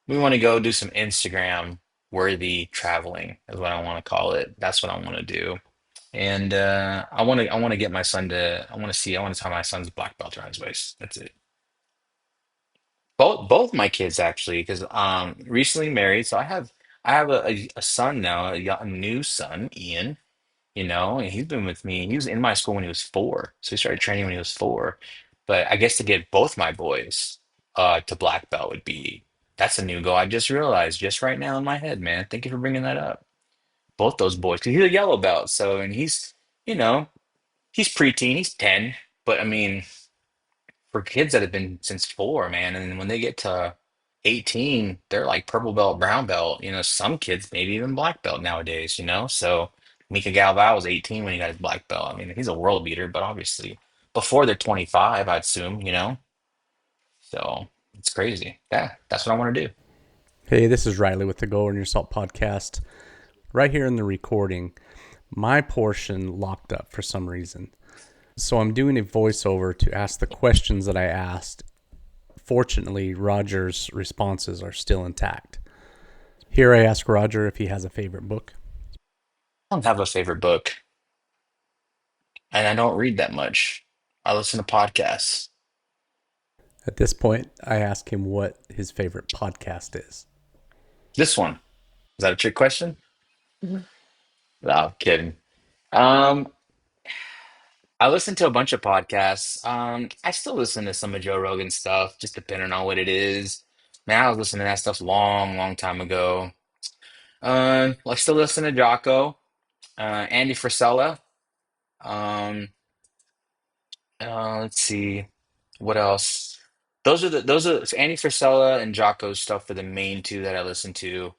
do some Instagram worthy traveling is what I want to call it. That's what I want to do. And I want to get my son to I want to tie my son's black belt around his waist. That's it. Both my kids actually, because recently married, so I have a son now, a new son, Ian. You know, and he's been with me. He was in my school when he was 4, so he started training when he was 4. But I guess to get both my boys to black belt would be that's a new goal. I just realized just right now in my head, man. Thank you for bringing that up. Both those boys, because he's a yellow belt, so and he's you know he's preteen, he's 10, but I mean for kids that have been since 4, man, and then when they get to 18, they're like purple belt, brown belt. You know, some kids maybe even black belt nowadays. You know, so Mika Galvao was 18 when he got his black belt. I mean, he's a world beater, but obviously before they're 25, I'd assume. You know, so it's crazy. Yeah, that's what I want to do. Hey, this is Riley with the Go in Your Salt podcast. Right here in the recording, my portion locked up for some reason. So I'm doing a voiceover to ask the questions that I asked. Fortunately, Roger's responses are still intact. Here I ask Roger if he has a favorite book. I don't have a favorite book, and I don't read that much. I listen to podcasts. At this point, I ask him what his favorite podcast is. This one, is that a trick question? No, I'm kidding. Um, I listen to a bunch of podcasts. I still listen to some of Joe Rogan's stuff, just depending on what it is. Man, I was listening to that stuff long time ago. I still listen to Jocko, Andy Frisella. Um, let's see, what else? Those are so Andy Frisella and Jocko's stuff are the main two that I listen to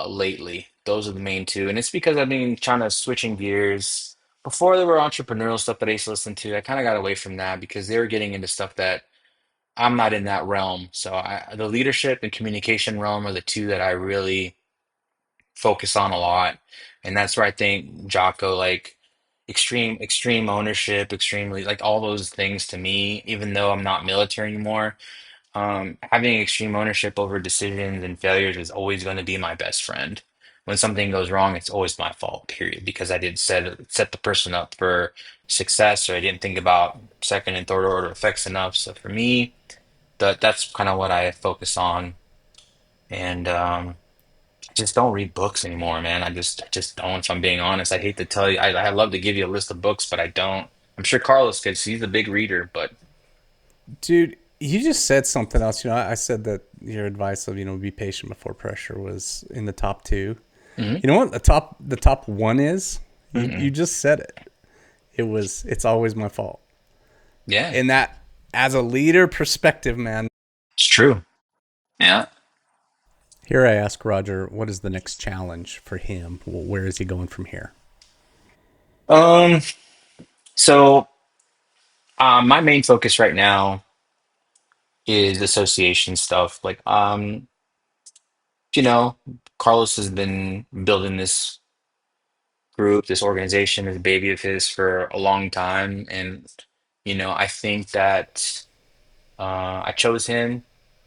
lately. Those are the main two, and it's because I've been trying to switching gears. Before there were entrepreneurial stuff that I used to listen to, I kind of got away from that because they were getting into stuff that I'm not in that realm. So the leadership and communication realm are the two that I really focus on a lot, and that's where I think Jocko like extreme ownership, extremely like all those things to me. Even though I'm not military anymore, having extreme ownership over decisions and failures is always going to be my best friend. When something goes wrong, it's always my fault, period, because I didn't set the person up for success, or I didn't think about second and third order effects enough. So for me, that's kind of what I focus on, and I just don't read books anymore, man. I just don't. If I'm being honest, I hate to tell you, I love to give you a list of books, but I don't. I'm sure Carlos could. 'Cause he's a big reader, but Dude, you just said something else. I said that your advice of, be patient before pressure was in the top two. Mhm. You know what the top one is? You Mm-mm. just said it. It's always my fault. Yeah, And that, as a leader perspective, man. it's true. Yeah. Here I ask Roger, what is the next challenge for him? Where is he going from here? Um. So, my main focus right now is association stuff. Like, you know, Carlos has been building this group, this organization, this baby of his for a long time, and I think that I chose him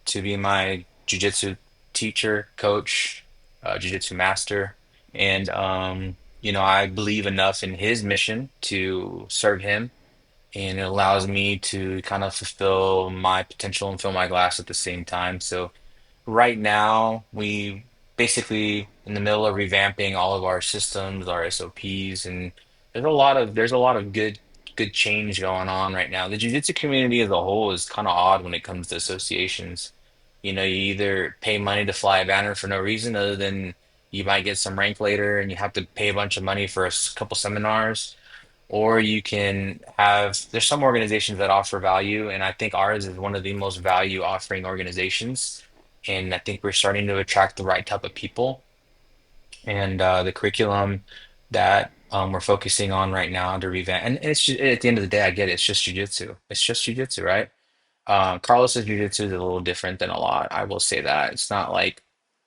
to be my jujitsu teacher, coach, jujitsu master, and I believe enough in his mission to serve him, and it allows me to kind of fulfill my potential and fill my glass at the same time. So right now, we basically in the middle of revamping all of our systems, our SOPs, and there's a lot of good change going on right now. The jiu-jitsu community as a whole is kind of odd when it comes to associations. You either pay money to fly a banner for no reason other than you might get some rank later and you have to pay a bunch of money for couple seminars, or you can have there's some organizations that offer value, and I think ours is one of the most value offering organizations, and I think we're starting to attract the right type of people, and the curriculum that we're focusing on right now to revamp, and it's just, at the end of the day, I get it, it's just jujitsu, right? Carlos's jiu-jitsu is a little different than a lot. I will say that. It's not like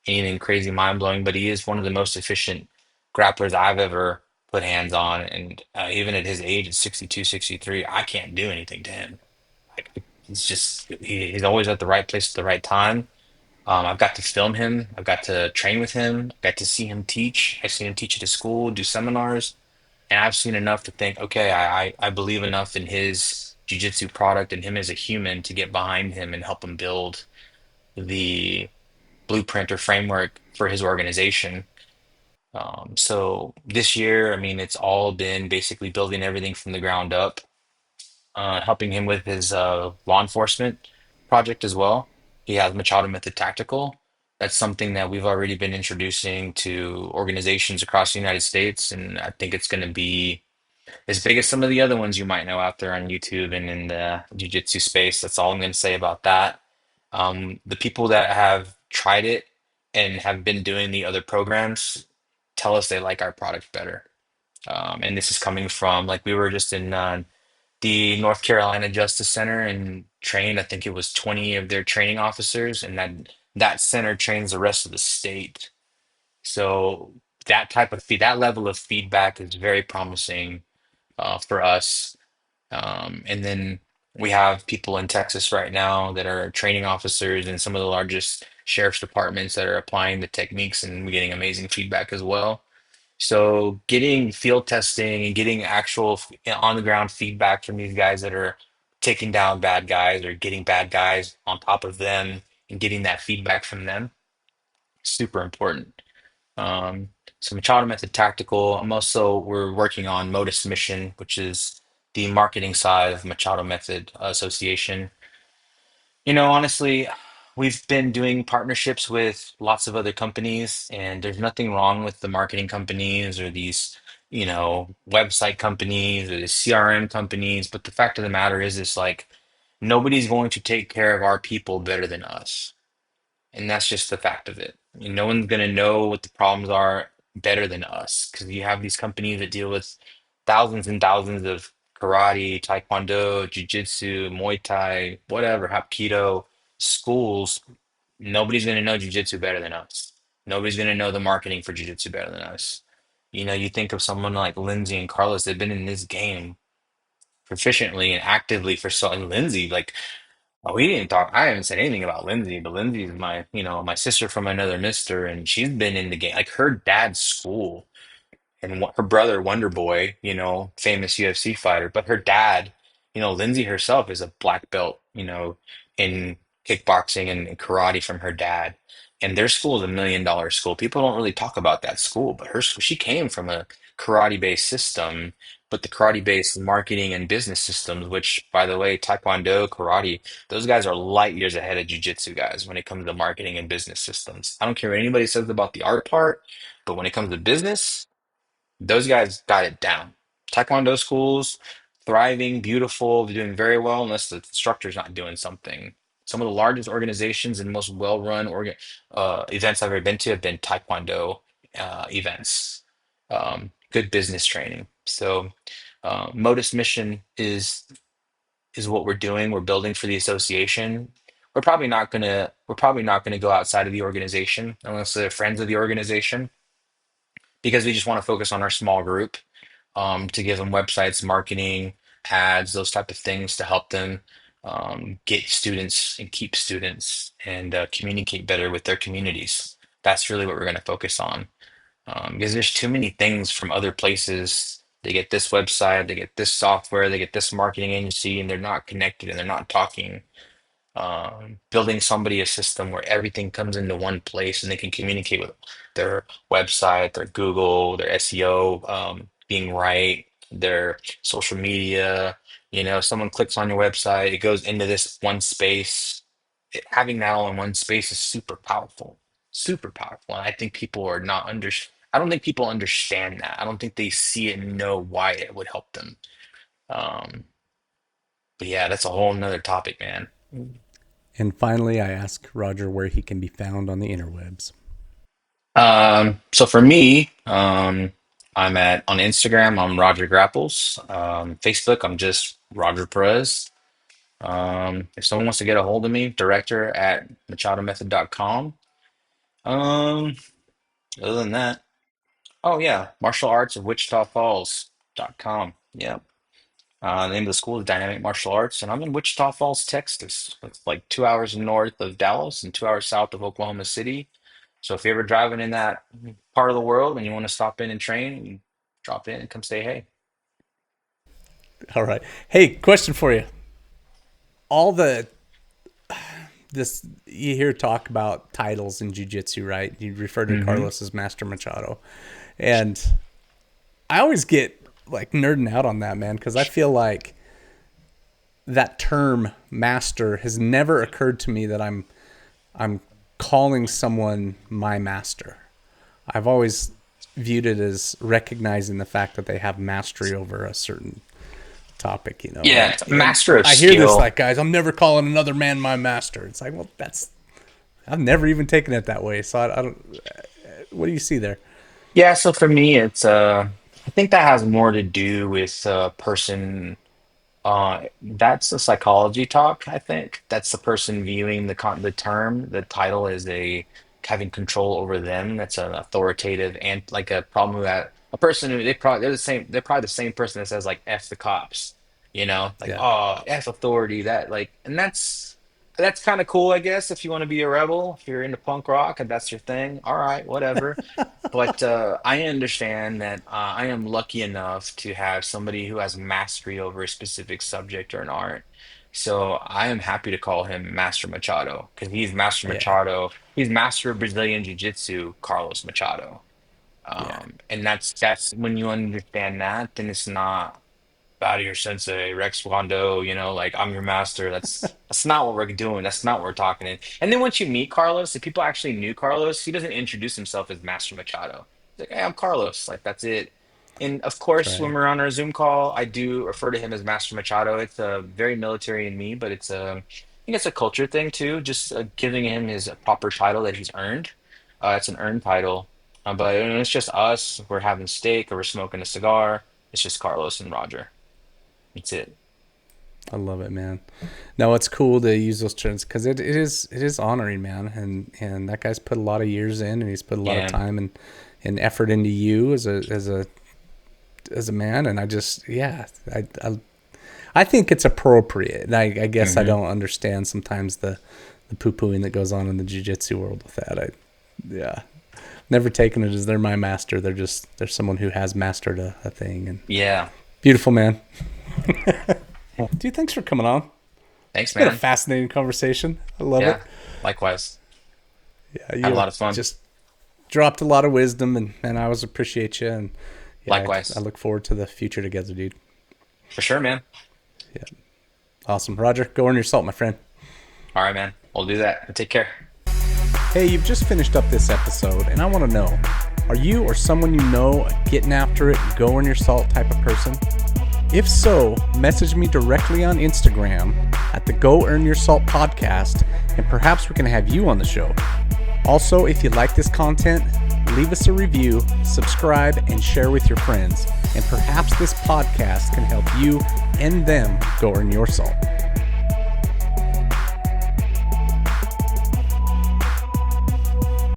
anything crazy mind-blowing, but he is one of the most efficient grapplers I've ever put hands on. And even at his age, at 62, 63, I can't do anything to him. Like, he's always at the right place at the right time. I've got to film him. I've got to train with him. I've got to see him teach. I've seen him teach at his school, do seminars. And I've seen enough to think, okay, I believe enough in his jiu-jitsu product and him as a human to get behind him and help him build the blueprint or framework for his organization. So this year, I mean, it's all been basically building everything from the ground up, helping him with his law enforcement project as well. He has Machado Method Tactical. That's something that we've already been introducing to organizations across the United States, and I think it's going to be as big as some of the other ones you might know out there on YouTube and in the jiu-jitsu space. That's all I'm going to say about that. The people that have tried it and have been doing the other programs tell us they like our product better. And this is coming from, like, we were just in the North Carolina Justice Center and trained, I think it was 20 of their training officers, and that center trains the rest of the state. So that level of feedback is very promising for us. And then we have people in Texas right now that are training officers in some of the largest sheriff's departments that are applying the techniques, and we're getting amazing feedback as well. So getting field testing and getting actual on the ground feedback from these guys that are taking down bad guys or getting bad guys on top of them and getting that feedback from them, super important. Um, so Machado Method Tactical. We're working on Modus Mission, which is the marketing side of Machado Method Association. Honestly, we've been doing partnerships with lots of other companies, and there's nothing wrong with the marketing companies or these, website companies or the CRM companies. But the fact of the matter is like nobody's going to take care of our people better than us. And that's just the fact of it. No one's going to know what the problems are better than us because you have these companies that deal with thousands and thousands of karate, taekwondo, jiu-jitsu, Muay Thai, whatever, Hapkido schools. Nobody's going to know jiu-jitsu better than us. Nobody's going to know the marketing for jiu-jitsu better than us. You think of someone like Lindsay and Carlos, they've been in this game proficiently and actively for so, and Lindsay, like, oh, we didn't talk. I haven't said anything about Lindsay, but Lindsay's my sister from another mister, and she's been in the game. Like her dad's school and her brother Wonder Boy, famous UFC fighter, but her dad, Lindsay herself is a black belt, in kickboxing and karate from her dad. And their school is $1 million school. People don't really talk about that school, but she came from a karate-based system, but the karate-based marketing and business systems, which, by the way, Taekwondo, karate, those guys are light years ahead of Jiu-Jitsu guys when it comes to marketing and business systems. I don't care what anybody says about the art part, but when it comes to business, those guys got it down. Taekwondo schools, thriving, beautiful, doing very well, unless the instructor's not doing something. Some of the largest organizations and most well-run events I've ever been to have been Taekwondo events. Good business training. So, Modus Mission is what we're doing. We're building for the association. We're probably not gonna go outside of the organization unless they're friends of the organization because we just want to focus on our small group to give them websites, marketing, ads, those type of things to help them get students and keep students and communicate better with their communities. That's really what we're going to focus on because there's too many things from other places. They get this website, they get this software, they get this marketing agency, and they're not connected and they're not talking. Building somebody a system where everything comes into one place and they can communicate with their website, their Google, their SEO being right, their social media. Someone clicks on your website, it goes into this one space. Having that all in one space is super powerful, super powerful. And I think people are not under. I don't think people understand that. I don't think they see it and know why it would help them. Um, but yeah, that's a whole nother topic, man. And finally, I ask Roger where he can be found on the interwebs. So for me, I'm on Instagram, I'm Roger Grapples. Facebook, I'm just Roger Perez. If someone wants to get a hold of me, director at machadomethod.com. Um, Other than that, oh yeah, martial arts of Wichita Falls.com. Yeah. The name of the school is Dynamic Martial Arts, and I'm in Wichita Falls, Texas. It's like 2 hours north of Dallas and 2 hours south of Oklahoma City. So if you're ever driving in that part of the world and you want to stop in and train, drop in and come say hey. All right. Hey, question for you. All the this you hear talk about titles in jiu-jitsu, right? You refer to Hmm. Carlos as Master Machado. And I always get like nerding out on that, man, because I feel like that term master has never occurred to me that I'm calling someone my master. I've always viewed it as recognizing the fact that they have mastery over a certain topic, Yeah, and master of I hear this skill. like, guys, I'm never calling another man my master. It's like, well, I've never even taken it that way. So I don't, what do you see there? Yeah, so for me, it's I think that has more to do with person. That's a psychology talk, I think. That's the person viewing the term, the title as a having control over them. That's an authoritative and like a problem that a person who they're probably the same person that says like F the cops, like Yeah. oh F authority that like and that's kind of cool, I guess, if you want to be a rebel, if you're into punk rock and that's your thing. All right, whatever. But I understand that I am lucky enough to have somebody who has mastery over a specific subject or an art. So I am happy to call him Master Machado because he's Master Yeah. Machado. He's Master of Brazilian Jiu-Jitsu, Carlos Machado. Yeah. And that's when you understand that, then it's not Body your sensei, Rex Wando, like I'm your master. That's not what we're doing. That's not what we're talking in. And then once you meet Carlos, if people actually knew Carlos, he doesn't introduce himself as Master Machado. He's like, hey, I'm Carlos. Like that's it. And of That's course, when right. we're on our Zoom call, I do refer to him as Master Machado. It's very military in me, but I think it's a culture thing too, just giving him his proper title that he's earned. It's an earned title. But when it's just us, we're having steak or we're smoking a cigar. It's just Carlos and Roger. That's it. I love it, man. No, it's cool to use those terms because it is honoring, man. And that guy's put a lot of years in, and he's put a lot of Yeah. time and effort into you as a man. And I just, yeah, I think it's appropriate. And I guess I Hmm. don't understand sometimes the poo pooing that goes on in the jiu-jitsu world with that. Yeah, never taken it as they're my master. They're someone who has mastered a thing. And Yeah. beautiful, man. Dude, thanks for coming on. It's Thanks, been a man. fascinating conversation. I love it. Yeah. Likewise. Yeah, Had a you lot of fun. just dropped a lot of wisdom, and I always appreciate you. And yeah, I Likewise. look forward to the future together, dude. For sure, man. Yeah, awesome. Roger, go earn your salt, my friend. All right, man. We'll do that. Take care. Hey, you've just finished up this episode, and I want to know, are you or someone you know a getting after it, go earn your salt type of person? If so, message me directly on Instagram at the Go Earn Your Salt podcast, and perhaps we can have you on the show. Also, if you like this content, leave us a review, subscribe, and share with your friends. And perhaps this podcast can help you and them go earn your salt.